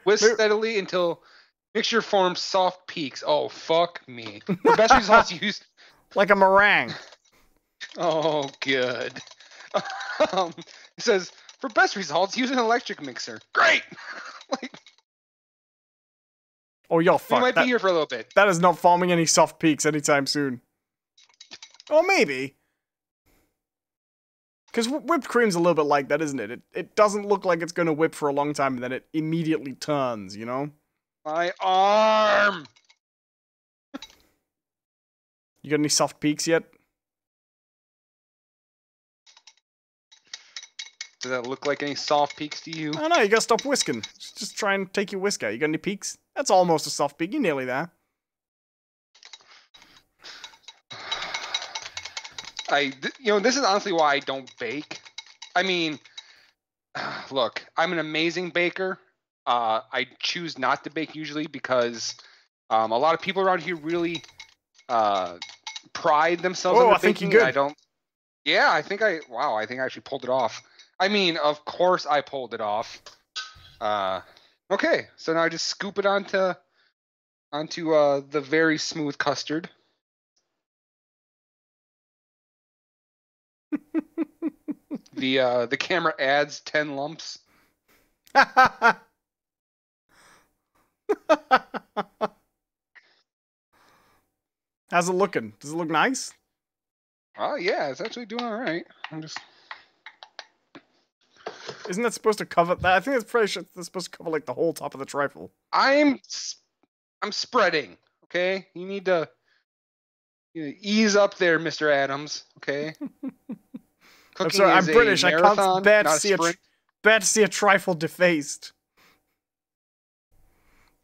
Whisk steadily until mixture forms soft peaks. Oh, fuck me. For best results, use. Like a meringue. Oh, good. It says for best results, use an electric mixer. Great. Like, Oh, yo, we fuck. might be here for a little bit. That is not forming any soft peaks anytime soon. Or maybe. Because whipped cream's a little bit like that, isn't it? It doesn't look like it's going to whip for a long time, and then it immediately turns, you know? My arm. You got any soft peaks yet? Does that look like any soft peaks to you? Oh no, you gotta stop whisking. Just try and take your whisk out. You got any peaks? That's almost a soft peak. You're nearly there. This is honestly why I don't bake. I mean, look, I'm an amazing baker. I choose not to bake usually because a lot of people around here really pride themselves on I think baking. you're good. I don't. Yeah, I think I actually pulled it off. I mean, of course I pulled it off. Okay, so now I just scoop it onto the very smooth custard. The camera adds 10 lumps. How's it looking? Does it look nice? Oh yeah, it's actually doing all right. I'm just. Isn't that supposed to cover that? I think it's pretty sure it's supposed to cover like the whole top of the trifle. I'm spreading. Okay, you need to ease up there, Mr. Adams. Okay. I'm sorry, I'm British. I can't bear to see a trifle defaced.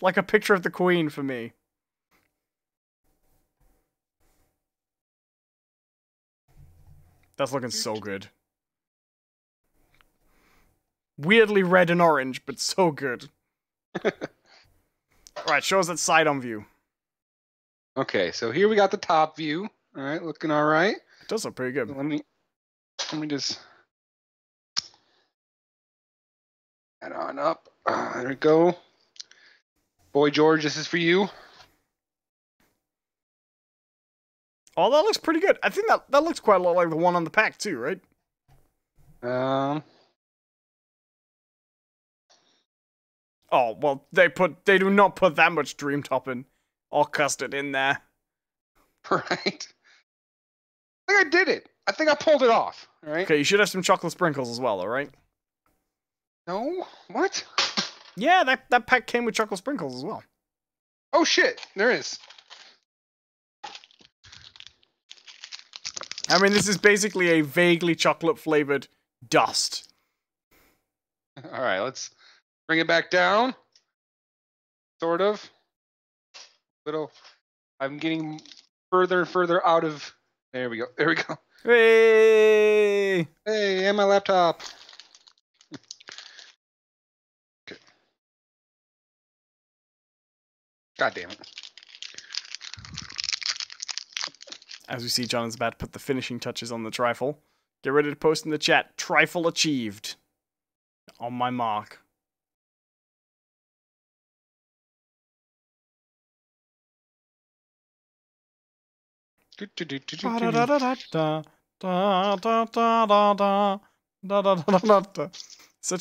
Like a picture of the Queen for me. That's looking so good. Weirdly red and orange, but so good. Alright, show us that side-on view. Okay, so here we got the top view. Alright, looking alright. It does look pretty good. Let me just add on up. There we go. Boy George, this is for you. Oh, that looks pretty good. I think that looks quite a lot like the one on the pack too, right? Oh, well, they do not put that much dream topping or custard in there. Right. I think I did it. I think I pulled it off. All right. Okay, you should have some chocolate sprinkles as well, alright? No? What? Yeah, that pack came with chocolate sprinkles as well. Oh shit, there is. I mean, this is basically a vaguely chocolate-flavored dust. Alright, let's bring it back down. Sort of. I'm getting further and further out of... There we go. There we go. Hey! Hey, and my laptop. Okay. God damn it. As we see, John is about to put the finishing touches on the trifle. Get ready to post in the chat, trifle achieved. On my mark. Such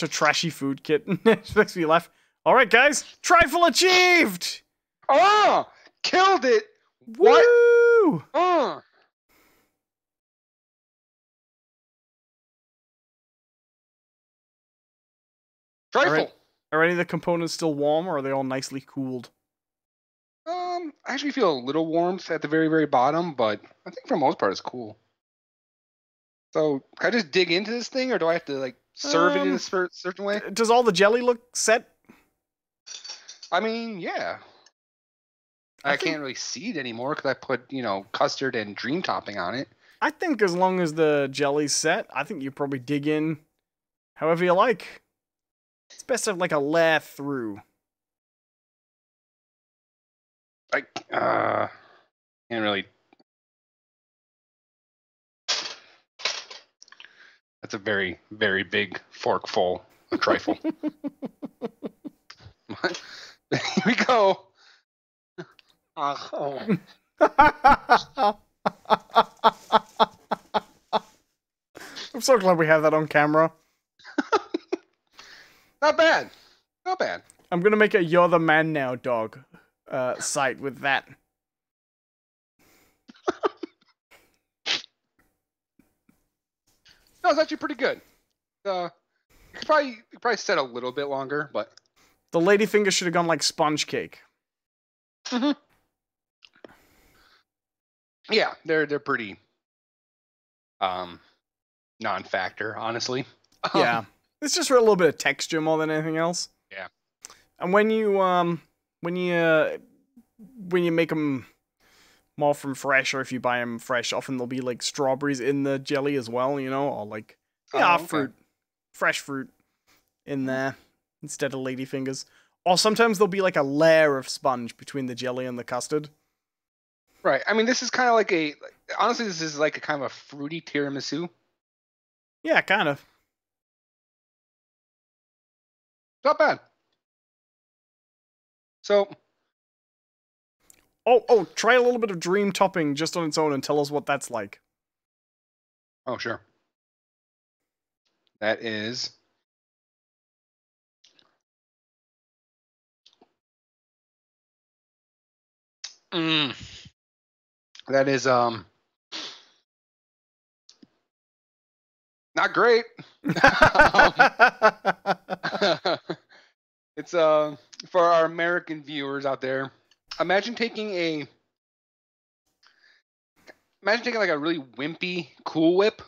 a trashy food kit. It makes me laugh. Alright, guys, trifle achieved! Oh! Killed it! Woo! What? Trifle! Are any of the components still warm, or are they all nicely cooled? I actually feel a little warmth at the very, very bottom, but I think for the most part it's cool. So, can I just dig into this thing, or do I have to, like, serve it in a certain way? Does all the jelly look set? I mean, yeah. I can't really see it anymore because I put, custard and dream topping on it. I think as long as the jelly's set, I think you probably dig in however you like. It's best to have like a layer through. I can't really. That's a very, very big forkful of trifle. Here we go. Oh. I'm so glad we have that on camera. Not bad. Not bad. I'm gonna make a "You're the Man Now" dog site with that. No, it's actually pretty good. You could probably set a little bit longer, but The ladyfinger should have gone like sponge cake. yeah, they're pretty non-factor, honestly. Yeah, it's just for a little bit of texture more than anything else. Yeah. And when you make them more from fresh, or if you buy them fresh, often there'll be like strawberries in the jelly as well, you know, or like fruit, fresh fruit in there instead of ladyfingers. Or sometimes there'll be like a layer of sponge between the jelly and the custard. Right. I mean, this is kind of like honestly, this is like a kind of a fruity tiramisu. Yeah, kind of. Not bad. So. Oh, try a little bit of dream topping just on its own and tell us what that's like. Oh, sure. That is. That is not great. It's for our American viewers out there. Imagine taking like a really wimpy Cool Whip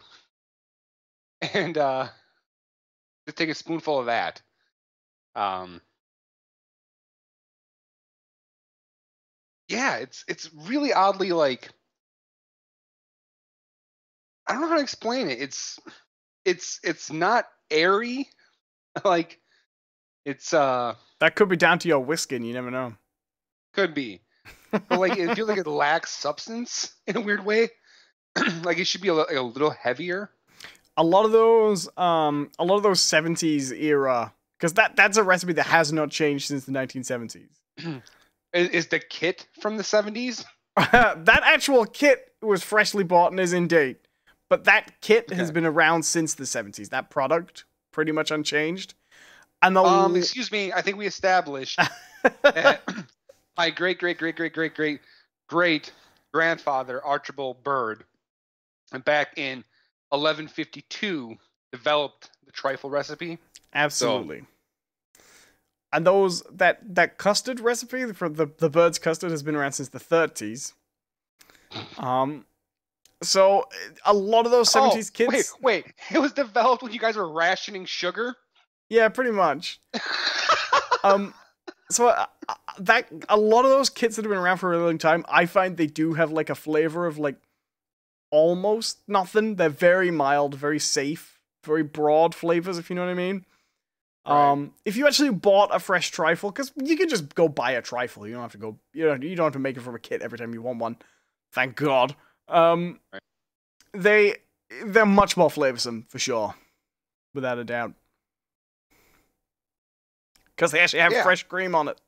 and just take a spoonful of that. Yeah, it's really oddly like, I don't know how to explain it. It's not airy. Like it's that could be down to your whisking, you never know. Could be. But like it feels like it lacks substance in a weird way. Like it should be a little heavier. A lot of those 70s era, because that's a recipe that has not changed since the 1970s. Is the kit from the 70s? That actual kit was freshly bought and is in date. But that kit has been around since the 70s. That product, pretty much unchanged. And excuse me, I think we established that my great grandfather, Archibald Bird, back in 1152, developed the trifle recipe. Absolutely. So, and that custard recipe for the bird's custard has been around since the 30s. So a lot of those 70s kids. Wait! It was developed when you guys were rationing sugar. Yeah, pretty much. So that a lot of those kits that have been around for a really long time, I find they do have like a flavor of like almost nothing. They're very mild, very safe, very broad flavors, if you know what I mean. Right. If you actually bought a fresh trifle, because you can just go buy a trifle, you don't have to go, you don't have to make it from a kit every time you want one. Thank God. Right. They're much more flavorsome for sure, without a doubt. Because they actually have fresh cream on it.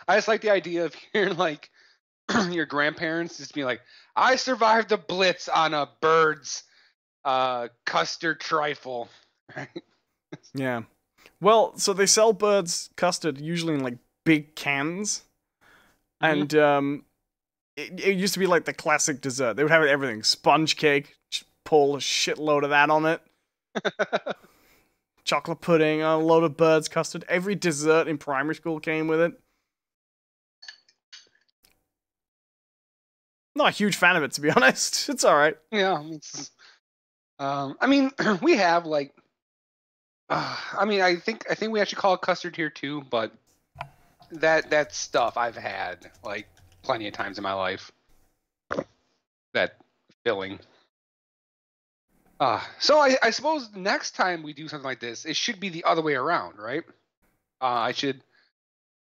I just like the idea of hearing like your grandparents just being like, "I survived the Blitz on a Bird's custard trifle." Yeah. Well, so they sell Bird's custard usually in like big cans, and it used to be like the classic dessert. They would have everything: sponge cake, pull a shitload of that on it. Chocolate pudding, a load of Bird's custard. Every dessert in primary school came with it. Not a huge fan of it, to be honest. It's all right. Yeah, I mean, we have like, I mean, I think we actually call it custard here too, but that stuff I've had like plenty of times in my life. That filling. So I suppose next time we do something like this, it should be the other way around, right? I should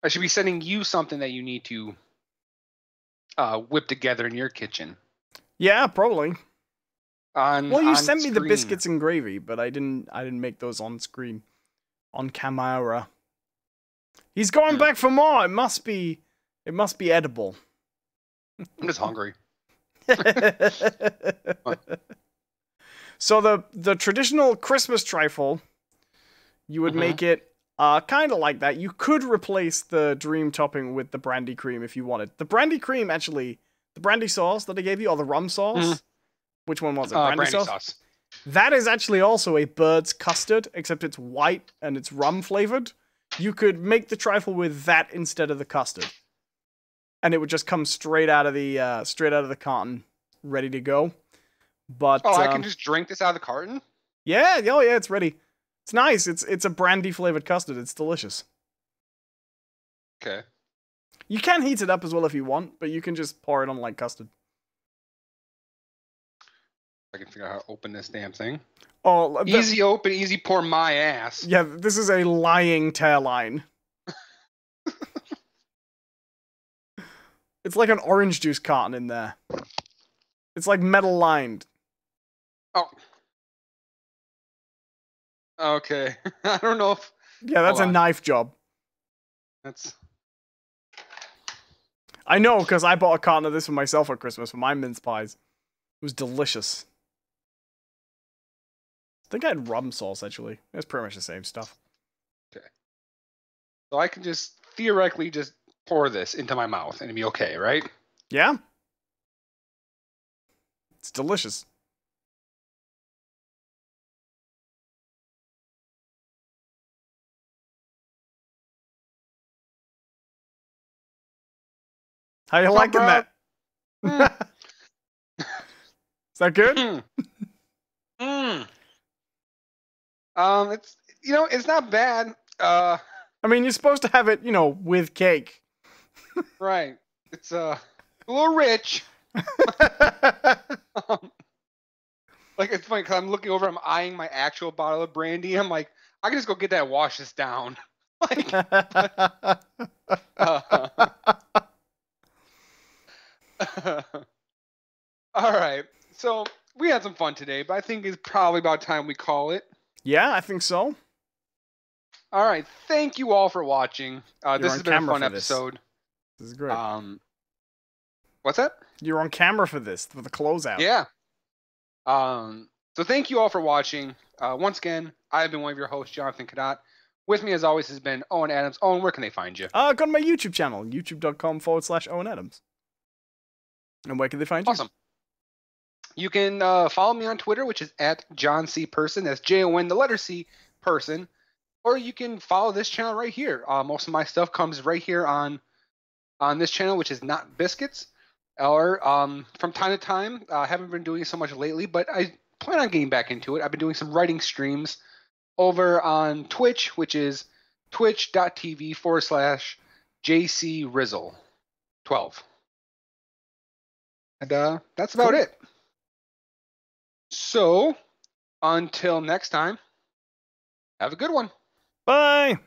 be sending you something that you need to whip together in your kitchen. Yeah, probably. Well, you On sent me the screen. biscuits and gravy, but I didn't make those on screen, on camera. He's going back for more. It must be edible. I'm just hungry. So the traditional Christmas trifle, you would make it kind of like that. You could replace the dream topping with the brandy cream if you wanted. The brandy cream, actually, the brandy sauce that I gave you, or the rum sauce. Which one was it? Brandy sauce? That is actually also a bird's custard, except it's white and it's rum flavored. You could make the trifle with that instead of the custard, and it would just come straight out of the carton, ready to go. But I can just drink this out of the carton? Yeah, it's ready. It's nice. It's a brandy flavored custard. It's delicious. Okay. You can heat it up as well if you want, but you can just pour it on like custard. I can figure out how to open this damn thing. Oh, easy open, easy pour my ass. Yeah, this is a lying line. It's like an orange juice carton in there. It's like metal lined. Oh. Okay. I don't know if... Yeah, that's a knife job. That's... I know, because I bought a carton of this for myself for Christmas for my mince pies. It was delicious. I think I had rum sauce, actually. It's pretty much the same stuff. Okay. So I can just theoretically just pour this into my mouth and it'd be okay, right? Yeah. It's delicious. How you liking that? Is that good? It's it's not bad. I mean, you're supposed to have it, with cake. Right. It's a little rich. Like, it's funny because I'm looking over, I'm eyeing my actual bottle of brandy. I'm like, I can just go get that and wash this down. Like, all right. So we had some fun today, but I think it's probably about time we call it. Yeah, I think so. All right. Thank you all for watching. This has been a fun episode. This is great. What's that? You're on camera for this, for the closeout. Yeah. So thank you all for watching. Once again, I've been one of your hosts, Jonathan Cadot. With me, as always, has been Owen Adams. Owen, where can they find you? Go to my YouTube channel, youtube.com/Owen Adams. And where can they find you? Awesome. You can follow me on Twitter, which is @JohnCPerson. That's JON, the letter C, person. Or you can follow this channel right here. Most of my stuff comes right here on this channel, which is Not Biscuits. Or from time to time, I haven't been doing so much lately, but I plan on getting back into it. I've been doing some writing streams over on Twitch, which is twitch.tv/JCRizzle12. And that's about it. So, until next time, have a good one. Bye!